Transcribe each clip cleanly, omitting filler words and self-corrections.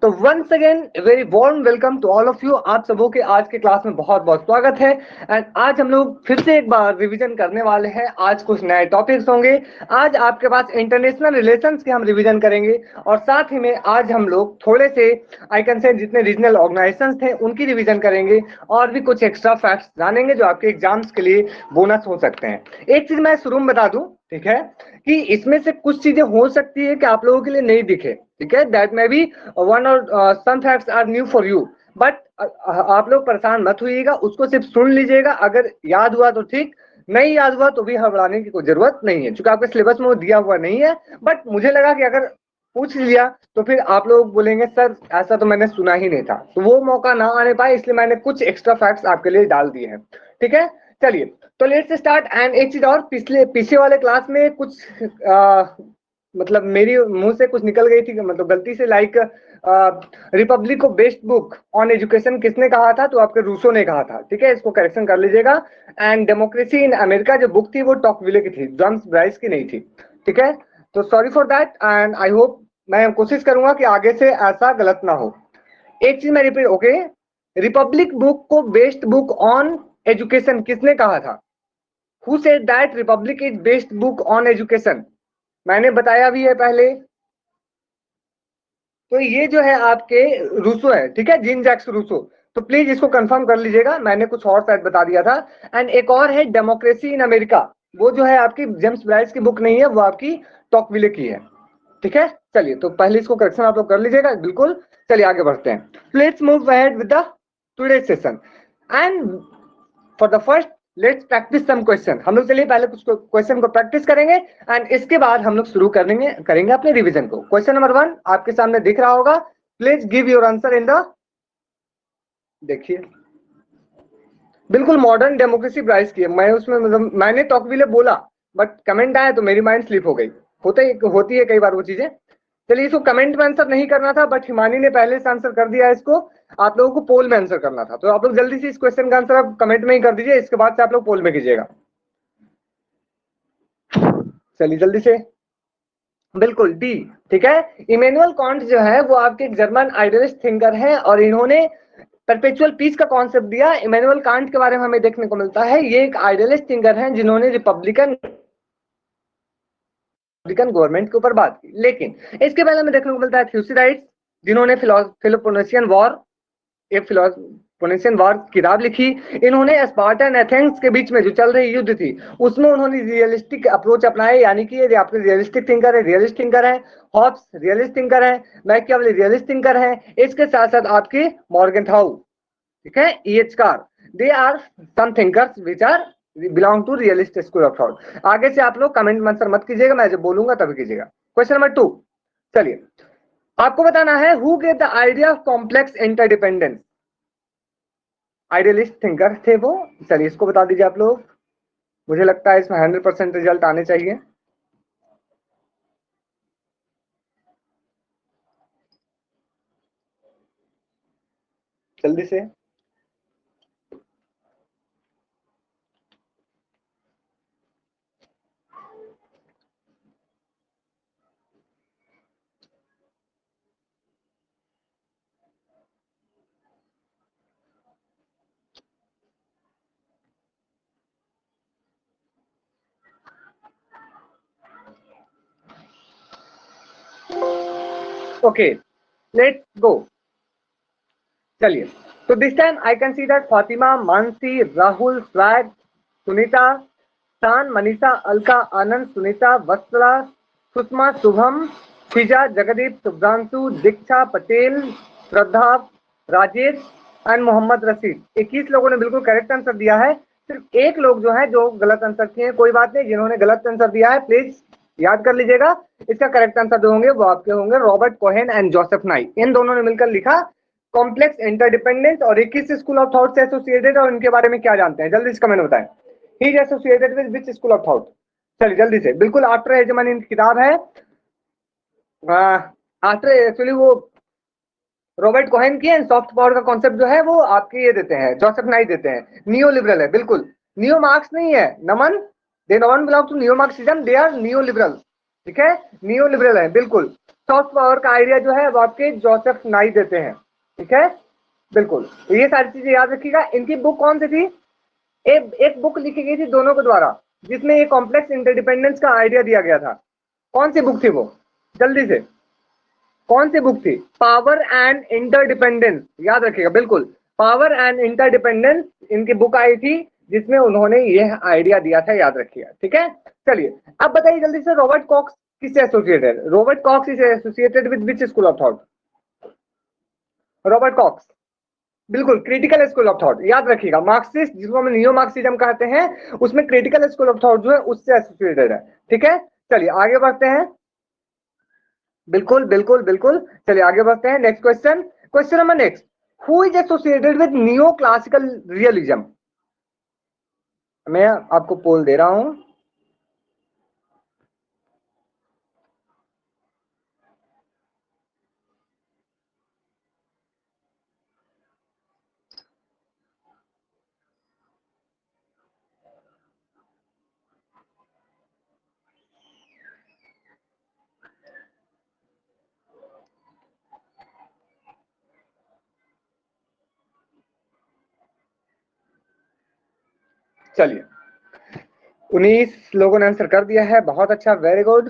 तो once again very warm welcome to all of you. आप सबों के आज के क्लास में बहुत बहुत स्वागत है। एंड आज हम लोग फिर से एक बार रिवीजन करने वाले हैं। आज कुछ नए टॉपिक्स होंगे। आज आपके पास इंटरनेशनल रिलेशंस के हम रिवीजन करेंगे और साथ ही में आज हम लोग थोड़े से आई कैन से जितने रीजनल ऑर्गेनाइजेशंस थे उनकी रिवीजन करेंगे और भी कुछ एक्स्ट्रा फैक्ट्स जानेंगे जो आपके एग्जाम्स के लिए बोनस हो सकते हैं। एक चीज मैं शुरू में बता दूं, ठीक है, कि इसमें से कुछ चीजें हो सकती है कि आप लोगों के लिए नहीं दिखे, ठीक है, दैट मे बी वन और some facts are new for you, but आप लोग परेशान मत होइएगा, उसको सिर्फ सुन लीजिएगा। अगर याद हुआ तो ठीक, नहीं याद हुआ तो भी घबराने की कोई जरूरत नहीं है, क्योंकि आपके सिलेबस में वो दिया हुआ नहीं है। बट मुझे लगा कि अगर पूछ लिया तो फिर आप लोग बोलेंगे सर ऐसा तो मैंने सुना ही नहीं था, तो वो मौका ना आने पाए, इसलिए मैंने कुछ एक्स्ट्रा फैक्ट्स आपके लिए डाल दिए हैं। ठीक है, चलिए तो लेट्स स्टार्ट। एंड एक चीज और, पीछे वाले क्लास में कुछ मतलब मेरी मुंह से कुछ निकल गई थी, मतलब गलती से, लाइक रिपब्लिक को बेस्ट बुक ऑन एजुकेशन किसने कहा था, तो आपके रूसो ने कहा था। ठीक है, इसको करेक्शन कर लीजिएगा। एंड डेमोक्रेसी इन अमेरिका जो बुक थी वो टॉकविले की थी, जेम्स ब्राइस की नहीं थी। ठीक है, तो sorry for that and I hope, मैं कोशिश करूंगा कि आगे से ऐसा गलत ना हो। एक चीज मैं रिपीट, ओके, रिपब्लिक बुक को बेस्ट बुक ऑन एजुकेशन किसने कहा था? Who said that Republic is best book on education? मैंने बताया भी है पहले। तो ये जो है आपके रूसो है, ठीक है, जीन जैक्स रूसो। तो प्लीज इसको कंफर्म कर लीजिएगा, मैंने कुछ और शायद बता दिया था। एंड एक और है डेमोक्रेसी इन अमेरिका, वो जो है आपकी जेम्स ब्राइस की बुक नहीं है, वो आपकी टॉकविले की है। ठीक है, चलिए तो पहले इसको करेक्शन आप लोग कर लीजिएगा, बिल्कुल। चलिए आगे बढ़ते हैं। Let's move ahead with the today session and for the first let's practice some question. हम लोग चलिए पहले कुछ क्वेश्चन को प्रैक्टिस करेंगे एंड इसके बाद हम लोग शुरू करेंगे अपने रिवीजन को। क्वेश्चन नंबर 1 आपके सामने दिख रहा होगा, please give your answer in the, देखिए बिल्कुल मॉडर्न डेमोक्रेसी ब्राइस की है। मैं उसमें मतलब मैंने टॉकविले बोला बट कमेंट आया तो मेरी माइंड स्लिप हो गई, होती है कई बार वो चीजें। चलिए इसको कमेंट में आंसर नहीं करना था, बट हिमानी ने पहले से आंसर कर दिया है इसको। आप लोगों को पोल में आंसर करना था, तो आप लोग जल्दी से इस क्वेश्चन का आंसर आप कमेंट में ही कर दीजिए, इसके बाद से आप लोग पोल में कीजिएगा। चलिए जल्दी से, बिल्कुल डी। ठीक है, इमेनुअल कांट जो है वो आपके एक जर्मन आइडियलिस्ट थिंकर है और इन्होंने परपेचुअल पीस का कॉन्सेप्ट दिया। इमेनुअल कांट के बारे में हमें देखने को मिलता है, ये एक आइडियलिस्ट थिंकर है जिन्होंने रिपब्लिकन गवर्नमेंट के ऊपर बात की। लेकिन इसके पहले हमें देखने को मिलता है थ्यूसिडाइड्स, जिन्होंने फिलोपोनेशियन वॉर, एक फिलोपोनेशियन वॉर किताब लिखी। इन्होंने स्पार्टा एंड एथेंस के बीच में जो चल रही युद्ध थी उसमें उन्होंने रियलिस्टिक अप्रोच अपनाया, यानी कि ये आपके रियलिस्टिक थिंकर है, रियलिस्ट थिंकर है। हॉब्स रियलिस्ट थिंकर है, मैकियावेली रियलिस्ट थिंकर है। इसके साथ साथ आपके मॉर्गेनथाउ, ठीक है, E H Carr, they are some thinkers which are belong to realist school of thought. आगे से आप लोग कमेंट में आंसर मत कीजिएगा, मैं जब बोलूंगा तभी कीजिएगा। क्वेश्चन नंबर 2, चलिए आपको बताना है who gave the idea of complex interdependence. Idealist thinker थे वो। चलिए इसको बता दीजिए आप लोग। मुझे लगता है इसमें 100% रिजल्ट आने चाहिए। जल्दी से, ओके लेट्स गो। चलिए तो this time I can see that Fatima, Mansi, Rahul, swag, Sunita, शान, मनीषा, अलका, आनंद, सुनीता, वत्सला, सुषमा, शुभम, फिजा, जगदीप, शुभ्रांशु, दीक्षा, पटेल, श्रद्धा, राजेश एंड मोहम्मद रशीद। 21 लोगों ने बिल्कुल करेक्ट आंसर दिया है। सिर्फ एक लोग जो है जो गलत आंसर किए हैं, कोई बात नहीं, जिन्होंने गलत आंसर दिया है प्लीज याद कर लीजिएगा। इसका करेक्ट आंसर जो होंगे वो आपके होंगे Robert Keohane and Joseph Nye. इन दोनों ने मिलकर लिखा कॉम्प्लेक्स इंटरडिपेंडेंस। और 21 स्कूल ऑफ थॉट से एसोसिएटेड और इनके बारे में क्या जानते हैं जल्दी से कमेंट बताएं। He is associated with which school of thought? चलिए जल्दी से, बिल्कुल आफ्टर हेजेमनी इनकी किताब है। आफ्टर एक्चुअली वो रॉबर्ट कोहेन की एंड सॉफ्ट पावर का कॉन्सेप्ट जो है वो आपके ये देते हैं, जोसेफ नाइट देते हैं। नियो लिबरल है, बिल्कुल नियो मार्क्स नहीं है Naman, they not belong to neo Marxism, they are neo liberal. ठीक है, नियो लिबरल है बिल्कुल। सॉफ्ट पावर का आइडिया जो है वो आपके जोसेफ नाई देते हैं, ठीक है, बिल्कुल। तो ये सारी चीजें याद रखिएगा। इनकी बुक कौन सी थी? एक बुक लिखी गई थी दोनों के द्वारा, जिसमें ये कॉम्प्लेक्स इंटरडिपेंडेंस का आइडिया दिया गया था। कौन सी बुक थी वो? जल्दी से, कौन सी बुक थी? पावर एंड इंटरडिपेंडेंस, याद रखिएगा, बिल्कुल, पावर एंड इंटरडिपेंडेंस इनकी बुक आई थी, जिसमें उन्होंने यह आइडिया दिया था, याद रखिएगा, ठीक है। चलिए अब बताइए जल्दी से, रॉबर्ट कॉक्स किससे एसोसिएटेड है? Robert Cox is associated with which school of thought? Robert Cox, बिल्कुल, क्रिटिकल स्कूल ऑफ थॉट, याद रखिएगा। मार्क्सिस्ट, जिसको हम नियो मार्क्सिज्म कहते हैं, उसमें क्रिटिकल स्कूल ऑफ थॉट जो है उससे एसोसिएटेड है, ठीक है। चलिए आगे बढ़ते हैं, बिल्कुल बिल्कुल बिल्कुल, चलिए आगे बढ़ते हैं। Next question, question number next, who is associated with neo classical realism? मैं आपको पोल दे रहा हूं, चलिए 19 लोगों ने आंसर कर दिया है, बहुत अच्छा, वेरी गुड।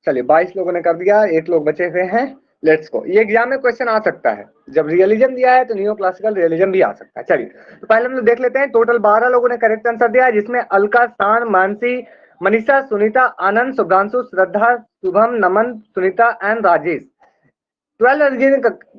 चलिए 22 लोगों ने कर दिया, 1 लोग बचे हुए हैं। लेट्स गो, ये एग्जाम में क्वेश्चन आ सकता है, जब रियलिज्म दिया है तो नियो क्लासिकल रियलिज्म भी आ सकता है। चलिए तो पहले हम लोग देख लेते हैं, टोटल 12 लोगों ने करेक्ट आंसर दिया है, जिसमें Alka, Shan, Mansi, Manisha, Sunita, Anand, Shubhranshu, Shraddha, Shubham, Naman, Sunita and Rajesh. 12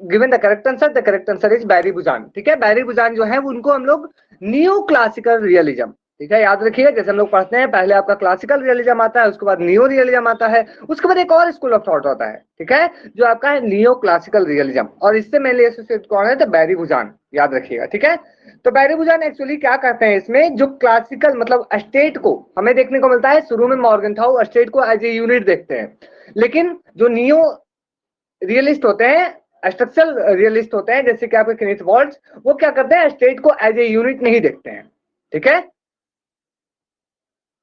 given the correct answer, the correct answer is Barry Buzan, ठीक है। बैरी बुजान जो है उनको हम लोग न्यू क्लासिकल रियलिज्म, ठीक है, याद रखिएगा। जैसे हम लोग पढ़ते हैं, पहले आपका क्लासिकल रियलिज्म आता है, उसके बाद नियो रियलिज्म आता है, उसके बाद एक और स्कूल ऑफ थॉट होता है, ठीक है, जो आपका है नियो क्लासिकल रियलिज्म, और इससे मेनली एसोसिएट कौन है? तो बैरी बुजान, याद रखिएगा, ठीक है। तो बैरी बुजान एक्चुअली क्या करते हैं इसमें, जो क्लासिकल मतलब स्टेट को हमें देखने को मिलता है, शुरू में मॉर्गन था स्टेट को एज ए यूनिट देखते हैं, लेकिन जो नियो रियलिस्ट होते हैं, स्ट्रक्चरल रियलिस्ट होते हैं, जैसे कि आपके केनेथ वॉल्ट्ज, वो क्या करते हैं, स्टेट को एज ए यूनिट नहीं देखते हैं, ठीक है,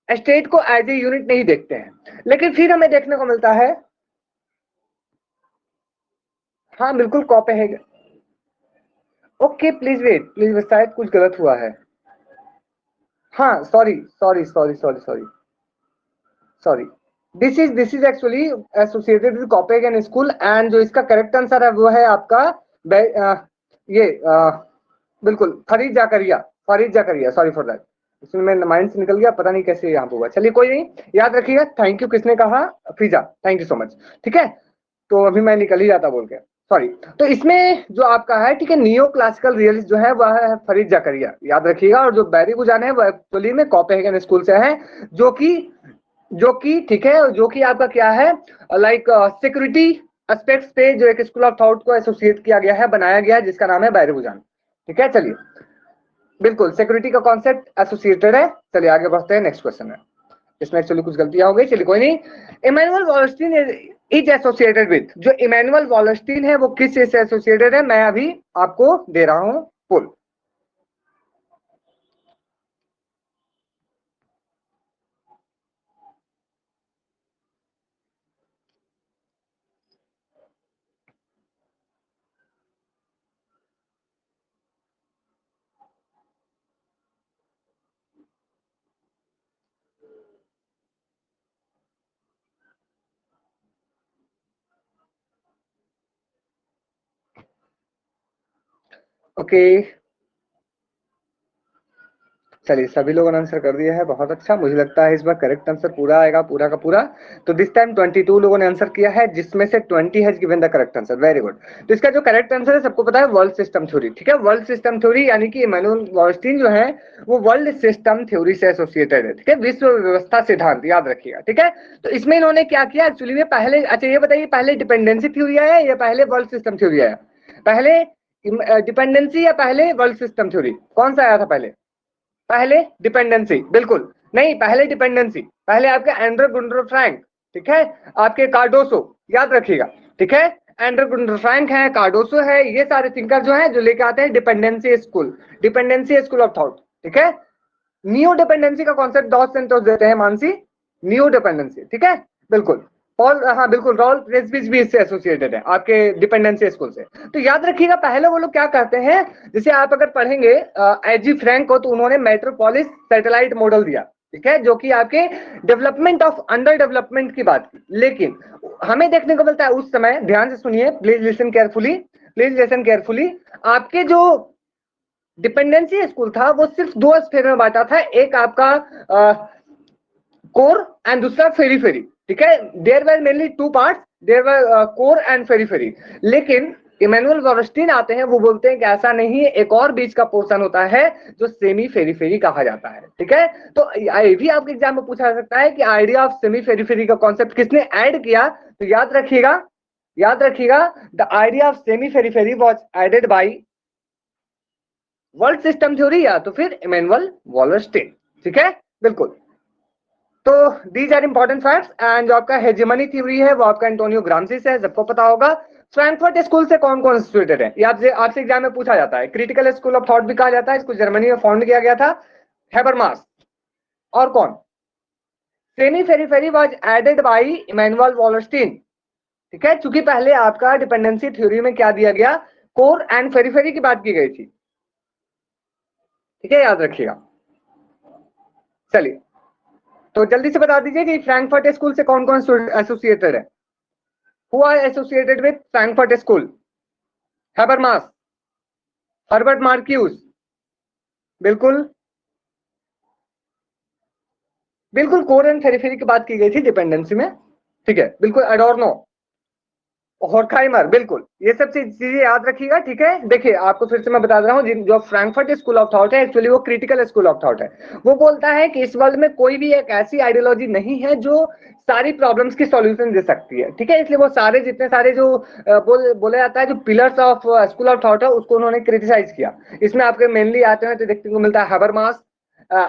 स्टेट को एज ए यूनिट नहीं देखते हैं। लेकिन फिर हमें देखने को मिलता है, हाँ बिल्कुल कॉपी है, okay please wait, please wait, शायद कुछ गलत हुआ है। हाँ sorry sorry sorry sorry sorry sorry, this is actually associated with Copenhagen school, and जो इसका करेक्ट आंसर है वो है आपका ये बिल्कुल Fareed Zakaria, Fareed Zakaria, sorry for that, इसमें मेरे माइंड से निकल गया, पता नहीं कैसे यहाँ पे हुआ। चलिए कोई नहीं, याद रखिएगा। थैंक यू, किसने कहा? Fiza, thank you so much, ठीक है। तो अभी मैं निकल ही जाता बोल के, सॉरी। तो इसमें जो आपका है, ठीक है, नियो क्लासिकल रियलिस्ट जो है वह है फरीद जाकरिया, याद रखिएगा। और जो बैरी बुजान है वह एक्चुअली में कॉपेगन स्कूल से है, जो कि ठीक है, जो कि आपका क्या है, लाइक सिक्योरिटी एस्पेक्ट्स पे जो एक स्कूल ऑफ थॉट को एसोसिएट किया गया है, बनाया गया है, जिसका नाम है बैरी बुजान, ठीक है। चलिए बिल्कुल सिक्योरिटी का कॉन्सेप्ट एसोसिएटेड है। चलिए आगे बढ़ते हैं, नेक्स्ट क्वेश्चन है, इसमें एक्चुअली कुछ गलतियां हो गई, चलिए कोई नहीं। Emmanuel Wallerstein is associated with, जो इमैनुअल वॉलस्टीन है वो किस चीज से एसोसिएटेड है? मैं अभी आपको दे रहा हूं पुल, ओके। चलिए सभी लोगों ने आंसर कर दिया है, बहुत अच्छा, मुझे लगता है इस बार करेक्ट आंसर पूरा आएगा, पूरा का पूरा। तो दिस टाइम 22 लोगों ने आंसर किया है, जिसमें से 20 has given the correct answer, very good. तो इसका जो करेक्ट आंसर है सबको पता है, वर्ल्ड सिस्टम थ्योरी, ठीक है। वर्ल्ड सिस्टम थ्योरी यानी कि इमैनुअल वॉलस्टीन जो है वो वर्ल्ड सिस्टम थ्योरी से एसोसिएटेड है, ठीक है, विश्व व्यवस्था सिद्धांत, याद रखिएगा, ठीक है। तो इसमें इन्होंने क्या किया एक्चुअली में, पहले, अच्छा ये बताइए, पहले डिपेंडेंसी थ्योरी आया या पहले वर्ल्ड सिस्टम थ्योरी आया? पहले डिपेंडेंसी या पहले वर्ल्ड सिस्टम थ्योरी, कौन सा आया था पहले? पहले डिपेंडेंसी, बिल्कुल नहीं, पहले डिपेंडेंसी, पहले आपके एंड्रो गुंड्रो फ्रैंक, ठीक है, आपके कार्डोसो, याद रखिएगा, ठीक है, एंड्रो गुंड्रो फ्रैंक है, कार्डोसो है, ये सारे थिंकर जो है जो लेके आते हैं डिपेंडेंसी स्कूल ऑफ थॉट, ठीक है। नियो डिपेंडेंसी का कॉन्सेप्ट डॉस सेंटोस देते हैं मानसी, नियो डिपेंडेंसी, ठीक है, बिल्कुल। पॉल, हाँ बिल्कुल, रॉल प्रेस्बिज भी इससे एसोसिएटेड है आपके डिपेंडेंसी स्कूल से। तो याद रखिएगा पहले वो लोग क्या कहते हैं, जैसे आप अगर पढ़ेंगे एजी फ्रैंक को, तो उन्होंने मेट्रोपोलिस सैटेलाइट मॉडल दिया, ठीक है, जो कि आपके डेवलपमेंट ऑफ अंडर डेवलपमेंट की बात की। लेकिन हमें देखने को मिलता है उस समय, ध्यान से सुनिए, please listen carefully, please listen carefully, आपके जो डिपेंडेंसी स्कूल था वो सिर्फ दो स्फेयर में बांटा था, एक आपका कोर एंड दूसरा फेरी फेरी, ठीक है। There were mainly two parts, there were core and periphery. लेकिन इमैनुअल वॉलस्टीन आते हैं, वो बोलते हैं कि ऐसा नहीं है, एक और बीच का पोर्शन होता है जो सेमी फेरी फेरी कहा जाता है, ठीक है। तो ये भी आपके एग्जाम में पूछा जा सकता है कि आइडिया ऑफ सेमी फेरी फेरी का कॉन्सेप्ट किसने ऐड किया। तो याद रखिएगा, याद रखिएगा, the idea of semi periphery was added by world system theory या तो फिर इमैनुअल वॉलस्टीन, ठीक है, बिल्कुल। तो these are important facts. And जो आपका हेजेमनी थ्योरी है वो आपका एंटोनियो ग्राम्सी से है, सबको पता होगा। फ्रैंकफर्ट स्कूल से कौन कौन इंस्टीट्यूटेड है, ये आपसे एग्जाम में पूछा जाता है। क्रिटिकल स्कूल ऑफ थॉट भी कहा जाता है इसको, जर्मनी में फाउंड किया गया था, हैबरमास। और कौन, semi periphery was added by Immanuel Wallerstein, ठीक है, क्योंकि पहले आपका डिपेंडेंसी थ्योरी में क्या दिया गया, कोर एंड फेरी फेरी की बात की गई थी, ठीक है, याद रखिएगा। चलिए, तो जल्दी से बता दीजिए कि फ्रैंकफर्ट स्कूल से कौन कौन एसोसिएटेड है। Who are associated with Frankfurt school, Habermas, Herbert Marcuse, बिल्कुल बिल्कुल, कोर एंड फेरी फेरी की बात की गई थी डिपेंडेंसी में, ठीक है, बिल्कुल, एडोर्नो, हॉर्खाइमर, बिल्कुल, ये सब चीजें याद रखिएगा, ठीक है। देखिए आपको फिर से मैं बता रहा हूँ, जो फ्रैंकफर्ट स्कूल ऑफ थॉट है एक्चुअली वो क्रिटिकल स्कूल ऑफ थॉट है। वो बोलता है कि इस वर्ल्ड में कोई भी एक ऐसी आइडियोलॉजी नहीं है जो सारी प्रॉब्लम्स की सॉल्यूशन दे सकती है, ठीक है। इसलिए वो सारे जितने सारे जो बोला जाता है जो pillars of school of thought है उसको उन्होंने क्रिटिसाइज किया। इसमें आपके मेनली आते हैं तो देखने को मिलता है हैबरमास,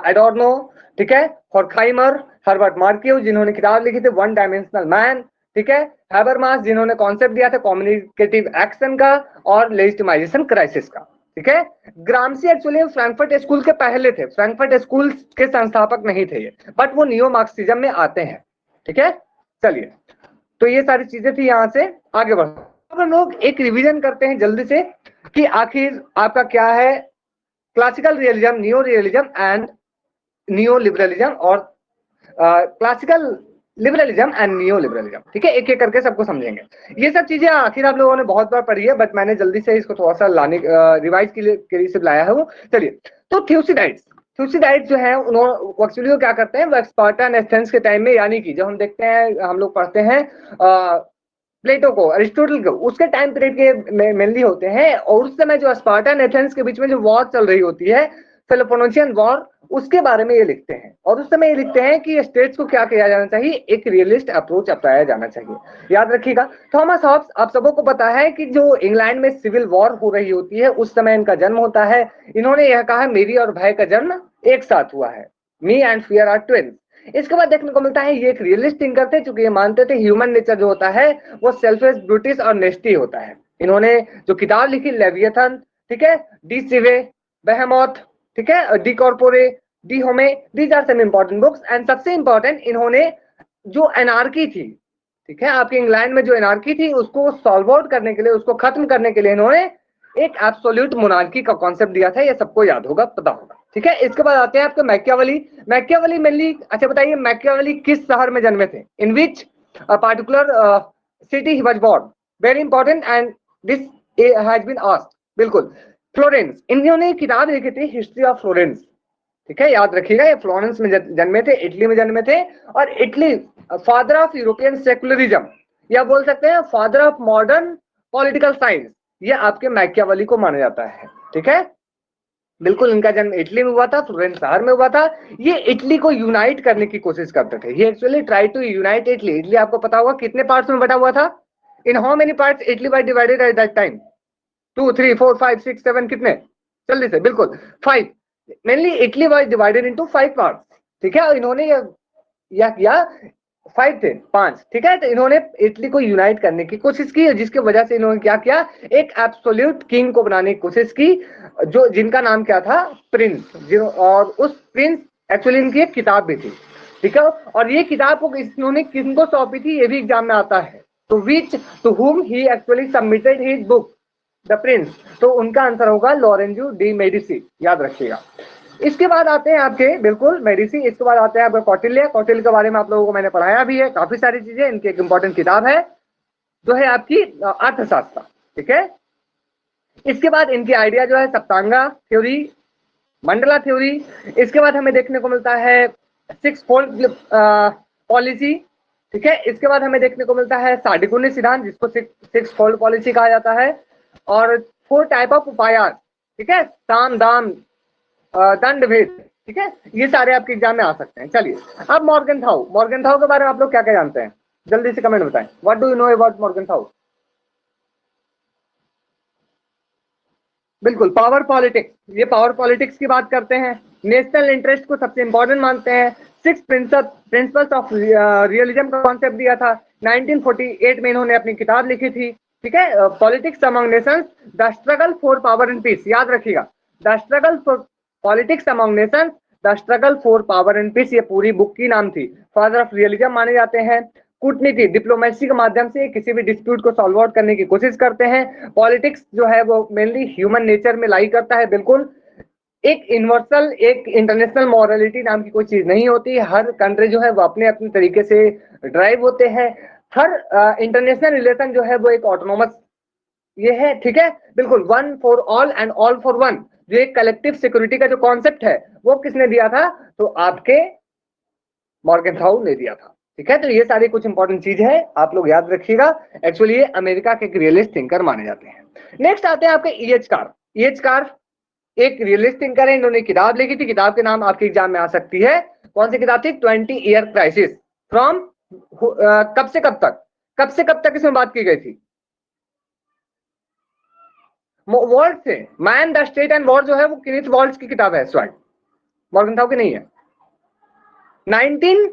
एडोर्नो, ठीक है, हॉर्खाइमर, हर्बर्ट मार्क्यूस जिन्होंने किताब लिखी थी वन डायमेंशनल मैन, ठीक है, हैबरमास जिन्होंने कॉन्सेप्ट दिया था कम्युनिकेटिव एक्शन का और लेजिटिमाइजेशन क्राइसिस का, ठीक है। ग्राम्सी एक्चुअली फ्रैंकफर्ट स्कूल के पहले थे, फ्रैंकफर्ट स्कूल के संस्थापक नहीं थे ये, बट वो नियो मार्क्सिज्म में आते हैं, ठीक है। चलिए, तो ये सारी चीजें थी, यहां से आगे बढ़ते अब हम लोग एक रिवीजन करते हैं जल्दी से कि आखिर आपका क्या है classical realism, neo realism and neo liberalism, और classical liberalism and neo liberalism, ठीक है, एक एक करके सबको समझेंगे। ये सब चीजें आखिर आप लोगों ने बहुत बार पढ़ी है, बट मैंने जल्दी से इसको थोड़ा सा लाने रिवाइज के लिए लाया है वो। चलिए, तो थ्यूसिडाइट्स जो है उन्होंने एक्चुअली क्या करते हैं, वो स्पार्टन एथेंस के टाइम में, यानी कि जब हम देखते हैं, हम लोग पढ़ते हैं प्लेटो को, अरिस्टोटल को, उसके टाइम पीरियड के मेनली होते हैं। और उस समय जो स्पार्टन एथेंस के बीच में जो वॉर चल रही होती है, पेलोपोनेशियन वॉर, उसके बारे में ये लिखते हैं। और उस समय ये लिखते हैं कि स्टेट्स को क्या किया जाना चाहिए, एक रियलिस्ट अप्रोच अपनाया जाना चाहिए। याद रखिएगा, थॉमस हॉब्स, आप सबों को पता है कि जो इंग्लैंड में सिविल वॉर हो रही होती है उस समय इनका जन्म होता है। इन्होंने यह कहा मेरी और भय का जन्म एक साथ हुआ है, me and fear are twins. इसके बाद देखने को मिलता है ये एक रियलिस्ट थिंकर थे, क्योंकि ये मानते थे ह्यूमन नेचर जो होता है वो सेल्फिश, ब्रूटिश और नेस्टी होता है। इन्होंने जो किताब लिखी लेवियथन, ठीक है, डी सिवे, बेहेमोथ, ठीक है, De Corpore, De Homine, these are some important books. And सबसे इंपॉर्टेंट, इन्होंने जो एनार्की थी, ठीक है, आपके इंग्लैंड में जो एनार्की थी उसको सॉल्व आउट करने के लिए, उसको खत्म करने के लिए इन्होंने एक एब्सोल्यूट मोनार्की का कॉन्सेप्ट दिया था, ये सबको याद होगा, पता होगा, ठीक है। इसके बाद आते हैं आपके मैकियावेली मेनली, अच्छा बताइए मैकियावेली किस शहर में जन्मे थे, in which particular city he was born, very important and this has been asked, बिल्कुल, फ्लोरेंस। इन्होंने किताब लिखी थी हिस्ट्री ऑफ फ्लोरेंस, ठीक है, याद रखिएगा, ये फ्लोरेंस में जन्मे थे, इटली में जन्मे थे। और Italy father of European secularism, या बोल सकते हैं father of modern political science, ये आपके मैकियावेली को माना जाता है, ठीक है, बिल्कुल। इनका जन्म इटली में हुआ था, फ्लोरेंस शहर में हुआ था। ये इटली को यूनाइट करने की कोशिश करते थे, ये actually try to unite Italy. Italy आपको पता होगा कितने पार्ट्स में बटा हुआ था, in how many parts Italy was divided at that time, 2 3 4 5 6 7, कितने, जल्दी से, बिल्कुल 5। Mainly Italy was divided into 5 parts, ठीक है। और इन्होंने या किया 5 थे, 5, ठीक है। तो इन्होंने इटली को यूनाइट करने की कोशिश की, जिसकी वजह से इन्होंने क्या किया, एक एब्सोल्यूट किंग को बनाने की कोशिश की, जो जिनका नाम क्या था, प्रिंस। और उस प्रिंस, एक्चुअली इनकी एक किताब भी थी, ठीक है। और ये किताब को इन्होंने किनको सौंपी थी, ये भी एग्जाम में आता है। तो which to whom he actually submitted his book the Prince, तो उनका आंसर होगा लोरेंजो डी मेडिसी, याद रखिएगा। इसके बाद आते हैं आपके, बिल्कुल मेडिसी, इसके बाद आते हैं आपके कौटिल्य। कौटिल्य के बारे में आप लोगों को मैंने पढ़ाया भी है, काफी सारी चीजें, इनकी एक इंपॉर्टेंट किताब है जो है आपकी अर्थशास्त्र, ठीक है। इसके बाद इनकी आइडिया जो है सप्तांगा थ्योरी, मंडला थ्योरी। इसके बाद हमें देखने को मिलता है सिक्स फोल्ड पॉलिसी, ठीक है। इसके बाद हमें देखने को मिलता है साडिकुनी सिद्धांत, जिसको सिक्स फोल्ड पॉलिसी कहा जाता है, और 4 टाइप ऑफ उपायास, ठीक है, साम दाम दंड भेद, ठीक है। ये सारे आपके एग्जाम में आ सकते हैं। चलिए अब मॉर्गनथाउ, मॉर्गनथाउ के बारे में आप लोग क्या क्या जानते हैं, जल्दी से कमेंट बताएं। What do you know about Morgenthau? बिल्कुल, पावर पॉलिटिक्स, ये पावर पॉलिटिक्स की बात करते हैं। नेशनल इंटरेस्ट को सबसे इंपॉर्टेंट मानते हैं। सिक्स प्रिंसिपल्स ऑफ रियलिज्म का कॉन्सेप्ट दिया था। 1948 में इन्होंने अपनी किताब लिखी थी, ठीक है, politics among nations, the struggle for power and peace, याद रखिएगा, the struggle for politics among nations, the struggle for power and peace, ये पूरी बुक की नाम थी। फादर ऑफ रियलिज्म माने जाते हैं। कूटनीति, डिप्लोमेसी के माध्यम से किसी भी डिस्प्यूट को सॉल्व आउट करने की कोशिश करते हैं। पॉलिटिक्स जो है वो मेनली ह्यूमन नेचर में लाई करता है, बिल्कुल। एक यूनिवर्सल, एक इंटरनेशनल मॉरलिटी नाम की कोई चीज नहीं होती। हर कंट्री जो है वो अपने अपने तरीके से ड्राइव होते हैं। हर इंटरनेशनल रिलेशन जो है वो एक ऑटोनोमस ये है, ठीक है, बिल्कुल। One for all and all for one, जो एक कलेक्टिव सिक्योरिटी का जो कॉन्सेप्ट है वो किसने दिया था? तो आपके मॉर्गनथाउ ने दिया था, ठीक है। तो ये सारी कुछ इंपॉर्टेंट चीज है, आप लोग याद रखिएगा। एक्चुअली ये अमेरिका के एक रियलिस्ट थिंकर माने जाते हैं। नेक्स्ट आते हैं आपके E H car. E H car एक रियलिस्ट थिंकर है, इन्होंने किताब लिखी थी, किताब के नाम आपके एग्जाम में आ सकती है। कौन सी किताब थी? 20 ईयर क्राइसिस, फ्रॉम कब से कब तक, कब से कब तक इसमें बात की गई थी? वॉल्ट से, man the state and war जो है वो किनिथ वॉल्ट की किताब है, स्वाइट मॉर्गनथाउ की नहीं है। 19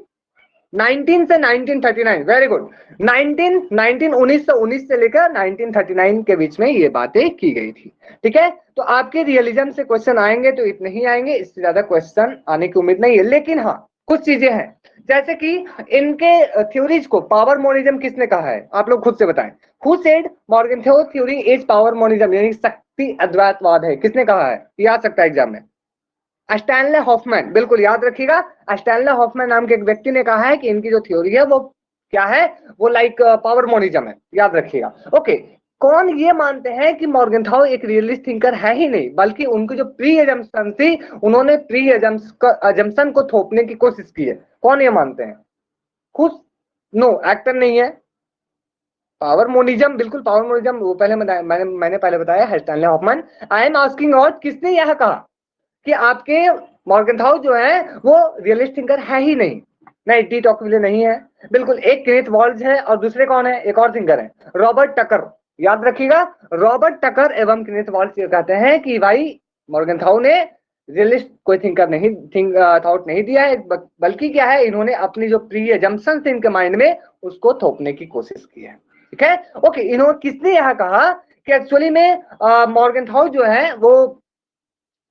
19 से 1939, वेरी गुड। 1919 से लेकर 1939 के बीच में ये बातें की गई थी, ठीक है। तो आपके रियलिज्म से क्वेश्चन आएंगे तो इतने ही आएंगे, इससे ज्यादा क्वेश्चन आने की उम्मीद नहीं है। लेकिन हाँ, कुछ चीजें हैं, जैसे कि इनके थ्योरीज को पावर मोनिज्म किसने कहा है, आप लोग खुद से बताएं। Who said Morgenthau theory is power monism, यानी शक्ति अद्वैतवाद है, किसने कहा है? ये आ सकता है एग्जाम में। स्टैनले हॉफमैन, बिल्कुल याद रखिएगा। स्टैनले हॉफमैन नाम के एक व्यक्ति ने कहा है कि इनकी जो थ्योरी है वो क्या है, वो लाइक पावर मोनिज्म है, याद रखिएगा। ओके, कौन ये मानते हैं कि मॉर्गनथाउ एक रियलिस्ट थिंकर है ही नहीं, बल्कि उनकी जो प्री एजम्पशन थी, उन्होंने प्री एजम्पशन को थोपने की कोशिश की है? कौन ये मानते हैं? खुद नो, एक्टर नहीं है। पावर मोनिज्म, बिल्कुल पावर मोनिज्म, वो पहले मैंने पहले बताया है, Stanley Hoffmann. I am asking out, किसने यह कहा कि आपके मॉर्गनथाउ जो है वो रियलिस्ट थिंकर है ही नहीं? नहीं, टी टॉकविले नहीं है, बिल्कुल। एक केनेथ वॉल्ज है और दूसरे कौन है? एक और थिंकर है, रॉबर्ट टकर, याद रखिएगा। रॉबर्ट टकर एवं केनेथ वॉल्ज ये कहते हैं कि भाई मॉर्गनथाउ ने रियलिस्ट कोई थिंकर नहीं, थॉट नहीं दिया है, बल्कि क्या है, इन्होंने अपनी जो प्री एजम्पशन थे इनके माइंड में उसको थोपने की कोशिश की है, ठीक है। ओके, इन्होंने किसने यह कहा कि एक्चुअली में मॉर्गनथाउ जो है वो,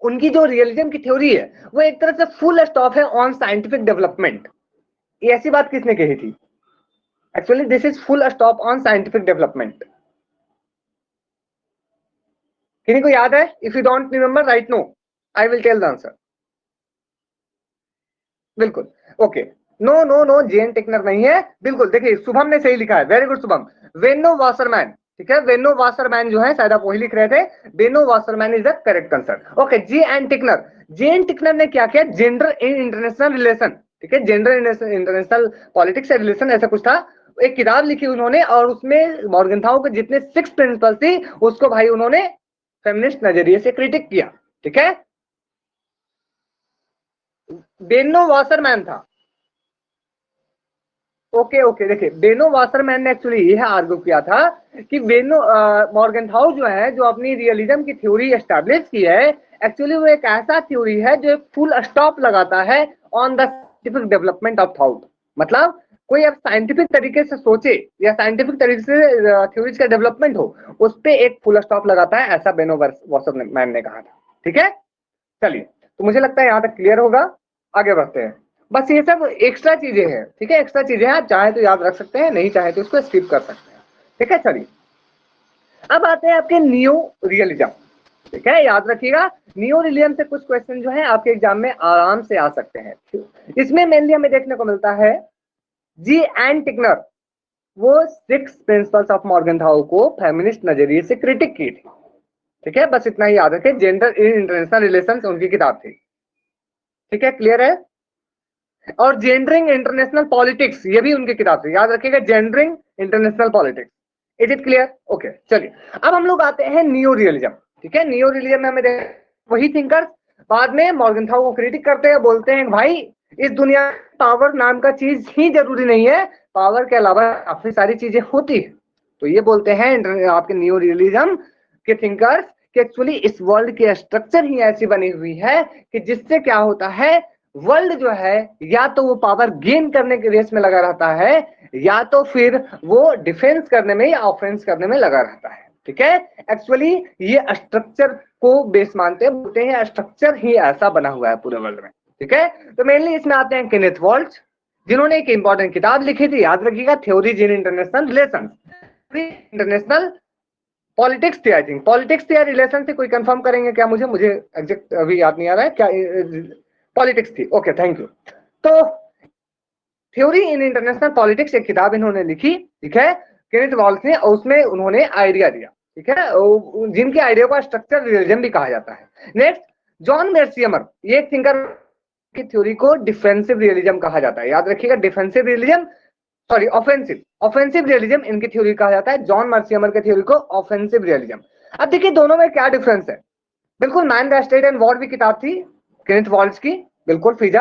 उनकी जो रियलिज्म की थ्योरी है वो एक तरह से फुल स्टॉप है ऑन साइंटिफिक डेवलपमेंट। ये ऐसी बात किसने कही थी? Actually this is full stop on scientific development. किन्हीं को याद है? If you don't remember right no, I will tell the answer. बिल्कुल, okay. No no no, Jane Tickner नहीं है, बिल्कुल। देखिए शुभम ने सही लिखा है, very good Shubham. Benno Wasserman, ठीक है, वेनो वासरमैन जो है, शायद आप वही लिख रहे थे। Veno Wasserman is the correct answer. Okay, J Ann Tickner, J Ann Tickner ने क्या किया? जेंडर इन इंटरनेशनल रिलेशन, ठीक है, gender international politics and relation, ऐसा कुछ था। एक किताब लिखी उन्होंने और उसमें मॉर्गनथाउ के जितने 6 प्रिंसिपल थी उसको भाई उन्होंने फेमिनिस्ट नजरिए से क्रिटिक किया, ठीक है। बेनो वासरमैन था। ओके ओके, देखिए बेनो वासरमैन ने एक्चुअली यह आर्ग्यू किया था कि बेनो मॉर्गनथाउ जो है, जो अपनी रियलिज्म की थ्योरी एस्टैब्लिश की है, एक्चुअली वो एक ऐसा थ्योरी है जो एक फुल स्टॉप लगाता है on the scientific development of thought. मतलब कोई अब साइंटिफिक तरीके से सोचे या साइंटिफिक तरीके से थ्योरीज का डेवलपमेंट हो, उस पर एक फुल स्टॉप लगाता है, ऐसा बेनो वासरमैन ने कहा था, ठीक है। चलिए, तो मुझे लगता है यहां तक क्लियर होगा, आगे बढ़ते हैं। बस ये सब एक्स्ट्रा चीजें हैं, ठीक है, एक्स्ट्रा चीजें हैं, आप चाहे तो याद रख सकते हैं, नहीं चाहे तो इसको स्किप कर सकते हैं, ठीक है। चलिए अब आते हैं आपके नियो रियलिज्म, ठीक है, याद रखिएगा नियो रियलिज्म से कुछ क्वेश्चन जो है आपके एग्जाम में आराम से आ सकते हैं। इसमें मेनली हमें देखने को मिलता है जी एन टिकनर, वो 6 प्रिंसिपल्स ऑफ मॉर्गनथाउ को फेमिनिस्ट नजरिए से क्रिटिक की थी, ठीक है, बस इतना ही याद रखें। जेंडर इन इंटरनेशनल रिलेशंस उनकी किताब थी, ठीक है, क्लियर है। और जेंडरिंग इंटरनेशनल पॉलिटिक्स ये भी उनकी किताब थी, याद रखिएगा, gendering international politics. Is it clear? Okay, चलिए अब हम लोग आते हैं नियो रियलिज्म, ठीक है। नियो रियलिज्म में हमें वही थिंकर्स बाद में मॉर्गनथाउ को क्रिटिक करते हैं, बोलते हैं भाई इस दुनिया में पावर नाम का चीज ही जरूरी नहीं है, पावर के अलावा काफी सारी चीजें होती है। तो ये बोलते हैं आपके नियो रियलिज्म के थिंकर्स कि एक्चुअली इस वर्ल्ड की स्ट्रक्चर ही ऐसी बनी हुई है कि जिससे क्या होता है, वर्ल्ड जो है या तो वो पावर गेन करने के रेस में लगा रहता है या तो फिर वो डिफेंस करने में या ऑफेंस करने में लगा रहता है, ठीक है। एक्चुअली ये स्ट्रक्चर को बेस मानते हैं, बोलते हैं स्ट्रक्चर ही ऐसा बना हुआ है पूरे वर्ल्ड में, ठीक है। तो मेनली इसमें आते हैं केनेथ वॉल्ट, जिन्होंने एक इंपॉर्टेंट किताब लिखी थी, याद रखिएगा, theories in international relations, international politics थी, आई थिंक पॉलिटिक्स थी या रिलेशन से, कोई कंफर्म करेंगे क्या? मुझे एग्जैक्ट अभी याद नहीं आ रहा है क्या, पॉलिटिक्स थी, ओके थैंक यू। तो थ्योरी इन इंटरनेशनल पॉलिटिक्स एक किताब इन्होंने लिखी, ठीक है, केनेथ वॉल्ट ने, और उसमें उन्होंने आइडिया दिया, ठीक है, जिनके आइडिया को स्ट्रक्चर रियलिज्म भी कहा जाता है। नेक्स्ट जॉन मेर्सियमर, ये एक थिंकर की थ्योरी को डिफेंसिव रियलिज्म कहा जाता है, याद रखिएगा, defensive realism, sorry offensive realism इनकी थ्योरी कहा जाता है, जॉन मर्सियमर के थ्योरी को ऑफेंसिव रियलिज्म। अब देखिए दोनों में क्या डिफरेंस है, बिल्कुल man the state and war भी किताब थी केनेथ वॉल्ट की, बिल्कुल फीजा।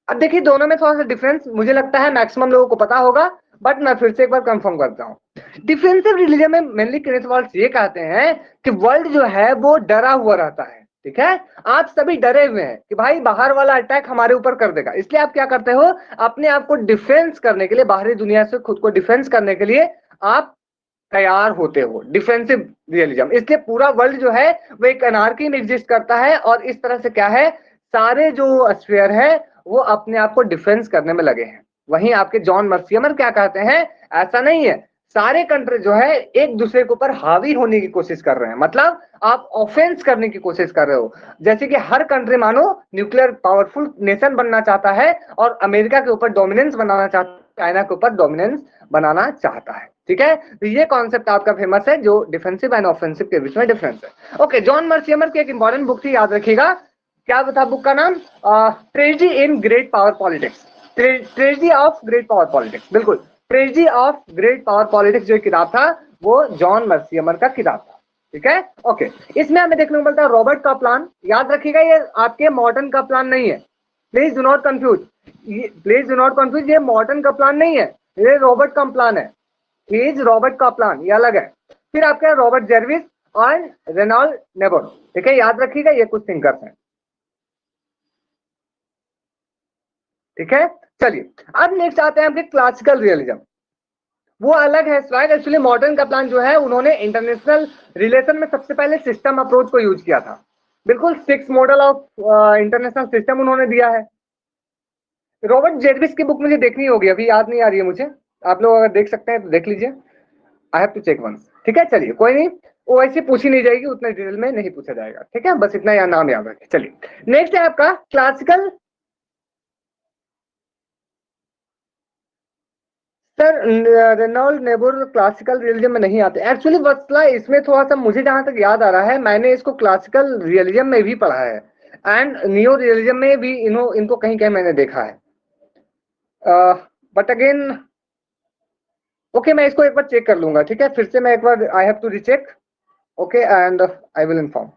अब देखिए दोनों में थोड़ा सा डिफरेंस मुझे लगता है मैक्सिमम लोगों को पता होगा, बट मैं फिर से एक बार कंफर्म करता हूं। डिफेंसिव रिलीजन में मेनली केनेथ वॉल्ट ये कहते हैं कि वर्ल्ड जो है वो डरा हुआ रहता है, ठीक है, आप सभी डरे हुए हैं कि भाई बाहर वाला अटैक हमारे ऊपर कर देगा, इसलिए आप क्या करते हो, अपने आप को डिफेंस करने के लिए, बाहरी दुनिया से खुद को डिफेंस करने के लिए आप तैयार होते हो, डिफेंसिव रियलिज्म। इसलिए पूरा वर्ल्ड जो है वो एक अनार्की में एग्जिस्ट करता है, और इस तरह से क्या है, सारे जो स्फीयर है वो अपने आप को डिफेंस करने में लगे हैं। वहीं आपके जॉन मर्सियमर क्या कहते हैं, ऐसा नहीं है, सारे कंट्री जो है एक दूसरे के ऊपर हावी होने की कोशिश कर रहे हैं, मतलब आप ऑफेंस करने की कोशिश कर रहे हो। जैसे कि हर कंट्री मानो न्यूक्लियर पावरफुल नेशन बनना चाहता है और अमेरिका के ऊपर डोमिनेंस बनाना चाहता है, चाइना के ऊपर डोमिनेंस बनाना चाहता है, ठीक है। तो ये कॉन्सेप्ट आपका फेमस है, जो डिफेंसिव एंड ऑफेंसिव के बीच में डिफरेंस है। ओके, जॉन मर्सियमर की एक इंपॉर्टेंट बुक थी, याद रखिएगा, क्या था बुक का नाम, tragedy in great power politics, tragedy of great power politics, बिल्कुल, tragedy of great power politics जो किताब था वो जॉन मर्सियमर का किताब था, ठीक है। ओके, इसमें हमें देखने को मिलता है रॉबर्ट का प्लान, याद रखिएगा ये आपके मॉर्टन का प्लान नहीं है, please do not confuse, please do not confuse, ये मॉर्टन का प्लान नहीं है, ये रॉबर्ट का प्लान है, इज रॉबर्ट का प्लान, ये अलग है। फिर आपका रॉबर्ट जर्विस और रेनॉल्ड नेबोर, ठीक है, याद रखिएगा ये कुछ थिंकर्स हैं, ठीक है। चलिए अब नेक्स्ट आते हैं आपके क्लासिकल रियलिज्म, वो अलग है स्वाग। एक्चुअली मॉडर्न का प्लान जो है उन्होंने इंटरनेशनल रिलेशन में सबसे पहले सिस्टम अप्रोच को यूज किया था, बिल्कुल 6 मॉडल ऑफ इंटरनेशनल सिस्टम उन्होंने दिया है। रॉबर्ट जेरविस की बुक मुझे देखनी होगी, अभी याद नहीं आ रही है मुझे, आप लोग अगर देख सकते हैं तो देख लीजिए, I have to check once, ठीक है। चलिए कोई नहीं, वो ऐसे पूछी नहीं जाएगी, उतना डिटेल में नहीं पूछा जाएगा, ठीक है, बस इतना नाम याद रखें। चलिए नेक्स्ट है आपका classical, sir Reinhold Niebuhr classical realism में नहीं आते एक्चुअली, मसला इसमें थोड़ा सा मुझे जहां तक याद आ रहा है, मैंने इसको क्लासिकल रियलिज्म में भी पढ़ा है एंड नियो रियलिज्म में भी इनको कहीं कहीं मैंने देखा है, बट अगेन ओके, मैं इसको एक बार चेक कर लूंगा, ठीक है, फिर से मैं एक बार I have to recheck, okay and I will inform.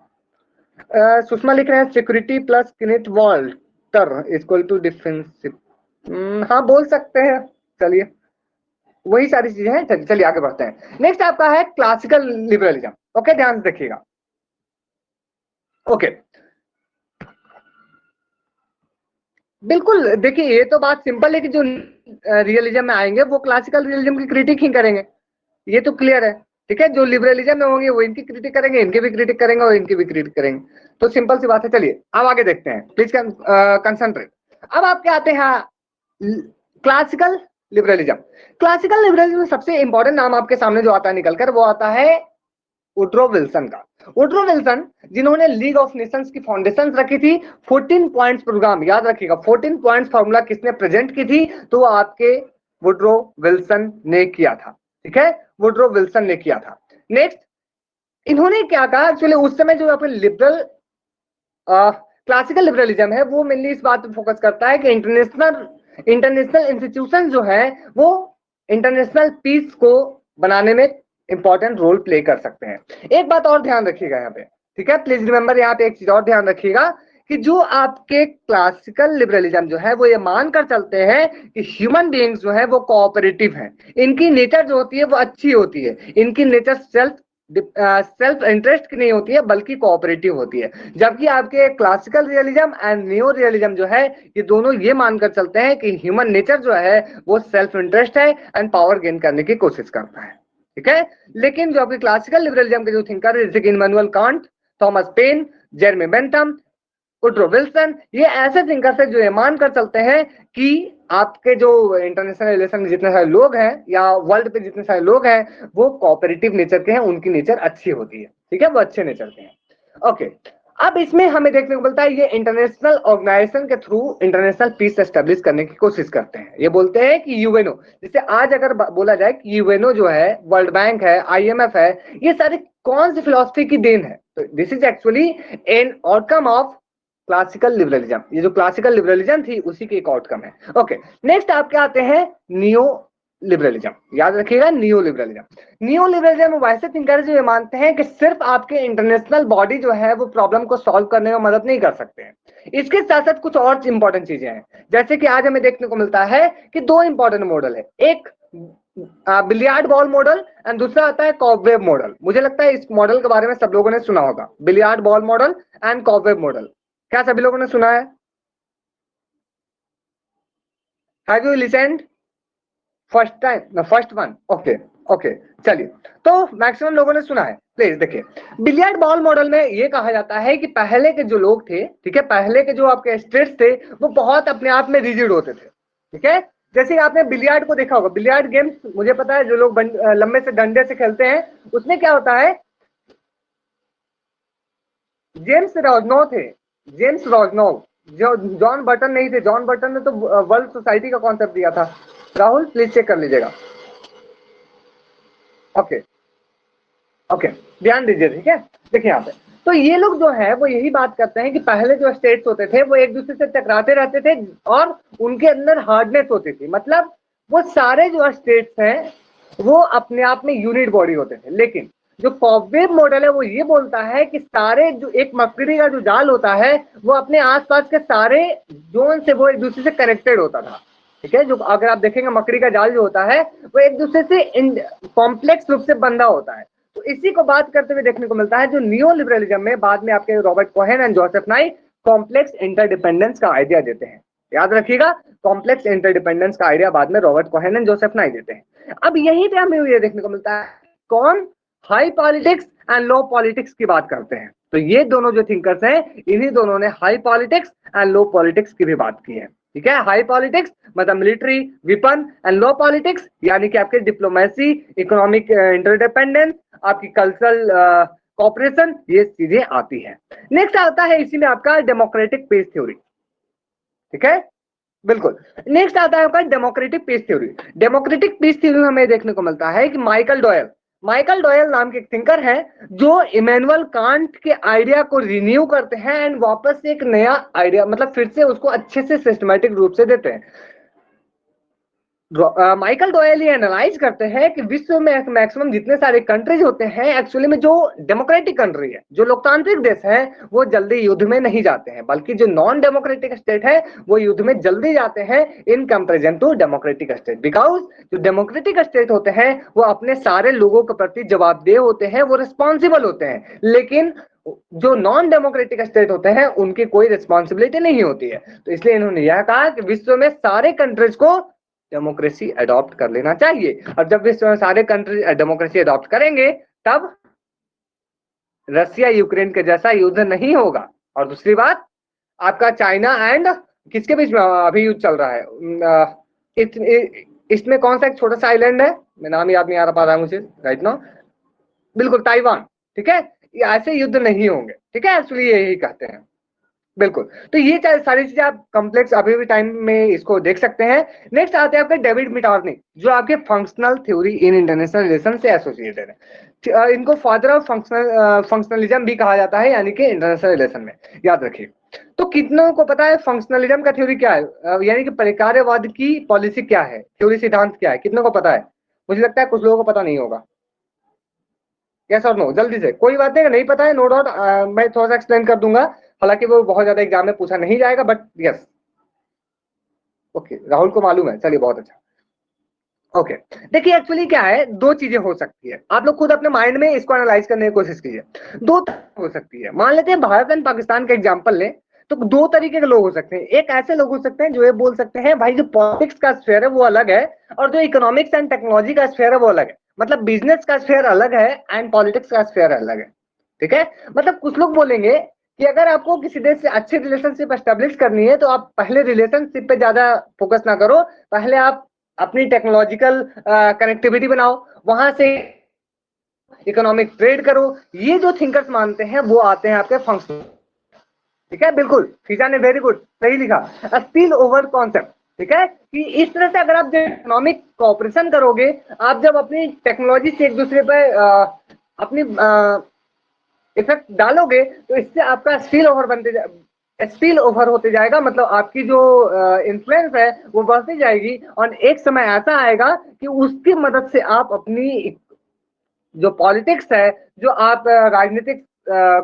Sushma लिख रहे हैं security plus Kenneth Waltz equal to defensive, हाँ बोल सकते हैं, चलिए वही सारी चीजें हैं। चलिए आगे बढ़ते हैं। नेक्स्ट आपका है क्लासिकल लिबरलिज्म, ओके ध्यान से देखिएगा, ओके बिल्कुल, देखिए ये तो बात सिंपल है कि जो रियलिज्म में आएंगे वो क्लासिकल रियलिज्म की क्रिटिक ही करेंगे, ये तो क्लियर है, ठीक है। जो लिबरलिज्म में होंगे वो इनकी क्रिटिक करेंगे, इनकी भी क्रिटिक करेंगे और इनकी भी क्रिटिक करेंगे, तो सिंपल सी बात है। चलिए अब आगे देखते हैं, प्लीज कंसंट्रेट। अब आपके आते हैं क्लासिकल लिबरलिज्म। क्लासिकल लिबरलिज्म में सबसे इंपॉर्टेंट नाम आपके सामने जो आता है निकलकर, वो आता है वुड्रो विल्सन का। वुड्रो विल्सन जिन्होंने लीग ऑफ नेशंस की फाउंडेशन रखी थी, 14 पॉइंट्स प्रोग्राम, याद रखिएगा 14 पॉइंट्स फॉर्मूला किसने प्रेजेंट की थी, तो आपके वुड्रो विल्सन ने किया था। ठीक है, वुड्रो विल्सन ने किया था। नेक्स्ट, इन्होंने क्या कहा, एक्चुअली उस समय जो अपने लिबरल क्लासिकल लिबरलिज्म है वो मेनली इस बात पर फोकस करता है कि इंटरनेशनल इंस्टीट्यूशन जो है वो इंटरनेशनल पीस को बनाने में इंपॉर्टेंट रोल प्ले कर सकते हैं। एक बात और ध्यान रखिएगा यहाँ पे, ठीक है, प्लीज रिमेंबर, यहाँ पे एक चीज और ध्यान रखिएगा कि जो आपके क्लासिकल लिबरलिज्म जो है वो ये मानकर चलते हैं कि ह्यूमन बीइंग्स जो है वो कोऑपरेटिव हैं, इनकी नेचर जो होती है वो अच्छी होती है, इनकी नेचर सेल्फ इंटरेस्ट की नहीं होती है बल्कि कोऑपरेटिव होती है। जबकि आपके classical realism and new realism जो है ये दोनों ये मानकर चलते हैं कि ह्यूमन नेचर जो है वो सेल्फ इंटरेस्ट है एंड पावर गेन करने की कोशिश करता है। ठीक है, लेकिन जो आपके क्लासिकल लिबरलिज्म के जो थिंकर है जैसे कि Immanuel Kant, Thomas pen, Jeremy Bentham, Woodrow Wilson, ये ऐसे थिंकर्स है जो ये मानकर चलते हैं कि आपके जो इंटरनेशनल रिलेशन में जितने सारे लोग हैं या वर्ल्ड पे जितने सारे लोग हैं वो कोऑपरेटिव नेचर के हैं, उनकी नेचर अच्छी होती है। ठीक है, वो अच्छे नेचर के हैं। ओके, अब इसमें हमें देखने को मिलता है ये इंटरनेशनल ऑर्गेनाइजेशन के थ्रू इंटरनेशनल पीस एस्टेब्लिश करने की कोशिश करते हैं। ये बोलते हैं कि यूएनओ, जैसे आज अगर बोला जाए कि यूएनओ जो है, वर्ल्ड बैंक है, आईएमएफ है, ये सारी कौन सी फिलॉसफी की देन है, तो this is actually an outcome of classical liberalism. ये जो क्लासिकल लिबरलिज्म थी उसी की एक आउटकम है। ओके, नेक्स्ट आपके आते हैं नियो लिबरलिज्म। याद रखिएगा नियो लिबरलिज्म। नियो लिबरलिज्म वैसे थिंकर जो ये मानते हैं कि सिर्फ आपके इंटरनेशनल बॉडी जो है वो प्रॉब्लम को सॉल्व करने में मदद नहीं कर सकते हैं, इसके साथ साथ कुछ और इंपॉर्टेंट चीजें हैं। जैसे कि आज हमें देखने को मिलता है कि दो इंपॉर्टेंट मॉडल है, एक बिलियार्ड बॉल मॉडल एंड दूसरा आता है कॉबवेव मॉडल। मुझे लगता है इस मॉडल के बारे में सब लोगों ने सुना होगा, billiard ball model and cobweb model. क्या सभी लोगों ने सुना है? Have you listened first time, first one? Okay okay, चलिए, तो मैक्सिमम लोगों ने सुना है। प्लीज देखिए, बिलियर्ड बॉल मॉडल में ये कहा जाता है कि पहले के जो लोग थे, ठीक है, पहले के जो आपके स्टेट्स थे वो बहुत अपने आप में रिजिड होते थे। ठीक है, जैसे आपने बिलियर्ड को देखा होगा, बिलियर्ड गेम्स मुझे पता है जो लोग लंबे से डंडे से खेलते हैं, उसमें क्या होता है, जेम्स रॉजनो थे, जेम्स रॉजनो, जो जॉन बटन नहीं थे। जॉन बटन ने तो वर्ल्ड सोसाइटी का कॉन्सेप्ट दिया था। राहुल प्लीज चेक कर लीजिएगा। ओके ओके, ध्यान दीजिए। ठीक है, देखिए यहाँ पे तो ये लोग जो है वो यही बात करते हैं कि पहले जो स्टेट्स होते थे वो एक दूसरे से टकराते रहते थे और उनके अंदर हार्डनेस होती थी, मतलब वो सारे जो स्टेट्स हैं वो अपने आप में यूनिट बॉडी होते थे। लेकिन जो कॉबवेव मॉडल है वो ये बोलता है कि सारे जो एक मकड़ी का जो जाल होता है वो अपने आसपास के सारे जोन से वो एक दूसरे से कनेक्टेड होता था। ठीक है, जो अगर आप देखेंगे मकड़ी का जाल जो होता है वो एक दूसरे से कॉम्प्लेक्स रूप से बंधा होता है। तो इसी को बात करते हुए देखने को मिलता है जो नियो लिबरलिज्म में बाद में आपके रॉबर्ट कोहेन एंड जोसेफ नाई कॉम्प्लेक्स इंटरडिपेंडेंस का आइडिया देते हैं। याद रखिएगा, कॉम्प्लेक्स इंटरडिपेंडेंस का आइडिया बाद में रॉबर्ट कोहेन एंड जोसेफ नाई देते हैं। अब यहीं पे हमें ये देखने को मिलता है कौन high politics and low politics की बात करते हैं। तो ये दोनों जो थिंकर्स हैं इन्हीं दोनों ने high politics and low politics की भी बात की है। ठीक है, हाई पॉलिटिक्स मतलब military weapon and low politics यानी कि आपके डिप्लोमेसी, इकोनॉमिक इंटरडिपेंडेंस, आपकी कल्चरल कॉपरेशन, ये चीजें आती है। नेक्स्ट आता है इसी में आपका डेमोक्रेटिक पीस थ्योरी। ठीक है, बिल्कुल, नेक्स्ट आता है आपका democratic peace theory. Democratic peace theory में हमें देखने को मिलता है कि माइकल डॉयल नाम के एक थिंकर है जो इमैनुअल कांट के आइडिया को रिन्यू करते हैं एंड वापस से एक नया आइडिया, मतलब फिर से उसको अच्छे से सिस्टमैटिक रूप से देते हैं। माइकल डॉयल ये एनालाइज करते हैं कि विश्व में मैक्सिमम जितने सारे कंट्रीज होते हैं एक्चुअली में जो डेमोक्रेटिक कंट्री है, जो लोकतांत्रिक देश है, वो जल्दी युद्ध में नहीं जाते हैं, बल्कि जो नॉन डेमोक्रेटिक स्टेट है वो युद्ध में जल्दी जाते हैं in comparison to democratic state. Because जो डेमोक्रेटिक स्टेट होते हैं वो अपने सारे लोगों के प्रति जवाबदेह होते हैं, वो रिस्पॉन्सिबल होते हैं, लेकिन जो नॉन डेमोक्रेटिक स्टेट होते हैं उनकी कोई रिस्पॉन्सिबिलिटी नहीं होती है। तो इसलिए इन्होंने यह कहा कि विश्व में सारे कंट्रीज को डेमोक्रेसी अडॉप्ट कर लेना चाहिए, और जब विश्व में सारे कंट्री डेमोक्रेसी अडॉप्ट करेंगे तब रसिया यूक्रेन के जैसा युद्ध नहीं होगा। और दूसरी बात, आपका चाइना एंड किसके बीच में अभी युद्ध चल रहा है? इसमें कौन सा एक छोटा सा आइलैंड है, मैं नाम याद नहीं आ पा रहा है मुझे राइट नाउ, बिल्कुल ताइवान, ठीक है। ये ऐसे युद्ध नहीं होंगे, ठीक है, एक्चुअली यही कहते हैं, बिल्कुल। तो ये सारी चीजें आप कॉम्प्लेक्स अभी भी टाइम में इसको देख सकते हैं। नेक्स्ट आते हैं आपके डेविड मिटार्नी, जो आपके फंक्शनल थ्योरी इन इंटरनेशनल रिलेशन से एसोसिएटेड है। इनको फादर ऑफ फंक्शनलिज्म भी कहा जाता है, यानी कि इंटरनेशनल रिलेशन में, याद रखिए। तो कितनों को पता है फंक्शनलिज्म का थ्योरी क्या है, यानी कि परिकार्यवाद की पॉलिसी क्या है, थ्योरी सिद्धांत क्या है, कितनों को पता है? मुझे लगता है कुछ लोगों को पता नहीं होगा। यस और नो, जल्दी से, कोई बात नहीं, नहीं पता है नो डाउट, मैं थोड़ा सा एक्सप्लेन कर दूंगा, हालांकि वो बहुत ज्यादा एग्जाम में पूछा नहीं जाएगा, बट यस, ओके, राहुल को मालूम है, चलिए बहुत अच्छा। ओके, देखिए एक्चुअली क्या है, दो चीजें हो सकती है, आप लोग खुद अपने माइंड में इसको एनालाइज करने की कोशिश कीजिए। दो हो सकती है, मान लेते हैं भारत एंड पाकिस्तान का एग्जांपल लें, तो दो तरीके के लोग हो सकते हैं। एक ऐसे लोग हो सकते हैं जो ये बोल सकते हैं भाई जो पॉलिटिक्स का स्फीयर है वो अलग है, और जो इकोनॉमिक्स एंड टेक्नोलॉजी का स्फीयर है वो अलग है, मतलब बिजनेस का स्फीयर अलग है एंड पॉलिटिक्स का स्फीयर अलग है, ठीक है। मतलब कुछ लोग बोलेंगे कि अगर आपको किसी देश से अच्छी रिलेशनशिप एस्टेब्लिश करनी है तो आप पहले रिलेशनशिप पे ज्यादा फोकस ना करो, पहले आप अपनी टेक्नोलॉजिकल कनेक्टिविटी बनाओ, वहां से इकोनॉमिक ट्रेड करो। ये जो थिंकर्स मानते हैं वो आते हैं आपके फंक्शन, ठीक है, बिल्कुल, फीजा ने वेरी गुड सही लिखा, स्पिल ओवर कॉन्सेप्ट, ठीक है, कि इस तरह से अगर आप जब इकोनॉमिक कोऑपरेशन करोगे, आप जब अपनी टेक्नोलॉजी से एक दूसरे पे अपनी इफेक्ट डालोगे, तो इससे आपका स्पिल ओवर स्पिल ओवर होते जाएगा, मतलब आपकी जो इन्फ्लुएंस है वो बढ़ती जाएगी, और एक समय ऐसा आएगा कि उसकी मदद से आप अपनी जो पॉलिटिक्स है, जो आप राजनीतिक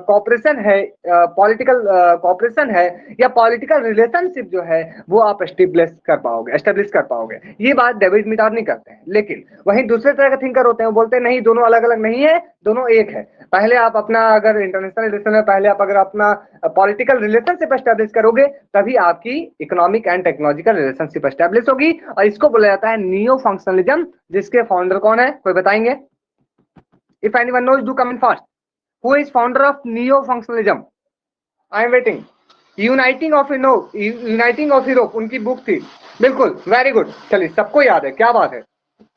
कॉपरेशन है, पॉलिटिकल कॉपरेशन है, या पॉलिटिकल रिलेशनशिप जो है वो आप एस्टेब्लिश कर पाओगे। ये बात डेविड मिटार्नी करते हैं, लेकिन वहीं दूसरे तरह के थिंकर होते हैं, वो बोलते हैं नहीं, दोनों अलग अलग नहीं है, दोनों एक है। पहले आप अपना अगर इंटरनेशनल रिलेशन में पहले आप अगर अपना पॉलिटिकल रिलेशनशिप एस्टेब्लिश करोगे, तभी आपकी economic and technological relationship establish होगी, और इसको बोला जाता है नियो फंक्शनलिज्म, जिसके फाउंडर कौन है, कोई बताएंगे? If anyone knows, do comment fast. Who is founder of neo-functionalism? I am waiting. Uniting of Europe उनकी बुक थी, बिल्कुल, वेरी गुड, चलिए सबको याद है, क्या बात है,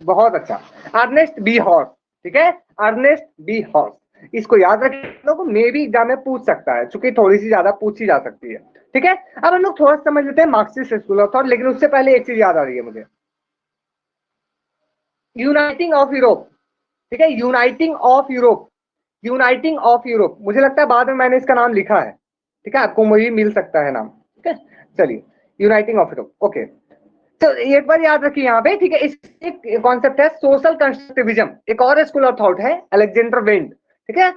बहुत अच्छा। अर्नेस्ट बी हॉर्स, ठीक है, अर्नेस्ट बी हॉर्स, इसको याद रखिए, लोग मे भी एग्जाम में पूछ सकता है, चूंकि थोड़ी सी ज्यादा पूछी जा सकती है, ठीक है। अब हम लोग थोड़ा समझ लेते हैं मार्क्सिस्ट स्कूल ऑफ थॉट, लेकिन उससे पहले एक चीज याद आ रही है मुझे, यूनाइटिंग ऑफ यूरोप, ठीक है, uniting of Europe, uniting of Europe, मुझे लगता है बाद में मैंने इसका नाम लिखा है, ठीक है, आपको मुझे मिल सकता है नाम, ठीक है, चलिए, यूनाइटिंग ऑफ यूरोप, ओके। तो एक बार याद रखिए यहाँ पे, ठीक है, इस एक कॉन्सेप्ट है सोशल कंस्ट्रक्टिविज्म, एक और स्कूल ऑफ थॉट है अलेक्जेंडर वेंड, ठीक है।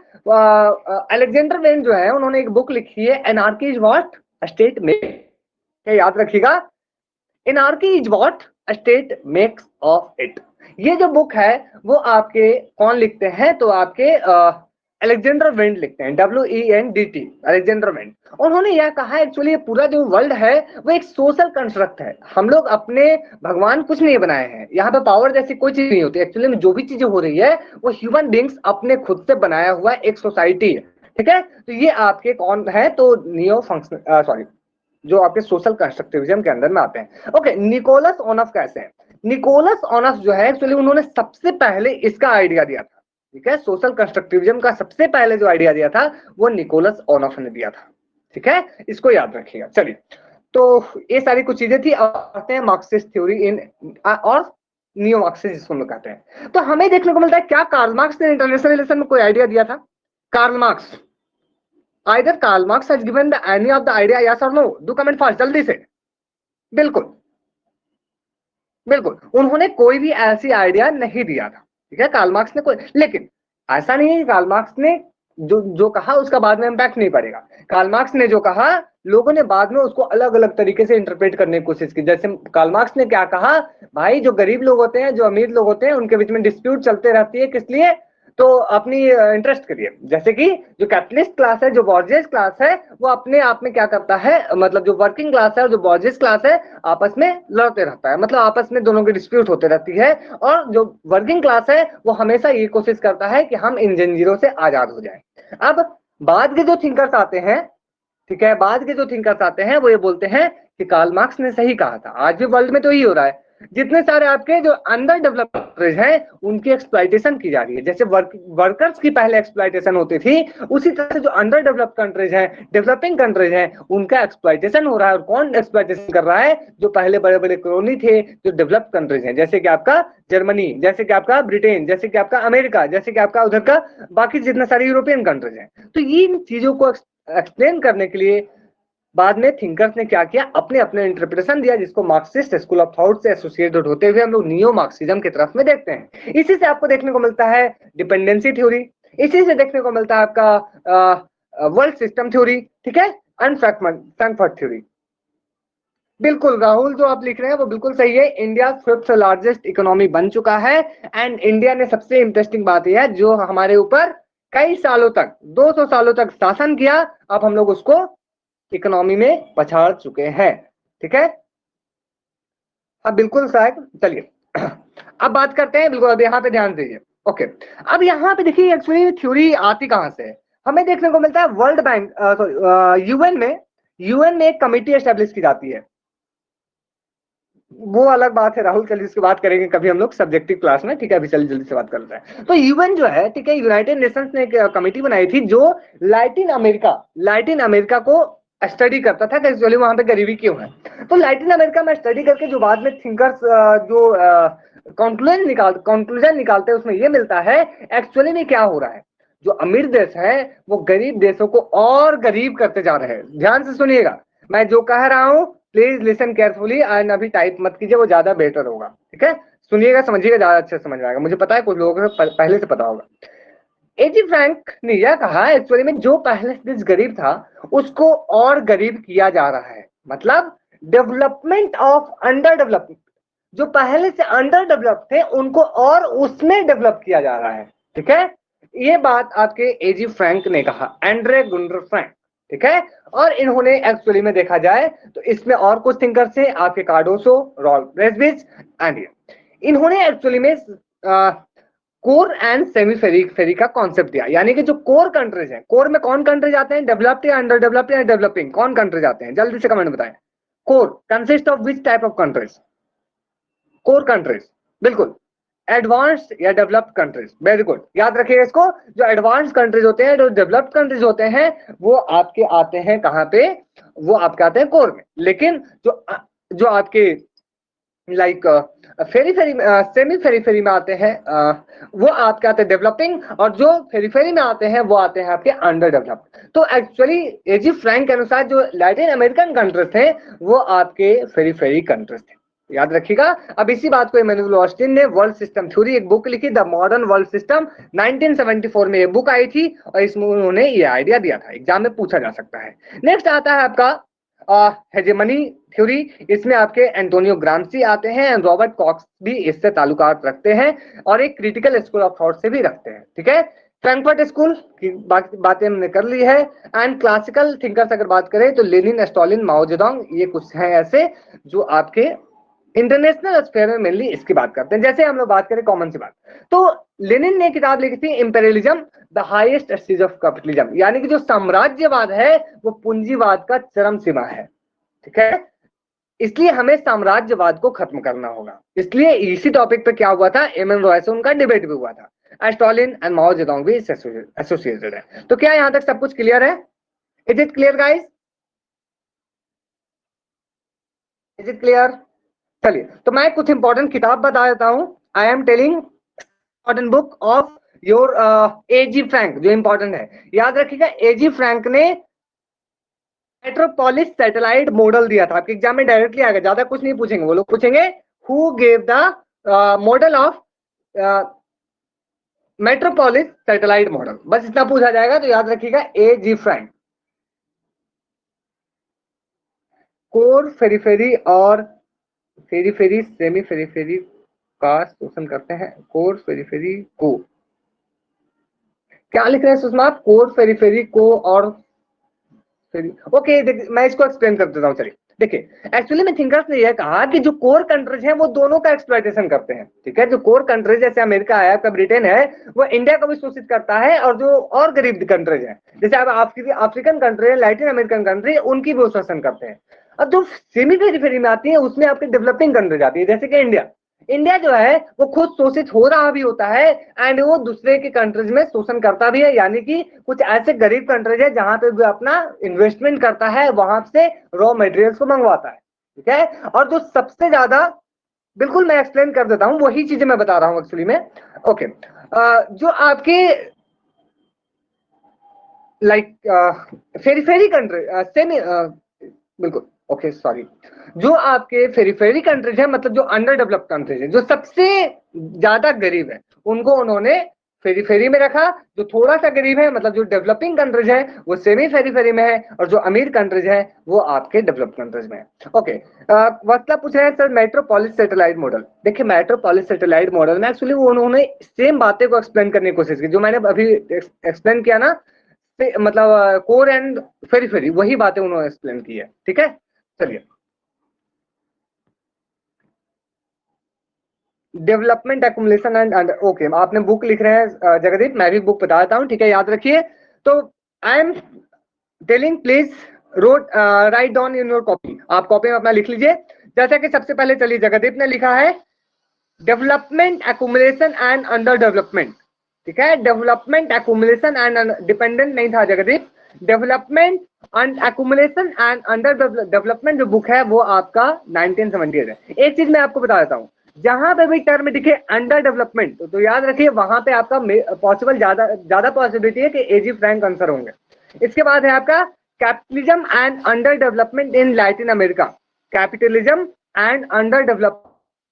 अलेक्जेंडर वेंड जो है उन्होंने एक बुक लिखी है anarchy is what state make, याद रखिएगा, anarchy is what state makes of it. ये जो बुक है वो आपके कौन लिखते हैं, तो आपके अलेक्जेंडर वेंड लिखते हैं, WENDT, अलेक्जेंडर वेंड। उन्होंने यह कहा एक्चुअली पूरा जो वर्ल्ड है वो एक सोशल कंस्ट्रक्ट है, हम लोग अपने भगवान कुछ नहीं बनाए हैं, यहाँ पे पावर जैसी कोई चीज नहीं होती, एक्चुअली में जो भी चीजें हो रही है वो ह्यूमन बींग्स अपने खुद से बनाया हुआ एक सोसाइटी है, ठीक है। तो ये आपके कौन है, तो नियो फंक्शन सॉरी जो आपके सोशल कंस्ट्रक्टिविज्म के अंदर में आते हैं। ओके, निकोलस ओनफ कैसे हैं? निकोलस ओनफ जो है एक्चुअली उन्होंने सबसे पहले इसका आइडिया दिया था, ठीक है, सोशल कंस्ट्रक्टिविज्म का सबसे पहले जो आइडिया दिया था वो निकोलस ओनफ ने दिया था, ठीक है, इसको याद रखिएगा। चलिए, तो ये सारी कुछ चीजें थी। आते हैं मार्क्सिस्ट थ्योरी इन और नियो मार्क्सिस्ट जिसको हम कहते हैं। तो हमें देखने को मिलता है क्या कार्ल मार्क्स ने इंटरनेशनल रिलेशन में कोई आइडिया दिया था? Karl Marx, either Karl Marx has given the any of the idea, yes or no, do comment fast जल्दी से, बिल्कुल बिल्कुल, उन्होंने कोई भी ऐसी आइडिया नहीं दिया था, ठीक है, कार्ल मार्क्स ने कोई, लेकिन ऐसा नहीं है कार्ल मार्क्स ने जो कहा उसका बाद में इम्पैक्ट नहीं पड़ेगा। कार्ल मार्क्स ने जो कहा लोगों ने बाद में उसको अलग अलग तरीके से इंटरप्रेट करने की कोशिश की। जैसे कार्ल मार्क्स ने क्या कहा, भाई जो गरीब लोग होते हैं, जो अमीर लोग होते हैं, उनके बीच में डिस्प्यूट चलते रहती है, किस लिए, तो अपनी इंटरेस्ट के लिए। जैसे कि जो कैपिटलिस्ट क्लास है, जो बॉर्जियस क्लास है, वो अपने आप में क्या करता है, मतलब जो वर्किंग क्लास है और जो बॉर्जियस क्लास है आपस में लड़ते रहता है, मतलब आपस में दोनों की डिस्प्यूट होते रहती है, और जो वर्किंग क्लास है वो हमेशा ये कोशिश करता है कि हम इन जंजीरों से आजाद हो जाएं। अब बाद के जो थिंकर्स आते हैं ठीक है, बाद के जो थिंकर्स आते हैं वो ये बोलते हैं कि कार्ल मार्क्स ने सही कहा था। आज भी वर्ल्ड में तो यही हो रहा है, जितने सारे आपके जो अंडर डेवलप्ड कंट्रीज हैं उनकी एक्सप्लॉइटेशन की जा रही है। जैसे वर्कर्स की पहले एक्सप्लॉइटेशन होती थी, उसी तरह से जो अंडर डेवलप्ड कंट्रीज हैं, डेवलपिंग कंट्रीज हैं, उनका एक्सप्लॉइटेशन हो रहा है। और कौन एक्सप्लॉइटेशन कर रहा है? जो पहले बड़े बड़े कॉलोनी थे, जो डेवलप्ड कंट्रीज हैं, जैसे कि आपका जर्मनी, जैसे कि आपका ब्रिटेन, जैसे कि आपका अमेरिका, जैसे कि आपका उधर का बाकी जितने सारे यूरोपियन कंट्रीज हैं। तो इन चीजों को एक्सप्लेन करने के लिए बाद में थिंकर्स ने क्या किया, अपने अपने इंटरप्रिटेशन दिया, जिसको मार्क्सिस्ट स्कूल ऑफ थॉट से एसोसिएटेड होते हुए हम लोग नियो मार्क्सिज्म की तरफ में देखते हैं। इसी से आपको देखने को मिलता है डिपेंडेंसी थ्योरी, इसी से देखने को मिलता है आपका वर्ल्ड सिस्टम थ्योरी, ठीक है, एंड फ्रैंकफर्ट थ्योरी। बिल्कुल राहुल, जो आप लिख रहे हैं वो बिल्कुल सही है। इंडिया फिफ्थ लार्जेस्ट इकोनॉमी बन चुका है। एंड इंडिया ने सबसे इंटरेस्टिंग बात यह है, जो हमारे ऊपर कई सालों तक 200 सालों तक शासन किया, अब हम लोग उसको इकोनॉमी में पछाड़ चुके हैं। ठीक है, अब बिल्कुल साहब, चलिए अब बात करते हैं। बिल्कुल अब यहाँ पे ध्यान दीजिए। ओके, अब यहाँ पे देखिए एक्चुअली थ्योरी आती कहाँ से है, हमें देखने को मिलता है वर्ल्ड बैंक, सॉरी यूएन में एक कमेटी एस्टेब्लिश की जाती है। वो अलग बात है राहुल, चलिए इसकी बात करेंगे कभी हम लोग सब्जेक्टिव क्लास में, ठीक है। अभी चलिए जल्दी से बात करते हैं। तो यूएन जो है, ठीक है, यूनाइटेड नेशंस ने एक कमेटी बनाई थी जो लैटिन अमेरिका को स्टडी करता था कि एक्चुअली वहां पे गरीबी क्यों है। तो लैटिन अमेरिका में स्टडी करके जो बाद में थिंकर्स जो कंक्लूजन निकालते हैं, उसमें ये मिलता है एक्चुअली में क्या हो रहा है। जो अमीर देश है वो गरीब देशों को और गरीब करते जा रहे हैं। ध्यान से सुनिएगा, मैं जो कह रहा हूं प्लीज लिसन केयरफुली, एंड अभी टाइप मत कीजिए, वो ज्यादा बेटर होगा। ठीक है, सुनिएगा, समझिएगा, ज्यादा अच्छे समझ में आएगा। मुझे पता है कुछ लोगों को पहले से पता होगा। एजी फ्रैंक ने यह कहा एक्चुअली में जो पहले से देश गरीब था उसको और गरीब किया जा रहा है। मतलब डेवलपमेंट ऑफ अंडर डेवलपमेंट, जो पहले से अंडर डेवलप थे उनको और उसमें डेवलप किया जा रहा है। ठीक है, ये बात आपके एजी फ्रैंक ने कहा, एंड्रे गुंडर फ्रैंक। ठीक है, और इन्होंने एक्चुअली में देखा जाए तो इसमें और कुछ थिंकर्स थे आपके, कार्डोसो, रॉल्फ ब्रेसबिच एंड इन्होंने एक्चुअली में कोर एंड सेमी फेरी का कॉन्सेप्ट दिया। यानी कि जो कोर कंट्रीज हैं, कोर में कौन कंट्रीज आते हैं, डेवलप्ड या अंडर डेवलप्ड या डेवलपिंग, कौन कंट्रीज आते हैं, जल्दी से कमेंट बताएं। Core consist of which type of countries? Core countries, बिल्कुल एडवांस्ड या डेवलप्ड कंट्रीज। वेरी गुड, याद रखिएगा इसको। जो एडवांस्ड कंट्रीज होते हैं, जो डेवलप्ड कंट्रीज होते हैं, वो आपके आते हैं कहां पे? वो आपके आते हैं कोर में। लेकिन जो आपके लाइक फेरी फेरी सेमी फेरी फेरी में आते हैं, वो आपके आते हैं डेवलपिंग, और जो फेरी फेरी में आते हैं वो आते हैं आपके अंडर डेवलप्ड। तो एक्चुअली एजी फ्रैंक के अनुसार जो लैटिन अमेरिकन कंट्रीज थे वो आपके फेरी फेरी कंट्रीज थे। याद रखिएगा। अब इसी बात को इमैनुअल ऑस्टिन ने वर्ल्ड सिस्टम थ्योरी एक बुक लिखी, द मॉडर्न वर्ल्ड सिस्टम, 1974 में ये बुक आई थी, और इसमें उन्होंने ये आइडिया दिया था। एग्जाम में पूछा जा सकता है। नेक्स्ट आता है आपका हेजेमनी थ्योरी। इसमें आपके एंटोनियो ग्राम्सी आते हैं, एंड रॉबर्ट कॉक्स भी इससे ताल्लुकात रखते हैं, और एक क्रिटिकल स्कूल ऑफ थॉट से भी रखते हैं। ठीक है, फ्रैंकफर्ट स्कूल की बातें हमने कर ली है। एंड क्लासिकल थिंकर्स अगर बात करें तो लेनिन, स्टालिन, माओ जेडोंग, ये कुछ हैं ऐसे जो आपके इंटरनेशनल स्फेयर में मेनली इसकी बात करते हैं। जैसे हम लोग बात करें कॉमन सी बात, तो लेनिन ने किताब लिखी थी imperialism, the highest stage of capitalism. यानी कि जो साम्राज्यवाद है वो पूंजीवाद का चरम सीमा है। ठीक है, इसलिए हमें साम्राज्यवाद को खत्म करना होगा। इसलिए इसी टॉपिक पे क्या हुआ था, एम रॉय से उनका डिबेट भी हुआ था। स्टालिन एंड माओ जेडोंग भी एसोसिएटेड है। तो क्या यहां तक सब कुछ क्लियर है? Is it clear guys? Is it clear? चलिए, तो मैं कुछ इंपॉर्टेंट किताब बता देता हूं। आई am telling important book of your AG Frank, जो इंपॉर्टेंट है। याद रखिएगा, एजी फ्रैंक ने मेट्रोपोलिस सैटेलाइट मॉडल दिया था। आपके एग्जाम में डायरेक्टली आएगा, ज्यादा कुछ नहीं पूछेंगे। वो लोग पूछेंगे who gave the model of metropolis satellite model, बस इतना पूछा जाएगा। तो याद रखिएगा एजी फ्रैंक। कोर, फेरीफेरी और फेरी फेरी सेमी फेरी फेरी का शोषण करते हैं। कोर फेरीफेरी को क्या लिख रहे हैं सुषमा? कोर फेरीफेरी को और फेरी, ओके, मैं इसको एक्सप्लेन कर देता हूं। चलिए, देखिए एक्चुअली में थिंकर्स ने यह कहा कि जो कोर कंट्रीज हैं वो दोनों का एक्सप्लॉइटेशन करते हैं, ठीक है। जो कोर कंट्रीज जैसे अमेरिका है, आपका ब्रिटेन है, वो इंडिया को भी शोषित करता है, और जो और गरीब कंट्रीज हैं जैसे अब अफ्रीकन कंट्री है, लैटिन अमेरिकन कंट्री, उनकी भी वो शोषण करते हैं। अब जो सेमी पेरिफेरी में आती है उसमें आपकी डेवलपिंग कंट्रीज आती है, जैसे कि इंडिया। इंडिया जो है वो खुद शोषित हो रहा भी होता है एंड वो दूसरे के कंट्रीज में शोषण करता भी है, यानी कि कुछ ऐसे गरीब कंट्रीज है जहां पे वो अपना इन्वेस्टमेंट करता है, वहां से रॉ मटेरियल्स को मंगवाता है, ठीक है। और जो सबसे ज्यादा, बिल्कुल मैं एक्सप्लेन कर देता हूं, वही चीजें मैं बता रहा हूं एक्चुअली में। ओके, जो आपके लाइक फेरीफेरी कंट्री सेमी, बिल्कुल ओके सॉरी, जो आपके फेरीफेरी कंट्रीज है, मतलब जो अंडर डेवलप्ड कंट्रीज है, जो सबसे ज्यादा गरीब है, उनको उन्होंने फेरीफेरी में रखा। जो थोड़ा सा गरीब है, मतलब जो डेवलपिंग कंट्रीज है, वो सेमी फेरीफेरी में है, और जो अमीर कंट्रीज है वो आपके डेवलप्ड कंट्रीज में है। ओके, वक्ता पूछ रहे हैं सर मेट्रोपोलिस सैटेलाइट मॉडल। देखिए मेट्रोपोलिस सैटेलाइट मॉडल में एक्चुअली वो उन्होंने सेम बातें को एक्सप्लेन करने की कोशिश की जो मैंने अभी एक्सप्लेन किया ना, मतलब कोर एंड फेरीफेरी, वही बातें उन्होंने एक्सप्लेन की है, ठीक है। चलिए, डेवलपमेंट एक्युमुलेशन एंड ओके, आपने बुक लिख रहे हैं जगदीप, मैं भी बुक बता देता हूं, ठीक है, याद रखिए। तो I am telling please wrote right down in your copy, आप कॉपी में अपना लिख लीजिए। जैसा कि सबसे पहले चलिए, जगदीप ने लिखा है development accumulation and under development, ठीक है। डेवलपमेंट एक्युमुलेशन एंड डिपेंडेंट नहीं था Jagdeep, development and accumulation and under development जो बुक है वो आपका 1978 है। एक चीज मैं आपको बता देता हूं, जहां पे भी टर्म दिखे अंडर डेवलपमेंट तो याद रखिए वहां पे आपका पॉसिबल ज्यादा पॉसिबिलिटी है कि एजी फ्रैंक आंसर होंगे। इसके बाद है आपका capitalism and under development in Latin America, capitalism and under development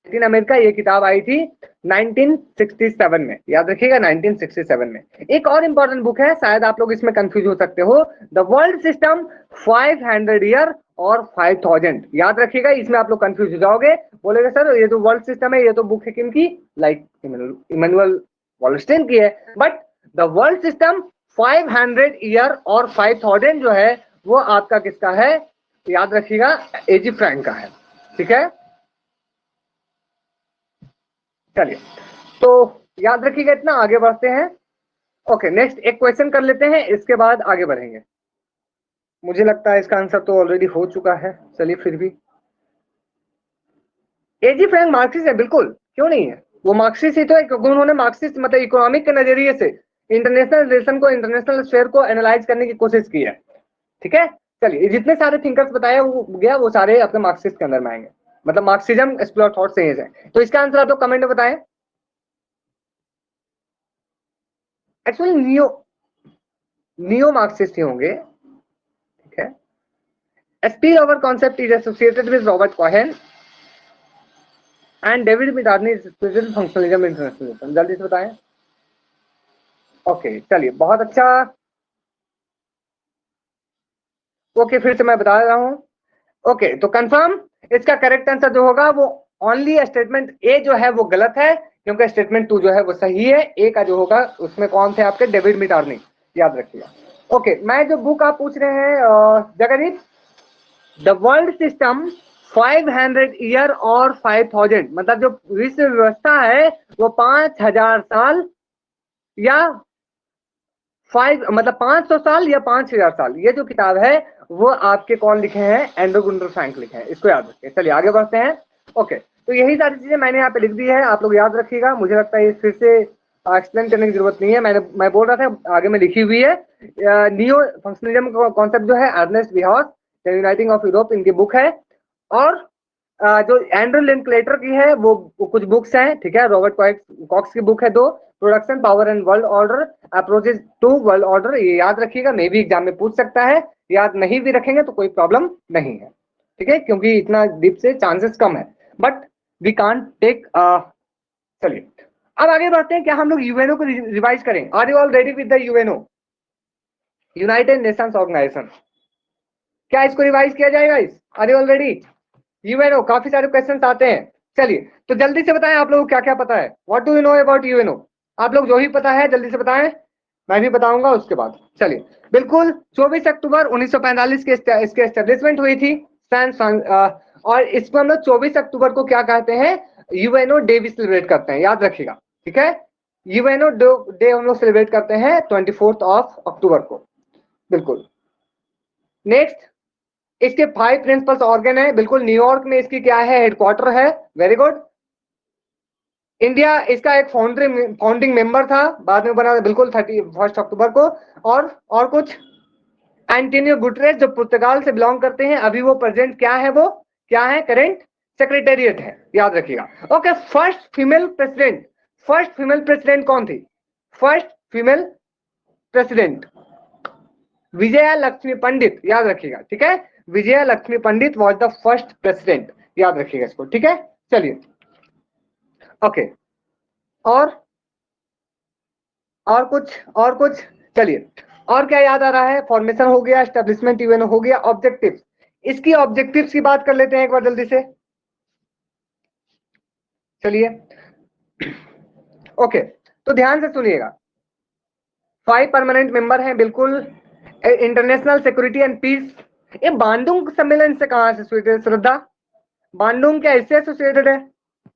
Latin America, ये किताब आई थी 1967 में, याद रखिएगा 1967 में। एक और इंपॉर्टेंट बुक है, शायद आप लोग इसमें कंफ्यूज हो सकते हो, द वर्ल्ड सिस्टम 500 ईयर और 5000, याद रखिएगा, इसमें आप लोग कंफ्यूज हो जाओगे, बोलेगा सर ये जो वर्ल्ड सिस्टम है ये तो बुक है किनकी, लाइक इमैनुअल वॉलस्टेन की है, but the world system 500 year और 5000 जो है वो आपका किसका है, याद रखिएगा एजी फ्रैंक का है, ठीक है। चलिए, तो याद रखिएगा इतना, आगे बढ़ते हैं। ओके, नेक्स्ट एक क्वेश्चन कर लेते हैं, इसके बाद आगे बढ़ेंगे। मुझे लगता है इसका आंसर तो ऑलरेडी हो चुका है, चलिए फिर भी। एजी फ्रैंक मार्क्सिस्ट है, बिल्कुल, क्यों नहीं है, वो मार्क्सिस्ट ही तो है, क्योंकि उन्होंने मार्क्सिस्ट मतलब इकोनॉमिक के नजरिए से इंटरनेशनल रिलेशन को, इंटरनेशनल स्फेयर को एनालाइज करने की कोशिश की है, ठीक है। चलिए, जितने सारे थिंकर्स बताए वो गया, वो सारे अपने मार्क्सिस्ट के अंदर में आएंगे, मतलब मार्क्सिज्म स्कूल ऑफ थॉट से ही है। तो इसका आंसर आप लोग कमेंट में बताएं। एक्चुअली नियो मार्क्सिस्ट ही होंगे, ठीक है। Spill over concept is associated with Robert Keohane and David Mitrany functionalism internationalism, जल्दी से बताएं। ओके, चलिए बहुत अच्छा। ओके, फिर से मैं बता रहा हूं। ओके, तो कंफर्म, इसका करेक्ट आंसर जो होगा वो ओनली स्टेटमेंट ए जो है वो गलत है, क्योंकि स्टेटमेंट 2 जो है वो सही है। ए का जो होगा उसमें कौन थे आपके, डेविड मिटार्नी, याद रखिएगा। ओके, मैं जो बुक आप पूछ रहे हैं Jagdeep, the world system 500 year और 5000, मतलब जो विश्व व्यवस्था है वो 5000 साल या 500 साल या 5000 साल, ये जो किताब है वो आपके कौन लिखे हैं, एंड्रू गुंटर फ्रैंक लिखे हैं, इसको याद रखिए। चलिए आगे बढ़ते हैं। ओके, तो यही सारी चीजें मैंने यहाँ पे लिख दी है, आप लोग याद रखिएगा, मुझे लगता है फिर से एक्सप्लेन करने की जरूरत नहीं है, मैं बोल रहा था आगे में लिखी हुई है। नियो फंक्शनलिज्म कॉन्सेप्ट जो है Ernest Haas, the uniting of Europe, इनकी बुक है। और जो एंड्रू लिंकलेटर की है वो कुछ बुक्स हैं, ठीक है। रॉबर्ट कॉक्स की बुक है 2, production power and world order, approaches to world order, ये याद रखिएगा, मे भी एग्जाम में पूछ सकता है, याद नहीं भी रखेंगे तो कोई प्रॉब्लम नहीं है, ठीक है, क्योंकि इतना डीप से चांसेस कम है, बट वी कांट टेक। चलिए अब आगे बढ़ते हैं, क्या हम लोग यूएनओ को रिवाइज करें, are you all ready with the UNO, united nations organisation, क्या इसको रिवाइज किया जाएगा, इस are you all ready, UNO, काफी सारे क्वेश्चंस आते हैं। चलिए, तो जल्दी से बताएं आप लोगों को क्या क्या पता है, what do you know about UNO, आप लोग जो ही पता है जल्दी से बताएं, मैं भी बताऊंगा उसके बाद। चलिए, बिल्कुल 24 अक्टूबर 1945 के इसके एस्टेब्लिशमेंट हुई थी, और इसको हम लोग 24 अक्टूबर को क्या कहते हैं, यूएनओ डे भी सेलिब्रेट करते हैं, याद रखिएगा, ठीक है। यूएनओ डे हम लोग सेलिब्रेट करते हैं 24 अक्टूबर को, बिल्कुल। नेक्स्ट, इसके 5 प्रिंसिपल्स ऑर्गन है, बिल्कुल। न्यूयॉर्क में इसकी क्या है, हेडक्वार्टर है, वेरी गुड। इंडिया इसका एक फाउंडिंग मेंबर था, बाद में बना बिल्कुल 31 अक्टूबर को। और कुछ, एंटोनियो गुटरेस जो पुर्तगाल से बिलोंग करते हैं, अभी वो प्रेजेंट क्या है, वो क्या है, करंट सेक्रेटेरिएट है, याद रखिएगा। ओके, फर्स्ट फीमेल प्रेसिडेंट कौन थी, first female president Vijaya Lakshmi Pandit, याद रखिएगा, ठीक है। Vijaya Lakshmi Pandit was the first president, याद रखिएगा इसको, ठीक है। चलिए, ओके, और कुछ, चलिए, और क्या याद आ रहा है, फॉर्मेशन हो गया, एस्टेब्लिशमेंट इवेंट हो गया, ऑब्जेक्टिव्स, इसकी ऑब्जेक्टिव्स की बात कर लेते हैं एक बार जल्दी से, चलिए। ओके, तो ध्यान से सुनिएगा, 5 परमानेंट मेंबर हैं, बिल्कुल। इंटरनेशनल सिक्योरिटी एंड पीस, ये बांडुंग सम्मेलन से कहां से एसोसिएटेड, श्रद्धा, बांडुंग क्या इससे एसोसिएटेड है,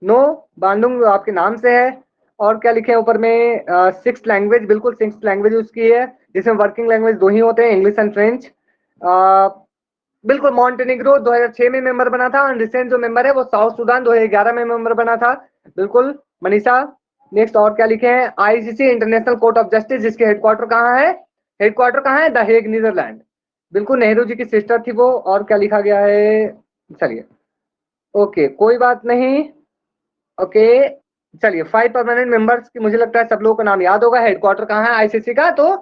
नो, बांडुंग आपके नाम से है। और क्या लिखे हैं ऊपर में, 6 लैंग्वेज, बिल्कुल 6 लैंग्वेज उसकी है, जिसमें वर्किंग लैंग्वेज 2 ही होते हैं, इंग्लिश एंड फ्रेंच। बिल्कुल, मॉन्टेनिग्रो 2006 में मेंबर बना था, और रिसेंट जो मेंबर है वो साउथ सुडान 2011 में मेंबर बना था, बिल्कुल मनीषा। नेक्स्ट, और क्या लिखे हैं, ICC international court of justice, जिसके हेडक्वार्टर कहाँ है, द हेग, नीदरलैंड, बिल्कुल, नेहरू जी की सिस्टर थी वो। और क्या लिखा गया है, चलिए, ओके, कोई बात नहीं, ओके, चलिए। 5 परमानेंट मेंबर्स की मुझे लगता है सब लोगों को नाम याद होगा, हेडक्वार्टर कहाँ है आईसीसी का, तो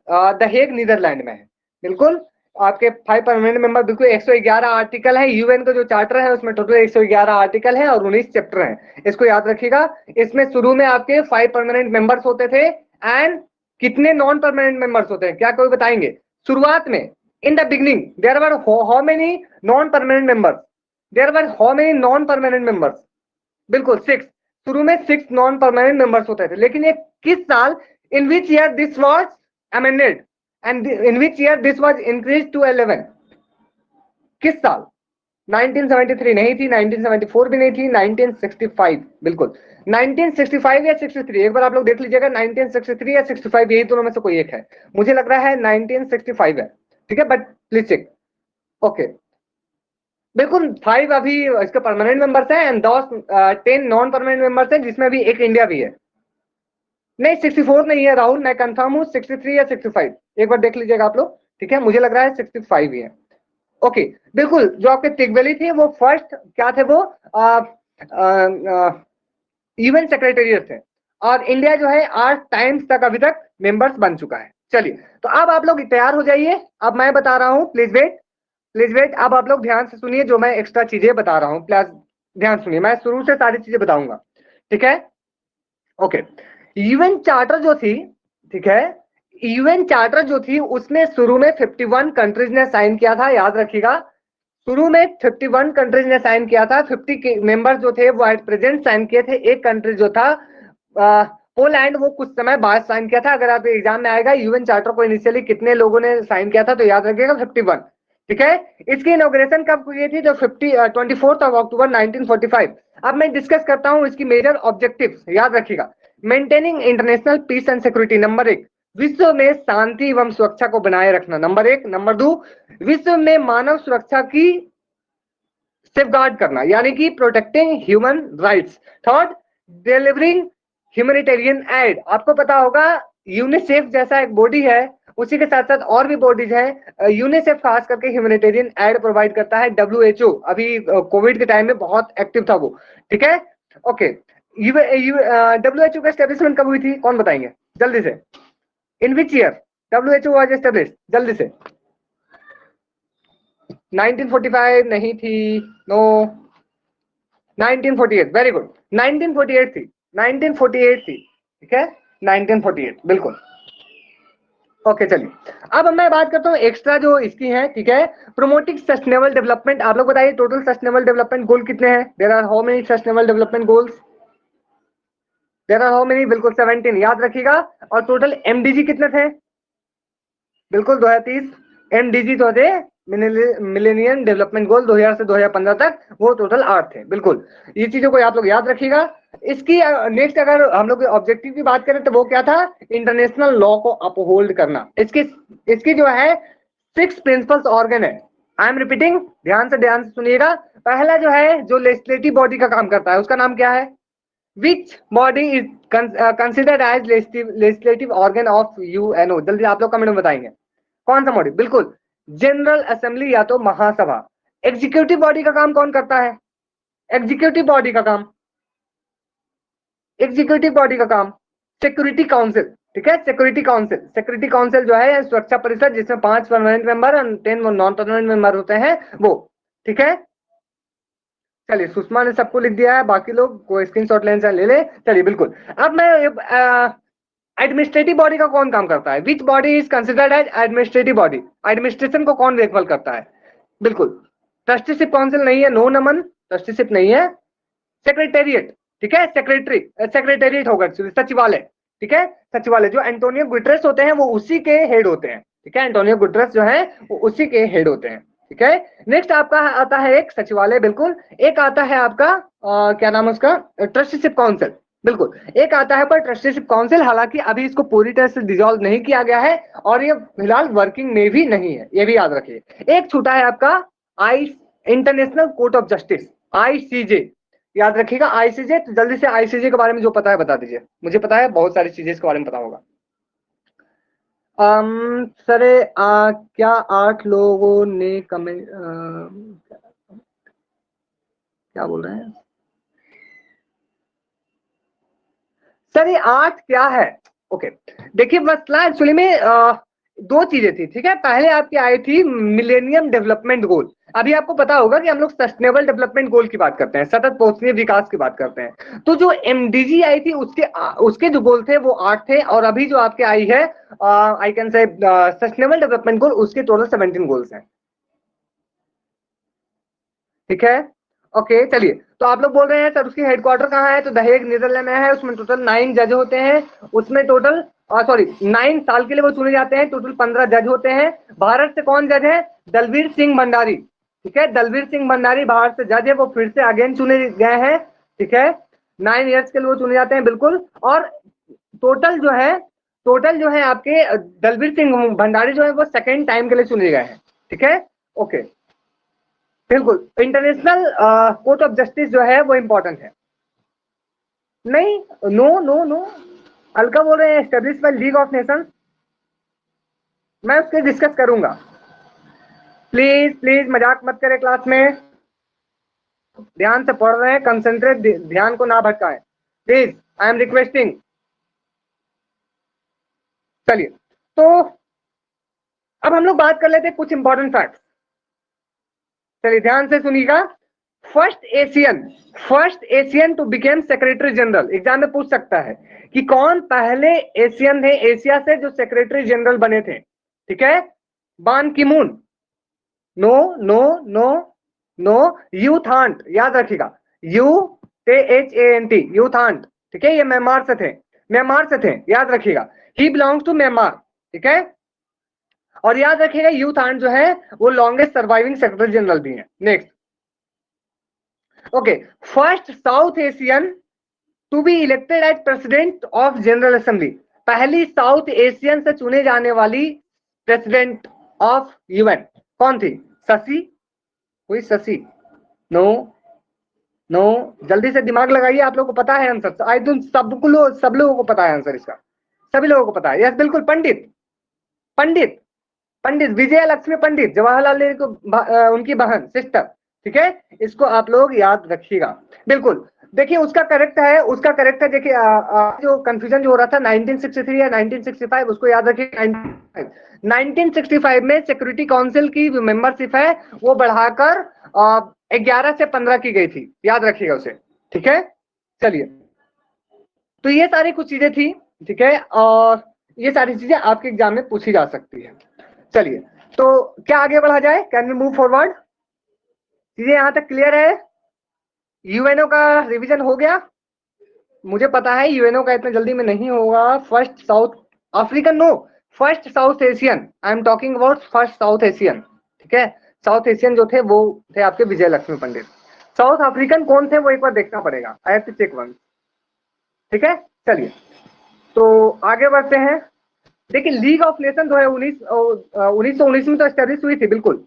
द हेग, नीदरलैंड में है, बिल्कुल। आपके 5 परमानेंट मेंबर, बिल्कुल। 111 आर्टिकल है, यूएन का जो चार्टर है उसमें टोटल 111 आर्टिकल है और 19 चैप्टर हैं, इसको याद रखिएगा। इसमें शुरू में आपके 5 परमानेंट मेंबर्स होते थे, एंड कितने नॉन परमानेंट मेंबर्स होते हैं, क्या कोई बताएंगे, शुरुआत में, in the beginning there were how many non permanent members, बिल्कुल 6, शुरू में 6 नॉन परमानेंट मेंबर्स होते थे, लेकिन ये किस साल, in which year this was amended and in which year this was increase to 11, किस साल, 1973 नहीं थी, 1974 भी नहीं थी, 1965, बिल्कुल 1965 या 63, एक बार आप लोग देख लीजिएगा, 1963 या 65, यही दोनों में से कोई एक है, मुझे लग रहा है 1965 है, ठीक है, बट प्लीज चेक। ओके, बिल्कुल 5 अभी इसके परमानेंट मेंबर्स हैं, एंड 10 नॉन परमानेंट मेंबर्स हैं, जिसमें अभी एक इंडिया भी है। नहीं, 64 नहीं है राहुल, मैं कंफर्म हूँ, 63 या 65, एक बार देख लीजिएगा आप लोग, ठीक है, मुझे लग रहा है 65 ही है। ओके, बिल्कुल, जो आपके तिगबेली थे वो फर्स्ट क्या थे, वो यूएन सेक्रेटेरिएट थे, और इंडिया जो है 8 टाइम्स तक अभी तक मेंबर्स बन चुका है। चलिए, तो अब आप लोग तैयार हो जाइए, अब मैं बता रहा हूँ, प्लीज वेट, अब आप लोग ध्यान से सुनिए, जो मैं एक्स्ट्रा चीजें बता रहा हूँ, प्लीज ध्यान सुनिए, मैं शुरू से सारी चीजें बताऊंगा, ठीक है। ओके, यूएन चार्टर जो थी, ठीक है, यूएन चार्टर जो थी उसमें शुरू में 51 कंट्रीज ने साइन किया था, याद रखिएगा, शुरू में 51 कंट्रीज ने साइन किया था, 50 के मेंबर्स जो थे वो एट प्रेजेंट साइन किए थे, एक कंट्री जो था पोलैंड, वो कुछ समय बाद साइन किया था। अगर आप एग्जाम में आएगा यूएन चार्टर को इनिशियली कितने लोगों ने साइन किया था, तो याद रखिएगा 51, ठीक है। इसकी इनॉग्रेशन कब हुई थी, जो 24 अक्टूबर 1945। अब मैं डिस्कस करता हूं इसकी मेजर ऑब्जेक्टिव्स, याद रखिएगा, maintaining international peace and security, number 1, विश्व में शांति एवं सुरक्षा को बनाए रखना, नंबर 1, नंबर 2, विश्व में मानव सुरक्षा की सेफगार्ड करना, यानी कि protecting human rights, third, delivering humanitarian add, आपको पता होगा यूनिसेफ जैसा एक बॉडी है, उसी के साथ साथ और भी बॉडीज है, यूनिसेफ खास करके ह्यूमैनिटेरियन एड प्रोवाइड करता है, डब्ल्यूएचओ अभी कोविड के टाइम में बहुत एक्टिव था वो, ठीक है। ओके, डब्ल्यूएचओ का एस्टेब्लिशमेंट कब हुई थी, कौन बताएंगे जल्दी से, in which year WHO was established, जल्दी से, 1945 नहीं थी, नो, 1948, वेरी गुड, 1948 थी, 1948 थी, ठीक है, 1948, बिल्कुल। ओके, चलिए, अब मैं बात करता हूँ एक्स्ट्रा जो इसकी है, ठीक है, प्रोमोटिंग सस्टेनेबल डेवलपमेंट, आप लोग बताइए टोटल सस्टेनेबल डेवलपमेंट गोल कितने हैं, there are how many sustainable development goals, there are how many, बिल्कुल 17, याद रखिएगा, और टोटल एमडीजी कितने थे, बिल्कुल 2030, एमडीजी तो थे मिलेनियम डेवलपमेंट गोल 2000 से 2015 तक, वो टोटल 8 थे। बिल्कुल, ये चीजों को आप लोग याद रखिएगा। इसकी नेक्स्ट अगर हम लोग ऑब्जेक्टिव की बात करें तो वो क्या था, इंटरनेशनल लॉ को अपहोल्ड करना। इसकी जो है 6 प्रिंसिपल्स ऑर्गन है। आई एम रिपीटिंग, ध्यान से सुनिएगा। पहला जो है, जो लेजिस्लेटिव बॉडी का काम करता है, उसका नाम क्या है? Which body is considered as legislative organ of UNO? जल्दी आप लोग कमेंट में बताएंगे कौन सा बॉडी। बिल्कुल, जनरल असेंबली या तो महासभा। एग्जीक्यूटिव बॉडी का काम कौन करता है? एग्जीक्यूटिव बॉडी का काम, एग्जीक्यूटिव बॉडी का काम सिक्योरिटी काउंसिल। ठीक है, सिक्योरिटी काउंसिल। सिक्योरिटी काउंसिल जो है सुरक्षा परिषद, जिसमें 5 परमानेंट मेंबर और 10 नॉन परमानेंट मेंबर होते हैं, वो। ठीक है, चलिए, सुषमा ने सबको लिख दिया है, बाकी लोग कोई स्क्रीनशॉट लेंस ले ले। चलिए, बिल्कुल। अब मैं एडमिनिस्ट्रेटिव बॉडी का कौन काम करता है? Which body is considered as administrative body? Administration को कौन देखभाल करता है? बिल्कुल, ट्रस्टीशिप काउंसिल नहीं है, नो नमन, ट्रस्टीशिप नहीं है। सेक्रेटेरिएट, ठीक है, सेक्रेटेरिएट होगा, सचिवालय। ठीक है, सचिवालय जो एंटोनियो गुटेरेस होते हैं वो उसी के हेड होते हैं। ठीक है, एंटोनियो गुटेरेस जो है वो उसी के हेड होते हैं। ठीक है, नेक्स्ट आपका आता है एक सचिवालय, बिल्कुल। एक आता है आपका क्या नाम है उसका, ट्रस्टीशिप काउंसिल। बिल्कुल, एक आता है पर ट्रस्टीशिप काउंसिल, हालांकि अभी इसको पूरी तरह से डिसॉल्व नहीं किया गया है और ये फिलहाल वर्किंग में भी नहीं है, ये भी याद रखिए। एक छूटा है आपका international court of justice, ICJ. याद रखिएगा आईसीजे। तो जल्दी से आईसीजे के बारे में जो पता है बता दीजिए। मुझे पता है बहुत सारी चीजें इसके बारे में पता होगा। सर, क्या 8 लोगों ने कमेंट, क्या बोल रहे हैं सर? ये 8 क्या है? ओके, देखिए मसला एक्चुअली में 2 चीजें थी। ठीक है, पहले आपकी आई थी मिलेनियम डेवलपमेंट गोल। अभी आपको पता होगा कि हम लोग सस्टेनेबल डेवलपमेंट गोल की बात करते हैं, सतत पहुंचनीय विकास की बात करते हैं। तो जो एमडीजी आई थी उसके जो गोल थे वो 8 थे, और अभी जो आपके आई है I can say sustainable development goal, उसके टोटल 17 गोल्स हैं। ठीक है, ओके, चलिए। तो आप लोग बोल रहे हैं सर उसकी हेडक्वार्टर कहाँ है? तो दहेग नीदरलैंड में है। उसमें टोटल 9 जज होते हैं। उसमें टोटल 9 साल के लिए वो चुने जाते हैं। टोटल 15 जज होते हैं। भारत से कौन जज है? दलवीर सिंह भंडारी। ठीक है, दलवीर सिंह भंडारी भारत से जज है, वो फिर से अगेन चुने गए हैं। ठीक है, 9 ईयर्स के लिए वो चुने जाते हैं, बिल्कुल। और टोटल जो है आपके दलवीर सिंह भंडारी जो है वो सेकेंड टाइम के लिए चुने गए हैं। ठीक है, ओके, बिल्कुल। इंटरनेशनल कोर्ट ऑफ जस्टिस जो है वो इंपॉर्टेंट है। नहीं, नो नो नो, अलका बोल रहे हैं establish by league of Nations. मैं उसके डिस्कस करूंगा। प्लीज प्लीज मजाक मत करें क्लास में, ध्यान से पढ़ रहे हैं, कंसंट्रेट, ध्यान को ना भटकाएं प्लीज, आई एम रिक्वेस्टिंग। चलिए, तो अब हम लोग बात कर लेते हैं कुछ इंपॉर्टेंट फैक्ट्स। चलिए, ध्यान से सुनिएगा। First Asian to became secretary general, exam में पूछ सकता है कि कौन पहले एशियन थे एशिया से जो सेक्रेटरी जनरल बने थे। ठीक है, Ban Ki Moon, no no no no, U Thant, याद रखिएगा, UTHANT, यू थांट। ठीक है, ये म्यांमार से थे, याद रखिएगा, ही बिलोंग्स टू म्यांमार। ठीक है, और याद रखिएगा यू थांट जो है वो लॉन्गेस्ट सर्वाइविंग सेक्रेटरी जनरल भी है। Next, okay, first South Asian to be elected as president of general assembly, पहली साउथ एशियन से चुने जाने वाली प्रेसिडेंट ऑफ यूएन कौन थी? शशि, हुई शशि? नो नो, जल्दी से दिमाग लगाइए, आप लोगों को पता है आंसर। आई थिंक सब लोगों को पता है आंसर इसका, सभी लोगों को पता है। यस, बिल्कुल, पंडित विजय लक्ष्मी पंडित, जवाहरलाल नेहरू को उनकी बहन, सिस्टर। ठीक है, इसको आप लोग याद रखिएगा, बिल्कुल। देखिए उसका करेक्ट है। देखिए जो कंफ्यूजन जो हो रहा था 1963 या 1965, उसको याद रखिए। 1965 में सिक्योरिटी काउंसिल की मेंबरशिप है वो बढ़ाकर 11 से 15 की गई थी, याद रखिएगा उसे। ठीक है, चलिए, तो ये सारी कुछ चीजें थी। ठीक है, और ये सारी चीजें आपके एग्जाम में पूछी जा सकती है। चलिए, तो क्या आगे बढ़ा जाए? Can we move forward? चीजें यहां तक क्लियर है? यूएनओ का रिवीजन हो गया? मुझे पता है यूएनओ का इतना जल्दी में नहीं होगा। First South African, no, first South Asian, I am talking about first South Asian. ठीक ठीक है। साउथ एशियन जो थे वो थे आपके विजय लक्ष्मी पंडित। साउथ अफ्रीकन कौन थे वो एक बार देखना पड़ेगा, I have to check one. ठीक है, चलिए तो आगे बढ़ते हैं। देखिए लीग ऑफ नेशन 1919 में तो एस्टेब्लिश हुई थी, बिल्कुल।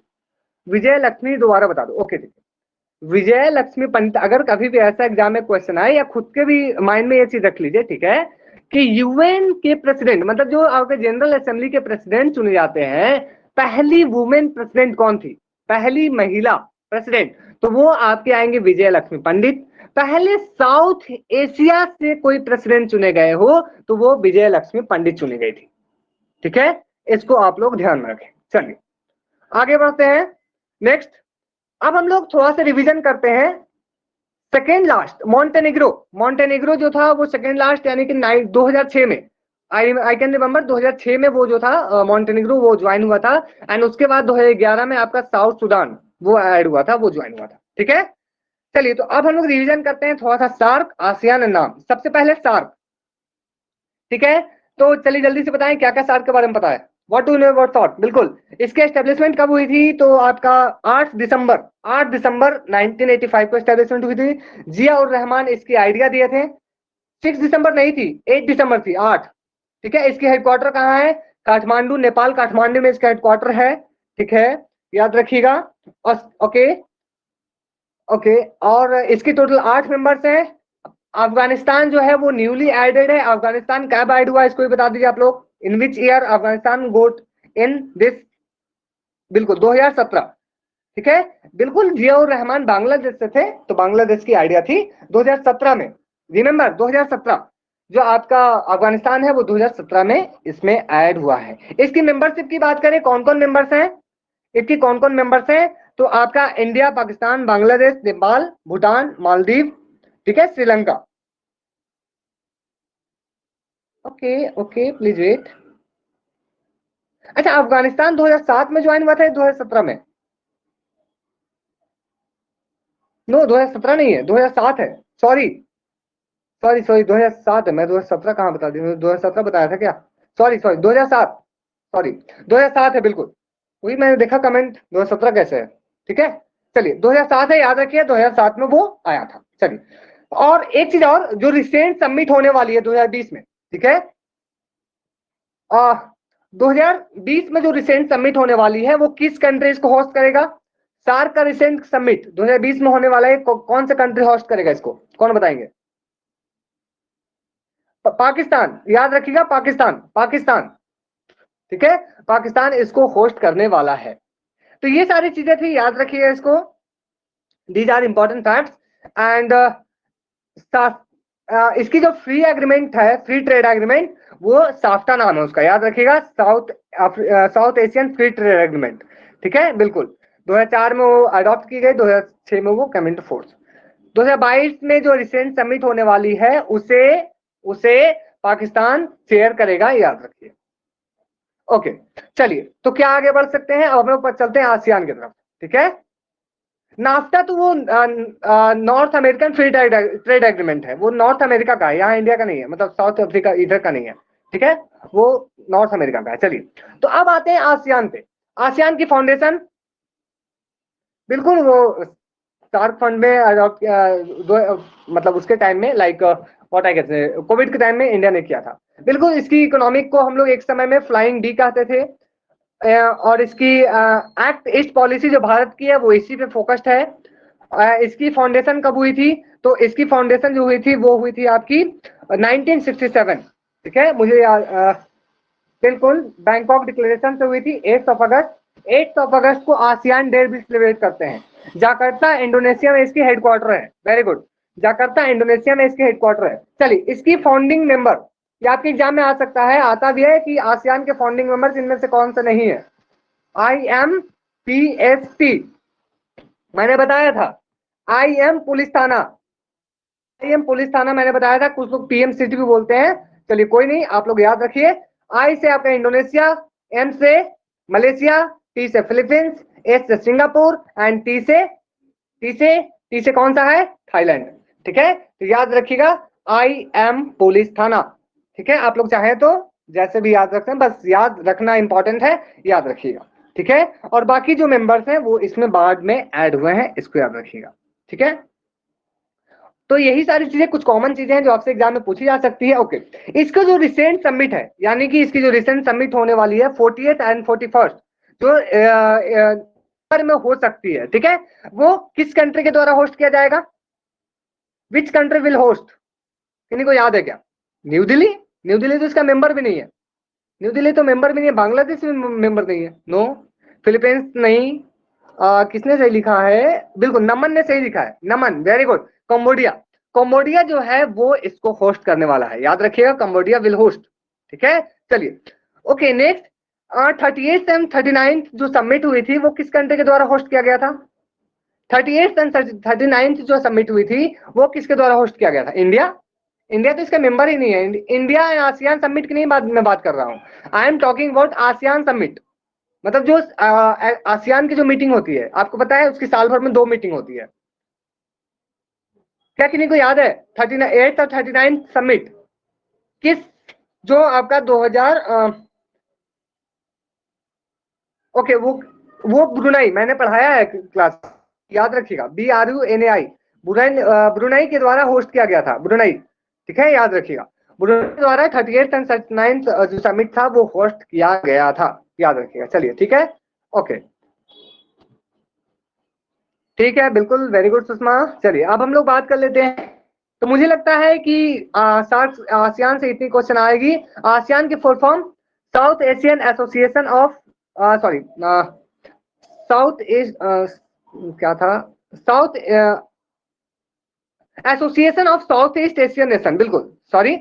विजय लक्ष्मी दोबारा बता दो, ओके ठीक है। विजय लक्ष्मी पंडित, अगर कभी भी ऐसा एग्जाम में क्वेश्चन आए या खुद के भी माइंड में ये चीज रख लीजिए, ठीक है, कि यूएन के प्रेसिडेंट, मतलब जो आपके जनरल असेंबली के प्रेसिडेंट चुने जाते हैं, पहली वुमेन प्रेसिडेंट कौन थी, पहली महिला प्रेसिडेंट, तो वो आपके आएंगे विजय लक्ष्मी पंडित। पहले साउथ एशिया से कोई प्रेसिडेंट चुने गए हो तो वो विजय लक्ष्मी पंडित चुनी गई थी। ठीक है, इसको आप लोग ध्यान में रखें। चलिए आगे बढ़ते हैं नेक्स्ट। अब हम लोग थोड़ा सा रिवीजन करते हैं। सेकेंड लास्ट मॉन्टेनेग्रो, मॉन्टेनेग्रो जो था वो सेकेंड लास्ट यानी कि 2006 में, आई कैन रिमेंबर 2006 में वो जो था मॉन्टेनेग्रो वो ज्वाइन हुआ था। एंड उसके बाद 2011 में आपका साउथ सूडान वो ऐड हुआ था, वो ज्वाइन हुआ था। ठीक है, चलिए तो अब हम लोग रिवीजन करते हैं थोड़ा सा। सार्क, आसियान नाम। सबसे पहले सार्क, ठीक है, तो चलिए जल्दी से बताएं क्या क्या सार्क के बारे में पता है। What do know about SAARC? बिल्कुल, इसके एस्टेब्लिशमेंट कब हुई थी? तो आपका 8 दिसंबर 1985 को एस्टेब्लिशमेंट हुई थी। जिया उर रहमान इसकी आइडिया दिए थे। 6 दिसंबर नहीं थी, 8 दिसंबर थी, 8। ठीक है, इसकी हेडक्वार्टर कहाँ है? काठमांडू, नेपाल, काठमांडू में इसका हेडक्वार्टर है। ठीक है, याद रखिएगा। ओके ओके, और इसकी टोटल 8 मेंबर्स हैं। अफगानिस्तान जो है वो न्यूली एडेड है। अफगानिस्तान कब ऐड हुआ इसको भी बता दीजिए आप लोग। In which year Afghanistan got in this? बिल्कुल 2017। ठीक है, बिल्कुल। जियाउर रहमान बांग्लादेश से थे तो बांग्लादेश की आइडिया थी 2017 में। रिमेंबर 2017, जो आपका अफगानिस्तान है वो 2017 में इसमें ऐड हुआ है। इसकी मेंबरशिप की बात करें, कौन कौन मेंबर्स हैं इसकी, कौन कौन मेंबर्स हैं? तो आपका इंडिया, पाकिस्तान, बांग्लादेश, नेपाल, भूटान, मालदीव, ठीक है, Sri Lanka. Okay okay, please wait. अच्छा, अफगानिस्तान 2007 में ज्वाइन हुआ था, 2017 में? नो, 2017 नहीं है, 2007 है। सॉरी सॉरी सॉरी, 2007 है। मैं 2017 कहाँ बता दी, 2017 बताया था क्या? सॉरी सॉरी, 2007, सॉरी 2007 है बिल्कुल। वही मैंने देखा कमेंट, 2017 कैसे है। ठीक है, चलिए 2007 है, याद रखिए 2007 में वो आया था। चलिए, और एक चीज और, जो रिसेंट सबमिट होने वाली है 2020 में, ठीक है, 2020 में जो रिसेंट सबमिट होने वाली है वो किस कंट्रीज को होस्ट करेगा? सार्क का रिसेंट सबमिट 2020 में होने वाला है, कौन सा कंट्री होस्ट करेगा इसको, कौन बताएंगे? पाकिस्तान, याद रखिएगा, पाकिस्तान, पाकिस्तान। ठीक है, पाकिस्तान इसको होस्ट करने वाला है। तो ये सारी चीजें थी, याद रखिएगा इसको। These are important facts. And इसकी जो फ्री एग्रीमेंट है, फ्री ट्रेड एग्रीमेंट, वो साफ्टा नाम है उसका, याद रखिएगा, South Asian free trade agreement. ठीक है, बिल्कुल। 2004 में वो अडॉप्ट की गई, 2006 में वो कम इनटू फोर्स। 2022 में जो रिसेंट समिट होने वाली है उसे उसे पाकिस्तान शेयर करेगा, याद रखिए। ओके, चलिए तो क्या आगे बढ़ सकते हैं? अब हम लोग चलते हैं आसियान की तरफ। ठीक है, नाफ्टा तो वो north American free trade agreement है, वो नॉर्थ अमेरिका का है, यहाँ इंडिया का नहीं है, मतलब साउथ अफ्रीका इधर का नहीं है। ठीक है, वो नॉर्थ अमेरिका का है। चलिए तो अब आते हैं आसियान पे। आसियान की फाउंडेशन, बिल्कुल वो सार्क फंड में मतलब उसके टाइम में, लाइक व्हाट आई कहते हैं, कोविड के टाइम में इंडिया ने किया था। बिल्कुल, इसकी इकोनॉमिक को हम लोग एक समय में फ्लाइंग डी कहते थे। और इसकी एक्ट ईस्ट पॉलिसी जो भारत की है वो इसी पे फोकस्ड है। इसकी फाउंडेशन कब हुई थी? तो इसकी फाउंडेशन जो हुई थी वो हुई थी आपकी 1967। ठीक है, मुझे बिल्कुल, बैंकॉक डिक्लेरेशन से हुई थी 8 अगस्त को आसियान डे भी सेलिब्रेट करते हैं। जाकर्ता इंडोनेशिया में इसकी हेडक्वार्टर है। वेरी गुड, जाकर्ता इंडोनेशिया में इसके हेडक्वार्टर है। चलिए, इसकी फाउंडिंग मेंबर, ये आपके एग्जाम में आ सकता है, आता भी है कि आसियान के फाउंडिंग मेंबर्स इनमें से कौन सा नहीं है? IMPST, मैंने बताया था। IM पुलिस थाना, मैंने बताया था, कुछ लोग PM सिटी भी बोलते हैं। चलिए कोई नहीं, आप लोग याद रखिए। I से आपका इंडोनेशिया, M से मलेशिया, T से फिलीपींस, S से सिंगापुर एंड T से कौन सा है? थाईलैंड। ठीक है, तो याद रखिएगा IM पुलिस थाना। ठीक है, आप लोग चाहे तो जैसे भी याद रखते हैं, बस याद रखना इंपॉर्टेंट है, याद रखिएगा। ठीक है, और बाकी जो मेंबर्स हैं वो इसमें बाद में ऐड हुए हैं, इसको याद रखिएगा। ठीक है, तो यही सारी चीजें कुछ कॉमन चीजें हैं जो आपसे एग्जाम में पूछी जा सकती है। ओके, इसका जो रिसेंट सबमिट है, यानी कि इसकी जो रिसेंट सबमिट होने वाली है 40th एंड 41st जो में हो सकती है, ठीक है, वो किस कंट्री के द्वारा होस्ट किया जाएगा? Which country will host? किन्हीं को याद है क्या? न्यू दिल्ली। न्यू दिल्ली तो इसका मेंबर भी नहीं है, न्यू दिल्ली तो मेंबर भी नहीं है, बांग्लादेश भी मेंबर नहीं है, नो। फिलीपींस नहीं। किसने सही लिखा है? बिल्कुल नमन ने सही लिखा है, नमन, वेरी गुड। कंबोडिया, कंबोडिया जो है वो इसको होस्ट करने वाला है, याद रखिएगा, कंबोडिया विल होस्ट। ठीक है, चलिए। Okay, next 38th and 39th जो सबमिट हुई थी वो किस कंट्री के द्वारा होस्ट किया गया था? 38th एंड 39th जो सबमिट हुई थी वो किसके द्वारा होस्ट किया गया था? इंडिया। इंडिया तो इसका मेंबर ही नहीं है। इंडिया एंड आसियान समिट की नहीं बात कर रहा हूं, आई am talking about ASEAN summit. मतलब जो आसियान की जो मीटिंग होती है, आपको पता है उसकी साल भर में 2 मीटिंग होती है। क्या किन्हीं को याद है 38 और 39 समिट किस, जो आपका 2000 ओके, वो ब्रुनाई, मैंने पढ़ाया है क्लास, याद रखिएगा, BRUNAI, ब्रुनाई के द्वारा होस्ट किया गया था, ब्रुनाई। ठीक है, याद रखिएगा, ब्रुनाई के द्वारा 38th एंड 39th जो समिट था वो होस्ट किया गया था, याद रखिएगा। चलिए, ठीक है, ओके, ठीक है, बिल्कुल, वेरी गुड सुषमा। चलिए अब हम लोग बात कर लेते हैं। तो मुझे लगता है कि सार्क आसियान से इतनी क्वेश्चन आएगी। आसियान की full form south Asian association of, sorry, south east, क्या था, south association of south east Asian nation, बिल्कुल, sorry,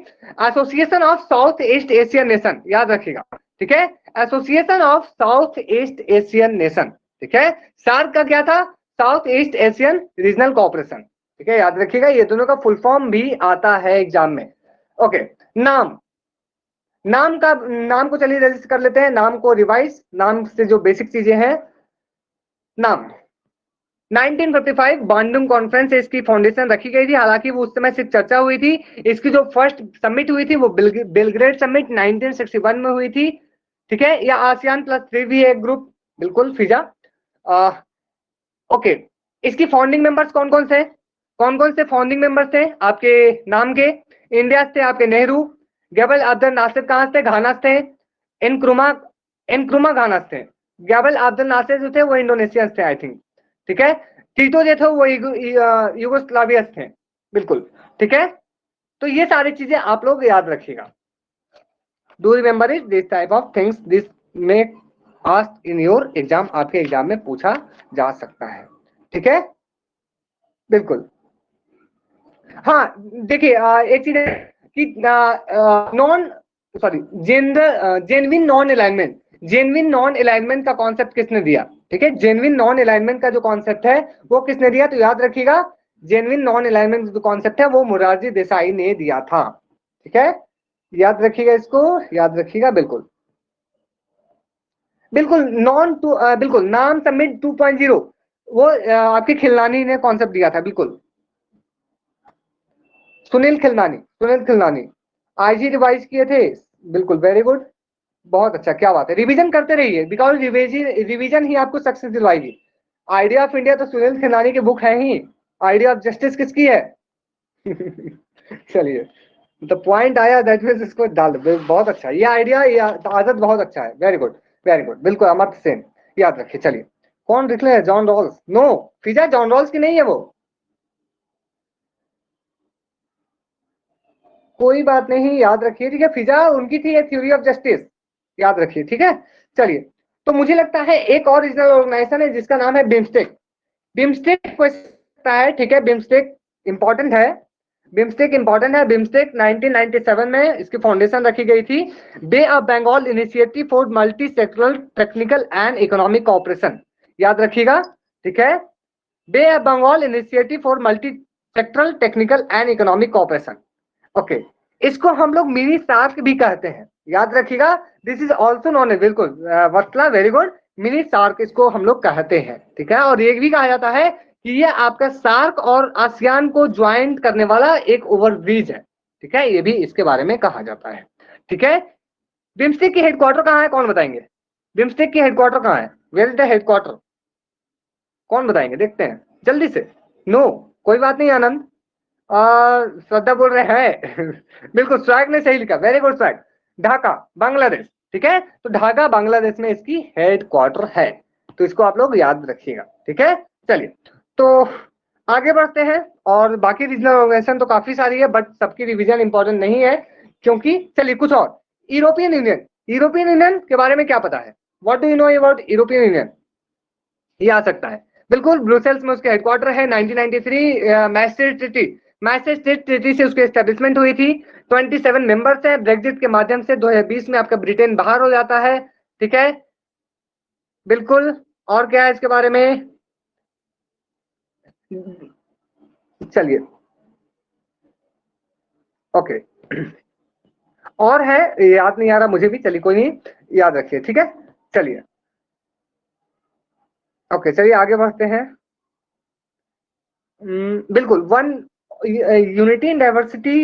association of south east Asian nation, याद रखिएगा। ठीक है, association of south east Asian nation. ठीक है, सार्क का क्या था? South east Asian regional cooperation. ठीक है, याद रखिएगा, ये दोनों का फुल फॉर्म भी आता है एग्जाम में। ओके, नाम, नाम को चलिए रजिस्टर कर लेते हैं, नाम को रिवाइज, नाम से जो बेसिक चीजें हैं। नाम 1955 बांडुंग कॉन्फ्रेंस से इसकी फाउंडेशन रखी गई थी, हालांकि वो उस समय सिर्फ चर्चा हुई थी। इसकी जो फर्स्ट समिट हुई थी वो बेलग्रेड समिट 1961 में हुई थी। ठीक है, या आसियान +3 भी एक ग्रुप, बिल्कुल, फिजा। ओके, इसकी फाउंडिंग मेंबर्स कौन कौन से फाउंडिंग मेंबर्स थे आपके नाम के? इंडिया से आपके नेहरू, गैबल अब्दुल नासिर कहां से? घाना से। इनक्रुमा घाना से। गैबल अब्दुल नासिर जो थे वो इंडोनेशियन थे, आई थिंक। ठीक है, टीटो जो थे वो यूगोस्लावियस थे, बिल्कुल। ठीक है, तो ये सारी चीजें आप लोग याद रखिएगा। Do remember it, this type of things this में आस्क्ड इन योर एग्जाम, आपके एग्जाम में पूछा जा सकता है। ठीक है, बिल्कुल। हाँ, देखिए, एक चीज है कि non, sorry, genuine non alignment, genuine non alignment का कॉन्सेप्ट किसने दिया? ठीक है, जेन्युइन नॉन अलाइनमेंट का जो कॉन्सेप्ट है वो किसने दिया? तो याद रखिएगा, जेन्युइन नॉन अलाइनमेंट जो कॉन्सेप्ट है वो मोरारजी देसाई ने दिया था। ठीक है, याद रखिएगा, इसको याद रखिएगा, बिल्कुल, बिल्कुल। बिल्कुल, नाम समिट 2.0 वो आपके खिलनानी ने कॉन्सेप्ट दिया था, बिल्कुल, सुनील खिलनानी आईजी रिवाइज किए थे, बिल्कुल, वेरी गुड, बहुत अच्छा, क्या बात है, रिवीजन करते रहिए, बिकॉज रिवीजन ही आपको सक्सेस दिलवाएगी। आइडिया ऑफ इंडिया तो सुनील खिलनानी की बुक है ही, आइडिया ऑफ जस्टिस किसकी है? चलिए, तो पॉइंट आया, दैट मींस इसको डाल दो, बहुत अच्छा, ये आइडिया, ये आदत बहुत अच्छा है, वेरी गुड, वेरी गुड, बिल्कुल, अमर्त्य सेन, याद रखिए। चलिए, कौन लिख ले? John Rawls? नो, फिजा जॉन रॉल्स की नहीं है वो, कोई बात नहीं, याद रखिए। ठीक है, फिजा उनकी थी थ्योरी ऑफ जस्टिस, याद रखिए। ठीक है, चलिए, तो मुझे लगता है एक और रीजनल ऑर्गेनाइजेशन है जिसका नाम है बिम्स्टेक। बिम्स्टेक को सकता है, ठीक है, बिम्स्टेक इंपॉर्टेंट है, बिम्स्टेक इंपॉर्टेंट है। बिम्स्टेक 1997 में इसकी फाउंडेशन रखी गई थी, bay of Bengal initiative for multi sectoral technical and economic cooperation, याद रखिएगा। ठीक है, bay of Bengal initiative for multi sectoral technical and economic cooperation. Okay, इसको हम लोग मिनी सार्क भी कहते हैं, याद रखिएगा, this is also non A, बिल्कुल, वत्सला, वेरी गुड, मिनी सार्क इसको हम लोग कहते हैं। ठीक है, और ये भी कहा जाता है कि ये आपका सार्क और आसियान को ज्वाइंट करने वाला एक ओवरब्रिज है। ठीक है, ये भी इसके बारे में कहा जाता है। ठीक है, बिम्स्टेक की हेडक्वार्टर कहाँ है, कौन बताएंगे? बिम्स्टेक की हेडक्वार्टर कहाँ है? Where is the headquarter? कौन बताएंगे? देखते हैं जल्दी से। नो, कोई बात नहीं आनंद। श्रद्धा बोल रहे हैं बिल्कुल, स्वैग ने सही लिखा, very good swag. Dhaka Bangladesh, ठीक है, तो ढाका बांग्लादेश में इसकी हेडक्वार्टर है, तो इसको आप लोग याद रखिएगा, ठीक है। चलिए तो आगे बढ़ते हैं, और बाकी रीजनल ऑर्गेनाइजेशन तो काफी सारी है, बट सबकी रिवीजन इंपॉर्टेंट नहीं है, क्योंकि चलिए कुछ और। यूरोपियन यूनियन, यूरोपियन यूनियन के बारे में क्या पता है? What do you know about European union? ये आ सकता है, बिल्कुल, ब्रुसेल्स में उसका हेडक्वार्टर है। 1993 मैस्ट्रिक्ट ट्रीटी से उसकी एस्टेब्लिशमेंट हुई थी। 27 मेंबर्स हैं। ब्रेग्जिट के माध्यम से 2020 में आपका ब्रिटेन बाहर हो जाता है, ठीक है, बिल्कुल। और क्या है इसके बारे में? चलिए ओके, और है, याद नहीं आ रहा मुझे भी, चलिए कोई नहीं, याद रखिए, ठीक है। चलिए ओके, चलिए आगे बढ़ते हैं। बिल्कुल, वन यूनिटी इन डाइवर्सिटी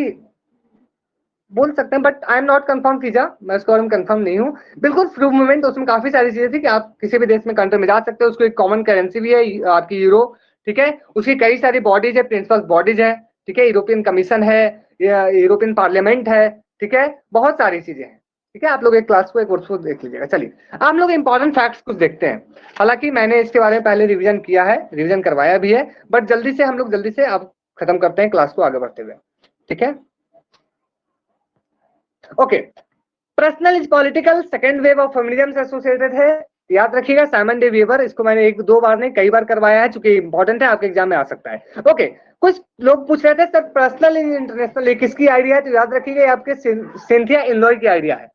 बोल सकते हैं, but I am not confirm कीजा, मैं इसके बारे में कंफर्म नहीं हूँ। बिल्कुल, फ्री मूवमेंट, उसमें काफी सारी चीजें थी कि आप किसी भी देश में कंट्री में जा सकते हो, उसको एक कॉमन करेंसी भी है आपकी यूरो, ठीक है। उसकी कई सारी बॉडीज है, प्रिंसिपल बॉडीज है, ठीक है, यूरोपियन कमीशन है, यूरोपियन पार्लियामेंट है, ठीक है, बहुत सारी चीजें हैं, ठीक है। आप लोग एक क्लास को एक वर्ष को देख लीजिएगा। चलिए आप लोग इंपॉर्टेंट फैक्ट्स कुछ देखते हैं। हालांकि मैंने इसके बारे में पहले रिवीजन किया है, रिवीजन करवाया भी है, बट जल्दी से हम लोग जल्दी से अब खत्म करते हैं क्लास को आगे बढ़ते हुए, ठीक है। Okay, personal is political, second wave of feminism से एसोसिएटेड है, याद रखिएगा। साइमन डे वीवर, इसको मैंने एक दो बार नहीं कई बार करवाया है, चूंकि इंपॉर्टेंट है, आपके एग्जाम में आ सकता है। ओके, कुछ लोग पूछ रहे थे सर पर्सनल इन इंटरनेशनल किसकी आइडिया है, तो याद रखिएगा आपके सिंथिया इनलॉय की आइडिया है।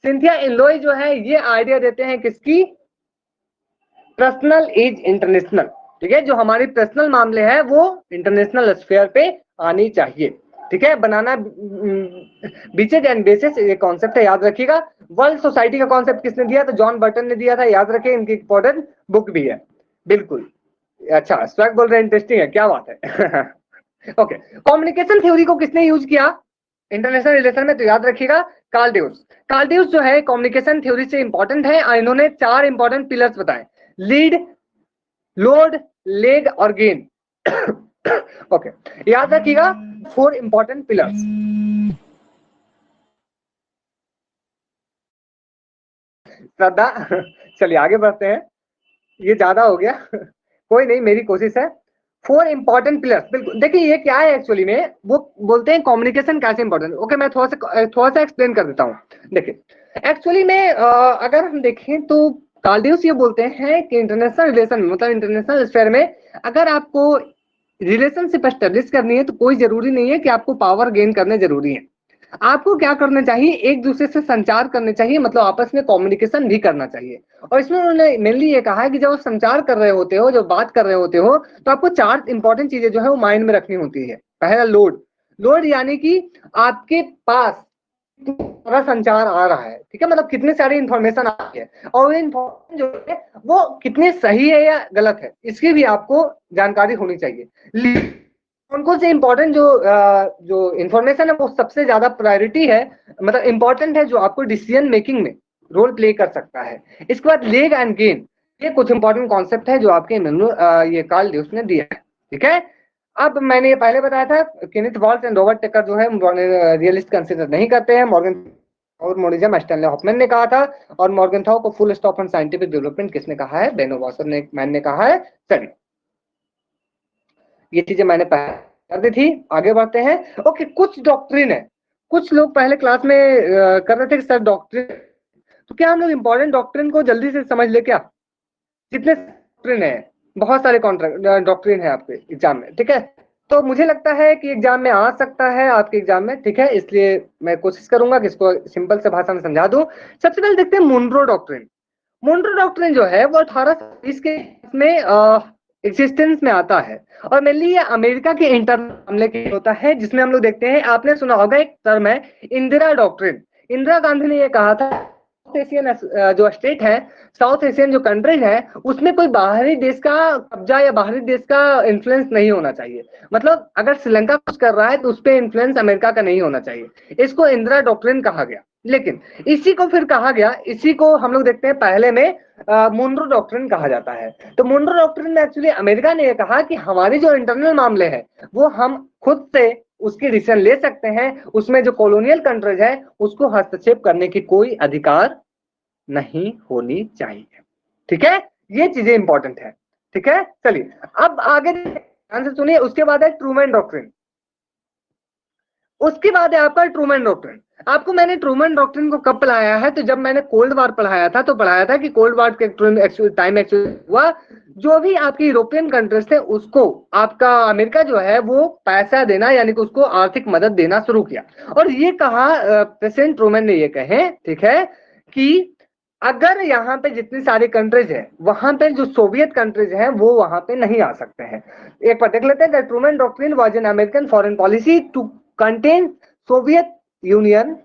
सिंथिया इनलॉय जो है ये आइडिया देते हैं किसकी? पर्सनल इज इंटरनेशनल, ठीक है, जो हमारी पर्सनल मामले है वो इंटरनेशनल स्फीयर पे आनी चाहिए, ठीक है। बनाना बीचेज एंड बेसिस, ये कॉन्सेप्ट है, याद रखिएगा। वर्ल्ड सोसाइटी का कॉन्सेप्ट किसने दिया? तो जॉन बर्टन ने दिया था, याद रखिए, इनकी इंपॉर्टेंट बुक भी है, बिल्कुल। अच्छा, स्वैग बोल रहे हैं इंटरेस्टिंग है, क्या बात है ओके, कम्युनिकेशन थ्योरी को किसने यूज किया इंटरनेशनल रिलेशन में? तो याद रखिएगा कार्ल ड्यूस। कार्ल ड्यूस जो है कम्युनिकेशन थ्योरी से इंपॉर्टेंट है, इन्होंने 4 इंपॉर्टेंट पिलर्स बताए: लीड, लोड, लेग और गेन ओके, याद रखिएगा 4 इंपॉर्टेंट पिलर्स। श्रद्धा चलिए आगे बढ़ते हैं, ये ज्यादा हो गया कोई नहीं, मेरी कोशिश है। 4 इंपॉर्टेंट पिलर्स, बिल्कुल। देखिए ये क्या है एक्चुअली में, वो बोलते हैं कम्युनिकेशन कैसे इंपॉर्टेंट। ओके, मैं थोड़ा सा एक्सप्लेन कर देता हूँ। देखिए एक्चुअली में अगर हम देखें तो कार्डियस ये बोलते हैं कि इंटरनेशनल रिलेशन में, मतलब इंटरनेशनल स्फीयर में, अगर आपको रिलेशनशिप एस्टेब्लिश करनी है तो कोई जरूरी नहीं है कि आपको पावर गेन करने जरूरी है। आपको क्या करना चाहिए? एक दूसरे से संचार करने चाहिए, मतलब आपस में कम्युनिकेशन भी करना चाहिए। और इसमें उन्होंने मेनली ये कहा है कि जब आप संचार कर रहे होते हो, जब बात कर रहे होते हो, तो आपको 4 इंपॉर्टेंट चीजें जो है वो माइंड में रखनी होती है। पहला लोड, लोड यानी कि आपके पास सारा संचार आ रहा है, ठीक है, मतलब कितनी सारी इंफॉर्मेशन आ रही है, और वो इंफॉर्मेशन जो है वो कितनी सही है या गलत है, इसकी भी आपको जानकारी होनी चाहिए। कौन से इंपॉर्टेंट जो इंफॉर्मेशन है वो सबसे ज्यादा प्रायोरिटी है, मतलब इंपॉर्टेंट है, जो आपको डिसीजन मेकिंग में रोल प्ले कर सकता है। इसके बाद लेग एंड गेन, ये कुछ इंपॉर्टेंट कॉन्सेप्ट है जो आपके ये कार्ल ड्यूस ने दिया है, ठीक है। अब मैंने ये पहले बताया था, Kenneth Walsh and Robert taker जो है रियलिस्ट कंसिडर नहीं करते हैं। मॉर्गन और मोनिज्म स्टैनले हॉफमैन ने कहा था, और मॉर्गनथाउ को full stop on scientific development किसने कहा है? बेनो वॉसर ने, मैन ने कहा है। चलिए ये चीजें मैंने पहले कर दी थी, आगे बढ़ते हैं। ओके, कुछ डॉक्ट्रिन है, कुछ लोग पहले क्लास में कर रहे थे कि सर डॉक्ट्रिन, तो क्या हम लोग इंपॉर्टेंट डॉक्ट्रिन को जल्दी से समझ ले क्या? जितने डॉक्ट्रिन है, बहुत सारे कॉन्ट्रैक्ट डॉक्ट्रिन है आपके एग्जाम में, ठीक है। तो मुझे लगता है कि एग्जाम में आ सकता है आपके एग्जाम में, ठीक है, इसलिए मैं कोशिश करूंगा कि इसको सिंपल से भाषा में समझा दूं। सबसे पहले देखते हैं मुनरो डॉक्ट्रिन। मुनरो डॉक्ट्रिन जो है वो 1820 के में एग्जिस्टेंस में आता है, और मेनली ये अमेरिका के इंटरनल मामले के होता है, जिसमें हम लोग देखते हैं, आपने सुना होगा एक टर्म है इंदिरा डॉक्ट्रिन। इंदिरा गांधी ने ये कहा था साउथ एशियन जो स्टेट है, साउथ एशियन जो कंट्रीज है, उसमें कोई बाहरी देश का कब्जा या बाहरी देश का इन्फ्लुएंस नहीं होना चाहिए। मतलब अगर श्रीलंका कुछ कर रहा है तो उस पर इन्फ्लुएंस अमेरिका का नहीं होना चाहिए। इसको इंदिरा डॉक्ट्रिन कहा गया, लेकिन इसी को फिर कहा गया, इसी को हम लोग देखते हैं पहले में मुनरो डॉक्ट्रिन कहा जाता है। तो मुनरो डॉक्ट्रिन में एक्चुअली अमेरिका ने यह कहा कि हमारी जो इंटरनल मामले हैं वो हम खुद से उसकी डिसीजन ले सकते हैं, उसमें जो कॉलोनियल कंट्रीज है उसको हस्तक्षेप करने की कोई अधिकार नहीं होनी चाहिए। ठीक है, ये चीजें इंपॉर्टेंट है। ठीक है, चलिए अब आगे ध्यान से सुनिए। उसके बाद है ट्रूमैन डॉक्ट्रिन। उसके बाद है आपका ट्रूमैन डॉक्ट्रिन। आपको मैंने ट्रूमैन डॉक्ट्रिन को कब पढ़ाया है, तो जब मैंने कोल्ड वार पढ़ाया था तो पढ़ाया था कि कोल्ड वार के टाइम एक्चुअली हुआ, जो भी आपकी यूरोपियन कंट्रीज थे उसको आपका अमेरिका जो है वो पैसा देना यानी कि उसको आर्थिक मदद देना शुरू किया। और ये कहा प्रेसिडेंट ट्रूमैन ने ये कहे, ठीक है, कि अगर यहाँ पे जितनी सारी कंट्रीज है वहां पे जो सोवियत कंट्रीज हैं वो वहां पे नहीं आ सकते हैं। एक बार देख लेते हैं। The Truman doctrine was an American foreign policy to contain Soviet union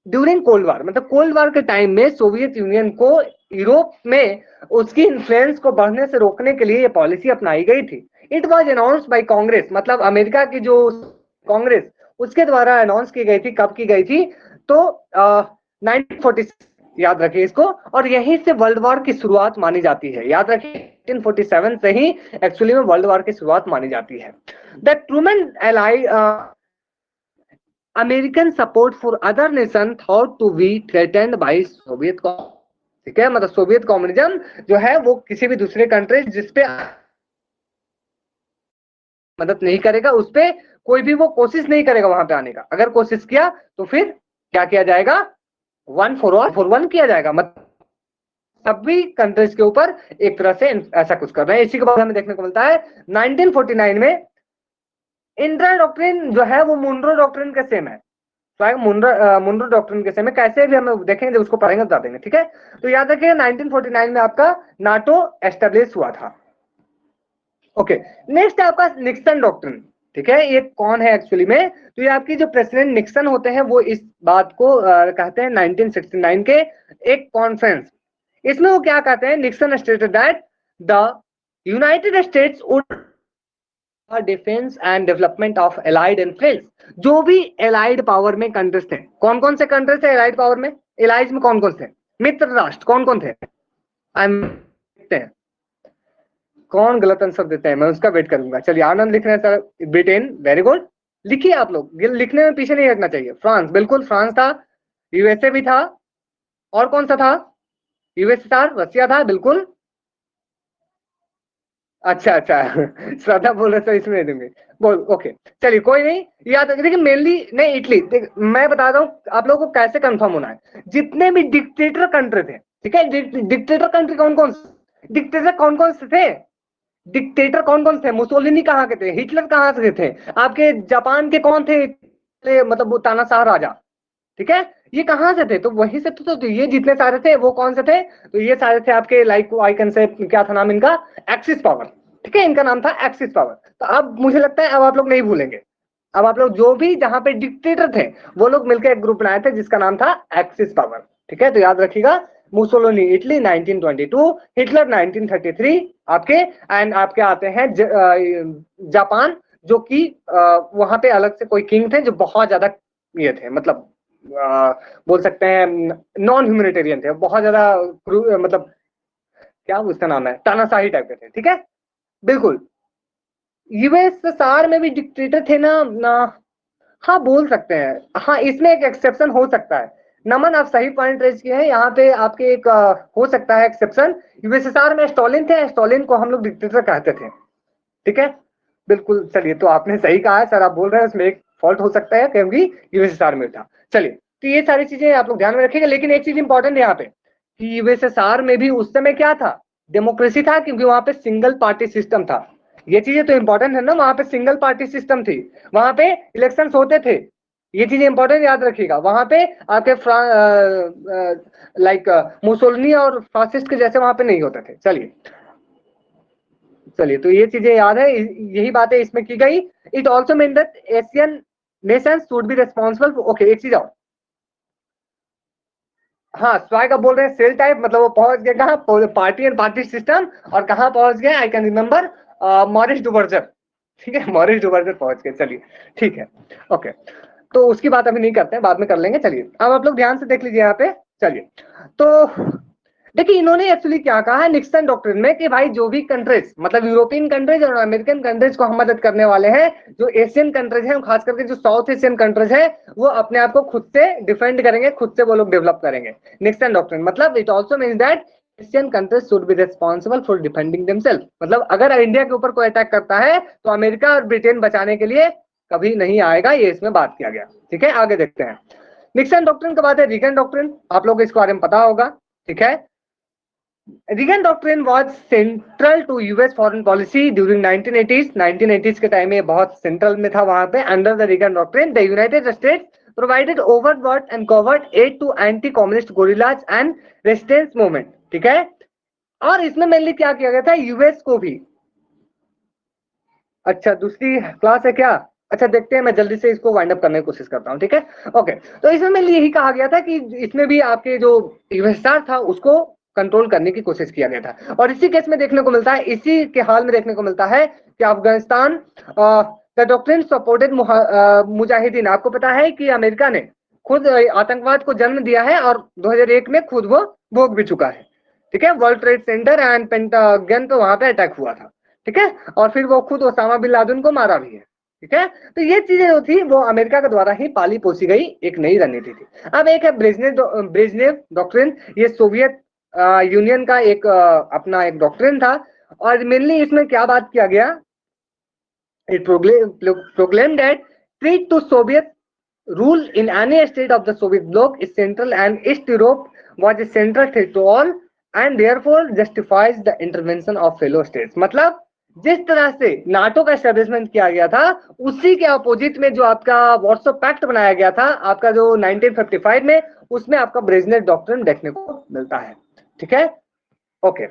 during cold war. मतलब कोल्ड वार के टाइम में सोवियत यूनियन को यूरोप में उसकी इन्फ्लुएंस को बढ़ने से रोकने के लिए ये पॉलिसी अपनाई गई थी। It was announced by Congress, मतलब अमेरिका की जो कांग्रेस उसके द्वारा अनाउंस की गई थी। कब की गई थी, तो 1946, याद रखिए इसको। और यहीं से वर्ल्ड वॉर की शुरुआत मानी जाती है। याद रखिए 1947 से ही एक्चुअली में वर्ल्ड वॉर की शुरुआत मानी जाती है। The Truman ally American support for other nation thought to be threatened by Soviet. ठीक है, मतलब सोवियत कम्युनिज्म जो है वो किसी भी दूसरे कंट्री जिसपे मदद नहीं करेगा उस पे कोई भी वो कोशिश नहीं करेगा वहां पे आने का। अगर कोशिश किया तो फिर क्या किया जाएगा, one for all for one किया जाएगा। मतलब सभी कंट्रीज के ऊपर एक तरह से ऐसा कुछ कर रहे हैं। इसी के बाद हमें देखने को मिलता है 1949 में इंदिरा डॉक्ट्रिन जो है वो मुनरो डॉक्ट्रिन के सेम है। मुनरो डॉक्ट्रिन के सेम है। कैसे भी हम देखेंगे, जब उसको पढ़ेंगे बता देंगे। ठीक है, तो याद रखिए 1949 में आपका नाटो एस्टेब्लिश हुआ था। ओके, नेक्स्ट है आपका निक्सन डॉक्ट्रिन। ठीक है, ये कौन है एक्चुअली में, तो ये आपकी जो प्रेसिडेंट निक्सन होते हैं वो इस बात को कहते हैं 1969 के एक कॉन्फ्रेंस। इसमें वो क्या कहते हैं, Nixon stated that the United states would defence and development of allied and friends. जो भी एलाइड पावर में कंट्रीज थे, कौन कौन से कंट्रीज थे एलाइड पावर में, एलाइज में कौन कौन थे, मित्र राष्ट्र कौन कौन थे, कौन गलत आंसर देते हैं मैं उसका वेट करूंगा। चलिए आनंद लिख रहे हैं सर, ब्रिटेन, वेरी गुड। लिखिए आप लोग, लिखने में पीछे नहीं हटना चाहिए। फ्रांस, बिल्कुल फ्रांस था। यूएसए भी था। और कौन सा था, यूएसएसआर, रसिया था, बिल्कुल। अच्छा अच्छा श्रद्धा बोल रहे तो इसमें दूंगे, बोल ओके। चलिए कोई नहीं, याद रखिए। देखिए मेनली नहीं, इटली। मैं बताता हूँ आप लोगों को कैसे कंफर्म होना है। जितने भी डिक्टेटर कंट्री थे, ठीक है, डिक्टेटर कंट्री कौन कौन, डिक्टेटर कौन कौन से थे, डिक्टेटर कौन कौन थे, मुसोलिनी कहाँ के थे, हिटलर कहाँ से थे, आपके जापान के कौन थे, मतलब वो तानाशाह राजा। ठीक है, ये कहां से थे, तो वहीं से तो ये जितने सारे थे वो कौन से थे, तो ये सारे थे आपके लाइक आइकन से, क्या था नाम इनका, एक्सिस पावर। ठीक है, इनका नाम था एक्सिस पावर। तो अब मुझे लगता है अब आप लोग नहीं भूलेंगे। अब आप लोग जो भी जहां पे डिक्टेटर थे वो लोग मिलकर एक ग्रुप बनाए थे जिसका नाम था एक्सिस पावर। ठीक है, तो याद रखिएगा, मुसोलिनी इटली 1922, हिटलर 1933 आपके, एंड आपके आते हैं जापान, जो कि वहां पे अलग से कोई किंग थे जो बहुत ज्यादा ये थे, मतलब बोल सकते हैं नॉन ह्यूमैनिटेरियन थे, बहुत ज्यादा मतलब क्या उसका नाम है, तानाशाही टाइप के थे। ठीक है, बिल्कुल। यूएसएसआर में भी डिक्टेटर थे ना, हाँ बोल सकते हैं। हाँ, इसमें एक एक्सेप्शन हो सकता है। नमन, आप सही पॉइंट रेज किए हैं। यहाँ पे आपके एक हो सकता है एक्सेप्शन। यूएसएसआर में स्टॉलिन थे, स्टॉलिन को हम लोग डिक्टेटर कहते थे। ठीक है, बिल्कुल। चलिए, तो आपने सही कहा है सर, आप बोल रहे हैं उसमें एक फॉल्ट हो सकता है क्योंकि यूएसएसआर में था। चलिए, तो ये सारी चीजें आप लोग ध्यान में रखिएगा। लेकिन एक चीज इंपॉर्टेंट है यहाँ पे कि यूएसएसआर में भी उस समय क्या था, डेमोक्रेसी था, क्योंकि वहां पे सिंगल पार्टी सिस्टम था। ये चीजें तो इंपॉर्टेंट है ना, वहां पे सिंगल पार्टी सिस्टम थी, वहां पे इलेक्शन होते थे। ये चीजें इंपॉर्टेंट याद रखिएगा। वहां पे आपके लाइक मुसोलिनी और फासिस्ट के जैसे वहां पे नहीं होते थे। चलिए चलिए, तो ये चीजें याद है, यही बातें इसमें की गई। It also mean that Asian Nations should be responsible. Okay, एक चीज और, हाँ स्वाग, अब बोल रहे हैं सेल टाइप, मतलब वो पहुंच गए कहाँ, पार्टी एंड पार्टी सिस्टम, और कहाँ पहुंच गए, आई कैन रिमेम्बर, मॉरिस डुबर्जर। ठीक है, मॉरिस डुबर्जर पहुंच गए। चलिए ठीक है, ओके। तो उसकी बात अभी नहीं करते हैं, बाद में कर लेंगे। चलिए अब आप लोग ध्यान से देख लीजिए यहाँ पे। चलिए तो देखिए इन्होंने एक्चुअली क्या कहा है निक्सन डॉक्ट्रिन में कि भाई जो भी कंट्रीज मतलब यूरोपियन कंट्रीज और अमेरिकन कंट्रीज को हम मदद करने वाले हैं, जो एशियन कंट्रीज हैं खास करके जो साउथ एशियन कंट्रीज है वो अपने आप को खुद से डिफेंड करेंगे, खुद से वो लोग डेवलप करेंगे। निक्सन डॉक्ट्रिन मतलब it also means that Asian countries should be responsible for defending themselves. मतलब अगर इंडिया के ऊपर कोई अटैक करता है तो अमेरिका और ब्रिटेन बचाने के लिए कभी नहीं आएगा, ये इसमें बात किया गया। ठीक है आगे देखते हैं। निक्सन डॉक्ट्रिन के बाद है रीगन डॉक्ट्रिन, आप लोग को इसके बारे में पता होगा। ठीक है, Reagan doctrine was central to US foreign policy during 1980s। 1980s के टाइम में बहुत सेंट्रल में था वहां पे। Under the Reagan doctrine, the United States provided overt and covert aid to anti-communist guerrillas and resistance movement। ठीक है, और इसमें मेनली क्या किया गया था, यूएस को भी। अच्छा दूसरी क्लास है क्या? अच्छा देखते हैं, मैं जल्दी से इसको वाइंड अप करने की कोशिश करता हूँ। ठीक है ओके, तो इसमें मेनली यही कहा गया था कि इसमें भी आपके जो यूएसआर था उसको कंट्रोल करने की कोशिश किया गया था। और इसी केस में देखने को मिलता है, इसी के हाल में देखने को मिलता है कि Afghanistan the doctrine supported Mujahideen. आपको पता है कि अमेरिका ने खुद आतंकवाद को जन्म दिया है और 2001 में खुद वो भोग भी चुका है। ठीक है, world trade centre and pentagon पे वहां पे अटैक हुआ था। ठीक है, और फिर वो खुद ओसामा बिन लादेन को मारा भी है। ठीक है, तो ये चीजें जो थी वो अमेरिका के द्वारा ही पाली पोसी गई एक नई रणनीति थी। अब एक है ब्रेजनेव डॉक्ट्रिन, ये सोवियत यूनियन का एक अपना एक डॉक्ट्रिन था। और मेनली इसमें क्या बात किया गया, it proclaim that threat to Soviet rule in any state of the Soviet bloc is central and East Europe was a central threat to all and therefore justifies the intervention of fellow states। मतलब जिस तरह से NATO का establishment किया गया था उसी के अपोजिट में जो आपका वार्सो पैक्ट बनाया गया था आपका जो 1955 में, उसमें आपका ब्रेजनेव डॉक्ट्रिन देखने को मिलता है। ठीक है ओके,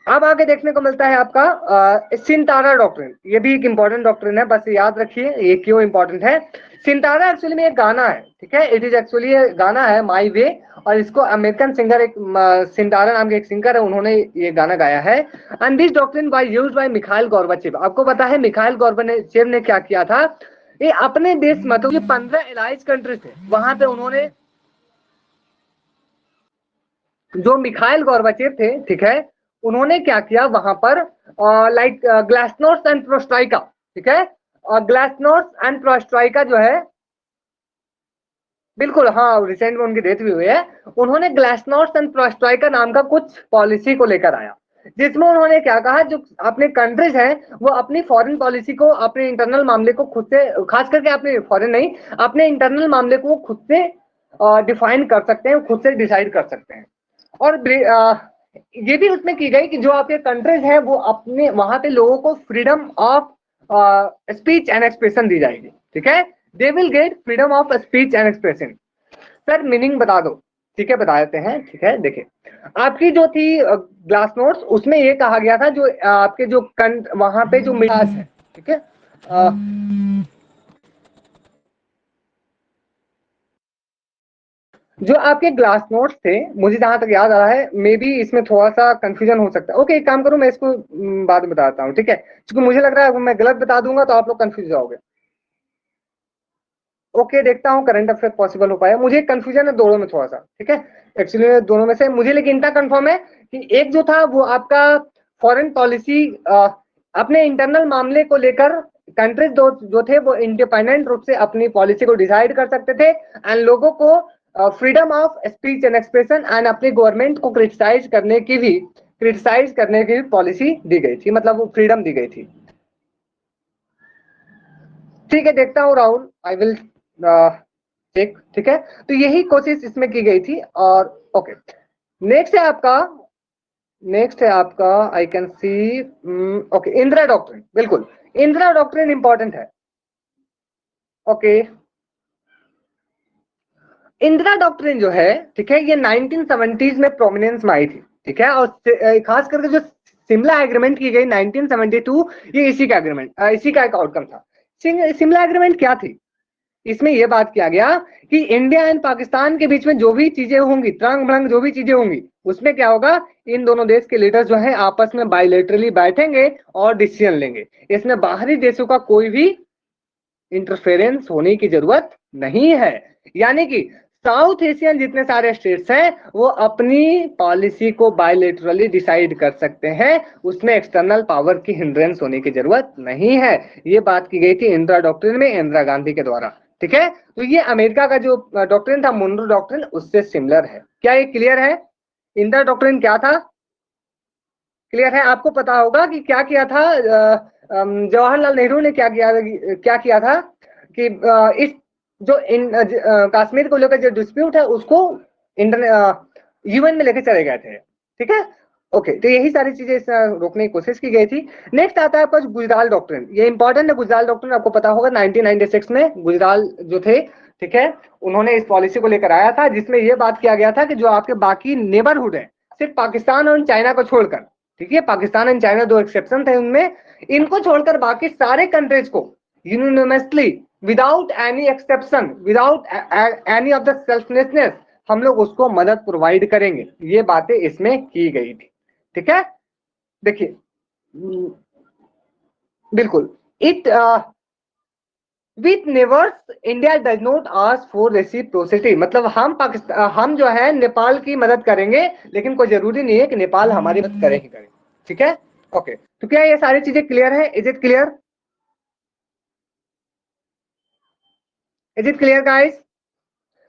अब आगे देखने को मिलता है आपका सिंतारा डॉक्ट्रिन। ये भी एक इंपॉर्टेंट डॉक्ट्रिन है, बस याद रखिए ये क्यों इंपॉर्टेंट है। सिंतारा एक्चुअली में एक गाना है। ठीक है, इट इज एक्चुअली गाना है माई वे, और इसको अमेरिकन सिंगर एक सिंतारा नाम के एक सिंगर है, उन्होंने ये गाना गाया है। And this doctrine by used by Mikhail Gorbachev. आपको पता है मिखाइल गोर्बाचेव ने क्या किया था, ये अपने देश मतलब ये 15 एलाइज कंट्रीज थे वहां पे उन्होंने, जो मिखाइल गोर्बाचेव थे ठीक है, उन्होंने क्या किया वहां पर लाइक ग्लासनोस्ट एंड प्रोस्ट्राइका। ठीक है, ग्लासनोस्ट एंड प्रोस्ट्राइका जो है, बिल्कुल हाँ रिसेंट में उनकी डेथ भी हुई है। उन्होंने ग्लासनोस्ट एंड प्रोस्ट्राइका नाम का कुछ पॉलिसी को लेकर आया, जिसमें उन्होंने क्या कहा, जो अपने कंट्रीज हैं वो अपनी फॉरेन पॉलिसी को, अपने इंटरनल मामले को खुद से, खास करके अपने फॉरेन नहीं, अपने इंटरनल मामले को खुद से डिफाइन कर सकते हैं, खुद से डिसाइड कर सकते हैं। और ये भी उसमें की गई कि जो आपके कंट्रीज हैं वो अपने वहां पे लोगों को freedom of speech and expression दी जाएगी। ठीक है, they will get freedom of speech and expression. Sir meaning बता दो। ठीक है बता देते हैं। ठीक है देखिए, आपकी जो थी ग्लास नोट्स उसमें ये कहा गया था जो आपके जो वहां पे जो मिठास है, ठीक है जो आपके ग्लास नोट्स थे, मुझे जहां तक याद आ रहा है, मे बी इसमें थोड़ा सा कंफ्यूजन हो सकता है। ओके एक काम करूं, मैं इसको बाद में बताता हूँ। ठीक है, क्योंकि मुझे लग रहा है मैं गलत बता दूंगा तो आप लोग कंफ्यूज जाओगे। ओके देखता हूँ करंट अफेयर पॉसिबल हो पाया, मुझे कंफ्यूजन है दोनों में थोड़ा सा। ठीक है, एक्चुअली दोनों में से मुझे लेकिन इतना कंफर्म है कि एक जो था वो आपका फॉरेन पॉलिसी, अपने इंटरनल मामले को लेकर कंट्रीज जो थे वो इंडिपेंडेंट रूप से अपनी पॉलिसी को डिसाइड कर सकते थे, एंड लोगों को freedom of speech and expression and अपनी गवर्नमेंट को क्रिटिसाइज करने की भी पॉलिसी दी गई थी, मतलब वो फ्रीडम दी गई थी। ठीक है देखता हूँ राहुल, आई विल चेक। ठीक है, तो यही कोशिश इसमें की गई थी। और ओके नेक्स्ट है आपका I can see okay Indira doctrine. बिल्कुल इंदिरा डॉक्ट्रिन इंपॉर्टेंट है। ओके इंदिरा डॉक्ट्रिन जो है ठीक है, ये 1970s में प्रोमिनेंस में आई थी। ठीक है, और खास करके जो शिमला एग्रीमेंट की गई 1972, ये इसी का एग्रीमेंट, इसी का एक आउटकम था। शिमला एग्रीमेंट क्या थी, इसमें यह बात किया गया कि इंडिया एंड पाकिस्तान के बीच में जो भी चीजें होंगी, त्रंग भ्रंग जो भी चीजें होंगी, उसमें क्या होगा, इन दोनों देश के लीडर जो है आपस में बायलैटरली बैठेंगे और डिसीजन लेंगे। इसमें बाहरी देशों का कोई भी इंटरफेरेंस होने की जरूरत नहीं है। यानी कि साउथ एशियन जितने सारे स्टेट्स हैं वो अपनी पॉलिसी को बायलैटरली डिसाइड कर सकते हैं, उसमें एक्सटर्नल पावर की हिंड्रेंस होने की जरूरत नहीं है। ये बात की गई थी इंदिरा डॉक्ट्रिन में, इंदिरा गांधी के द्वारा। ठीक है, तो ये अमेरिका का जो डॉक्ट्रिन था, मुनरो डॉक्ट्रिन, उससे सिमिलर है। क्या ये क्लियर है? इंदिरा डॉक्ट्रिन क्या था? क्लियर है? आपको पता होगा कि क्या किया था जवाहरलाल नेहरू ने, क्या किया था कि इस जो कश्मीर को लेकर जो डिस्प्यूट है उसको यूएन में लेके चले गए थे। ठीक है, ओके, तो यही सारी चीजें इस रोकने की कोशिश की गई थी। नेक्स्ट आता है आपका गुजराल डॉक्ट्रिन। ये इंपॉर्टेंट है। गुजराल डॉक्ट्रिन आपको पता होगा 1996 में गुजराल जो थे, ठीक है, उन्होंने इस पॉलिसी को लेकर आया था जिसमें यह बात किया गया था कि जो आपके बाकी नेबरहुड है, सिर्फ पाकिस्तान और चाइना को छोड़कर, ठीक है, पाकिस्तान एंड चाइना दो एक्सेप्शन थे उनमें, इनको छोड़कर बाकी सारे कंट्रीज को unanimously, without any exception, without any of the selflessness, हम लोग उसको मदद प्रोवाइड करेंगे। ये बातें इसमें की गई थी। ठीक है, देखिए, बिल्कुल, it with नेवर्स India does not ask for reciprocity, मतलब हम जो है नेपाल की मदद करेंगे, लेकिन कोई जरूरी नहीं है कि नेपाल हमारी मदद करे ही करे। ठीक है, ओके, तो क्या ये सारी चीजें क्लियर है? Is it clear? Is it clear guys?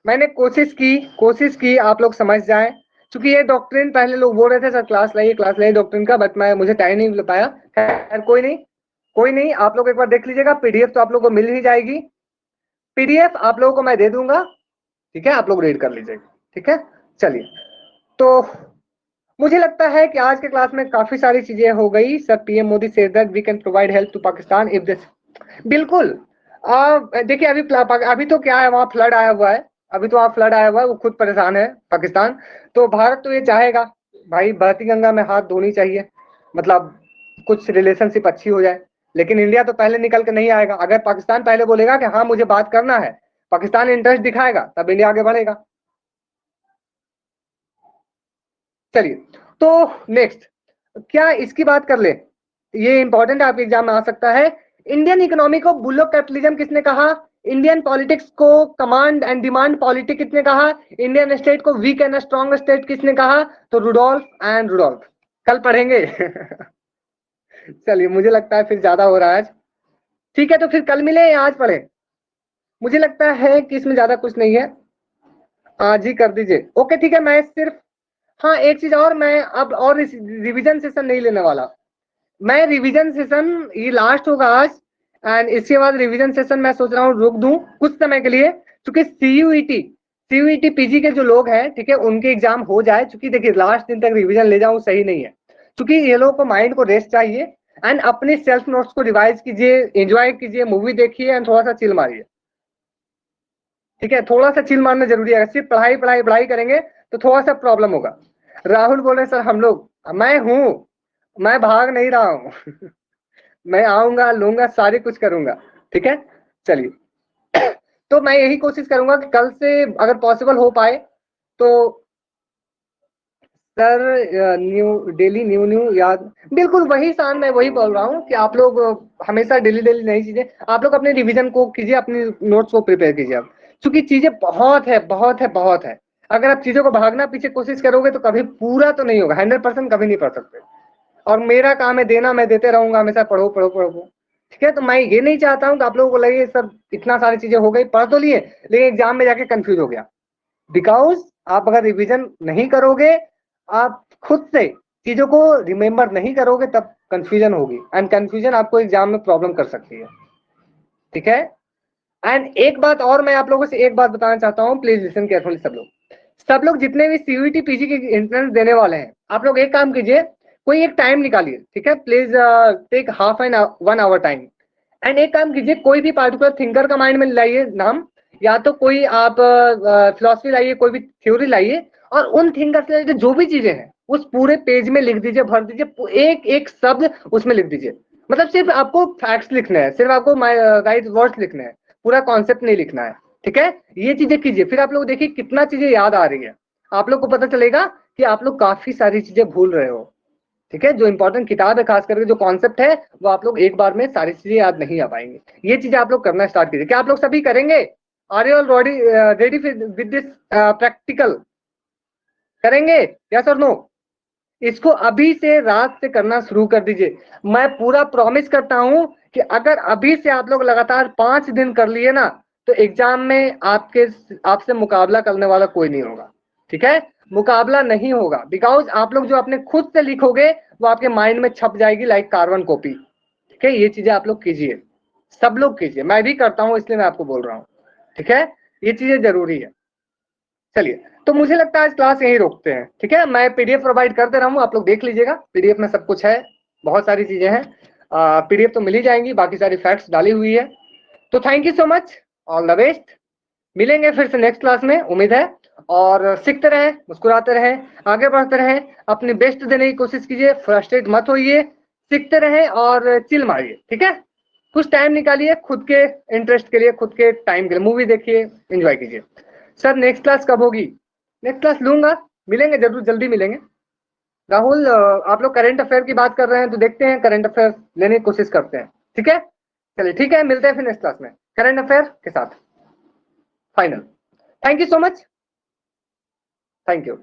मैंने कोशिश की आप लोग समझ जाएं, क्योंकि ये डॉक्ट्रिन पहले लोग बोल रहे थे सर क्लास लाइए डॉक्ट्रिन का, बट मुझे टाइम नहीं मिल पाया। खैर कोई नहीं, कोई नहीं, आप लोग एक बार देख लीजिएगा। पीडीएफ तो आप लोगों को मिल ही जाएगी, पीडीएफ आप लोगों को मैं दे दूंगा। ठीक है, आप लोग रीड कर लीजिएगा। ठीक है, चलिए, तो मुझे लगता है कि आज के क्लास में काफी सारी चीजें हो गई। Sir PM Modi said that we can provide help to Pakistan if this, बिल्कुल। देखिए, अभी तो क्या है, वहां फ्लड आया हुआ है, अभी तो वहां फ्लड आया हुआ है, वो खुद परेशान है पाकिस्तान। तो भारत तो ये चाहेगा भाई बहती गंगा में हाथ धोनी चाहिए, मतलब कुछ रिलेशनशिप अच्छी हो जाए, लेकिन इंडिया तो पहले निकल के नहीं आएगा। अगर पाकिस्तान पहले बोलेगा कि हाँ मुझे बात करना है, पाकिस्तान इंटरेस्ट दिखाएगा, तब इंडिया आगे बढ़ेगा। चलिए, तो नेक्स्ट क्या इसकी बात कर ले, ये इंपॉर्टेंट आपके एग्जाम में आ सकता है। इंडियन इकोनॉमी को बुल्लो कैपिटलिज्म किसने कहा? इंडियन पॉलिटिक्स को कमांड एंड डिमांड पॉलिटिक्स किसने कहा? इंडियन स्टेट को वीक एंड स्ट्रॉन्ग स्टेट किसने कहा? तो रुडोल्फ एंड रुडोल्फ। कल पढ़ेंगे। चलिए, मुझे लगता है फिर ज्यादा हो रहा है आज। ठीक है, तो फिर कल मिले या आज पढ़े? मुझे लगता है कि इसमें ज्यादा कुछ नहीं है, आज ही कर दीजिए। ओके ठीक है, मैं सिर्फ, हाँ एक चीज और, मैं अब और रिवीजन सेशन नहीं लेने वाला। मैं रिवीजन सेशन ये लास्ट होगा आज, एंड इसके बाद रिवीजन सेशन मैं सोच रहा हूँ रोक दूं कुछ समय के लिए, क्योंकि सीयूईटी पीजी के जो लोग हैं, ठीक है, उनके एग्जाम हो जाए। क्योंकि देखिए लास्ट दिन तक रिवीजन ले जाऊं सही नहीं है, क्योंकि ये लोगों को माइंड को रेस्ट चाहिए, एंड अपने सेल्फ नोट्स को रिवाइज कीजिए, एंजॉय कीजिए, मूवी देखिए, एंड थोड़ा सा चिल मारिए। ठीक है, थोड़ा सा चिल मारना जरूरी है। सिर्फ पढ़ाई पढ़ाई पढ़ाई करेंगे तो थोड़ा सा प्रॉब्लम होगा। राहुल बोल रहे सर हम लोग, मैं हूं, मैं भाग नहीं रहा हूं। मैं आऊंगा, लूंगा, सारे कुछ करूंगा। ठीक है, चलिए। तो मैं यही कोशिश करूंगा कि कल से अगर पॉसिबल हो पाए तो सर न्यू याद, बिल्कुल वही शान, मैं वही बोल रहा हूँ कि आप लोग हमेशा डेली नई चीजें, आप लोग अपने रिवीजन को कीजिए, अपनी नोट्स को प्रिपेयर कीजिए आप, क्योंकि चीजें बहुत है। अगर आप चीजों को भागना पीछे कोशिश करोगे तो कभी पूरा तो नहीं होगा, 100% कभी नहीं पढ़ सकते। और मेरा काम है देना, मैं देते रहूंगा हमेशा, पढ़ो पढ़ो पढ़ो। ठीक है, तो मैं ये नहीं चाहता हूँ कि आप लोगों को लगे सर इतना सारी चीजें हो गई, पढ़ तो लिए लेकिन एग्जाम में जाके कंफ्यूज हो गया। बिकॉज आप अगर रिवीजन नहीं करोगे, आप खुद से चीजों को रिमेम्बर नहीं करोगे, तब कंफ्यूजन होगी, एंड कंफ्यूजन आपको एग्जाम में प्रॉब्लम कर सकती है। ठीक है, एंड एक बात और मैं आप लोगों से एक बात बताना चाहता हूँ, प्लीज लिसन केयरफुली सब लोग जितने भी सीयूईटी पीजी के एंट्रेंस देने वाले हैं, आप लोग एक काम कीजिए, कोई एक टाइम निकालिए। ठीक है, please take half an 1 hour time, and एक काम कीजिए, कोई भी पार्टिकुलर थिंकर का माइंड में लाइए नाम, या तो कोई आप फिलोसफी लाइए, कोई भी थ्योरी लाइए, और उन थिंकर से रिलेटेड जो भी चीजें हैं उस पूरे पेज में लिख दीजिए, भर दीजिए, एक एक शब्द उसमें लिख दीजिए। मतलब सिर्फ आपको फैक्ट्स लिखने हैं, सिर्फ आपको राइट वर्ड्स लिखने हैं, पूरा कॉन्सेप्ट नहीं लिखना है। ठीक है, ये चीजें कीजिए, फिर आप लोग देखिए कितना चीजें याद आ रही है। आप लोग को पता चलेगा कि आप लोग काफी सारी चीजें भूल रहे हो। ठीक है, जो इंपॉर्टेंट किताब है, खास करके जो कॉन्सेप्ट है, वो आप लोग एक बार में सारी चीजें याद नहीं आ पाएंगे। ये चीजें आप लोग करना स्टार्ट कीजिए। क्या आप लोग सभी करेंगे? Are you all ready with this practical? करेंगे? यस और नो? इसको अभी से रात से करना शुरू कर दीजिए। मैं पूरा प्रॉमिस करता हूं कि अगर अभी से आप लोग लगातार 5 दिन कर लिए ना, तो एग्जाम में आपसे मुकाबला करने वाला कोई नहीं होगा। ठीक है, मुकाबला नहीं होगा, बिकॉज आप लोग जो अपने खुद से लिखोगे वो आपके माइंड में छप जाएगी लाइक कार्बन कॉपी। ठीक है, ये चीजें आप लोग कीजिए, सब लोग कीजिए, मैं भी करता हूं इसलिए मैं आपको बोल रहा हूं। ठीक है, ये चीजें जरूरी है। चलिए, तो मुझे लगता है आज क्लास यहीं रोकते हैं। ठीक है, मैं पीडीएफ प्रोवाइड कर दे रहा हूँ, आप लोग देख लीजिएगा। पीडीएफ में सब कुछ है, बहुत सारी चीजें हैं। पीडीएफ तो मिल ही जाएंगी, बाकी सारी फैक्ट्स डाली हुई है। तो thank you so much, all the best. मिलेंगे फिर से नेक्स्ट क्लास में, उम्मीद है। और सीखते रहें, मुस्कुराते रहें, आगे बढ़ते रहें, अपनी बेस्ट देने की कोशिश कीजिए, फ्रस्ट्रेट मत होइए, सीखते रहें और चिल मारिए। ठीक है, कुछ टाइम निकालिए खुद के इंटरेस्ट के लिए, खुद के टाइम के लिए, मूवी देखिए, एंजॉय कीजिए। सर नेक्स्ट क्लास कब होगी? नेक्स्ट क्लास लूंगा, मिलेंगे जरूर, जल्दी मिलेंगे। राहुल, आप लोग करंट अफेयर की बात कर रहे हैं, तो देखते हैं करंट अफेयर लेने की कोशिश करते हैं। ठीक है, चलिए ठीक है, मिलते हैं फिर नेक्स्ट क्लास में करंट अफेयर के साथ final. Thank you so much, thank you.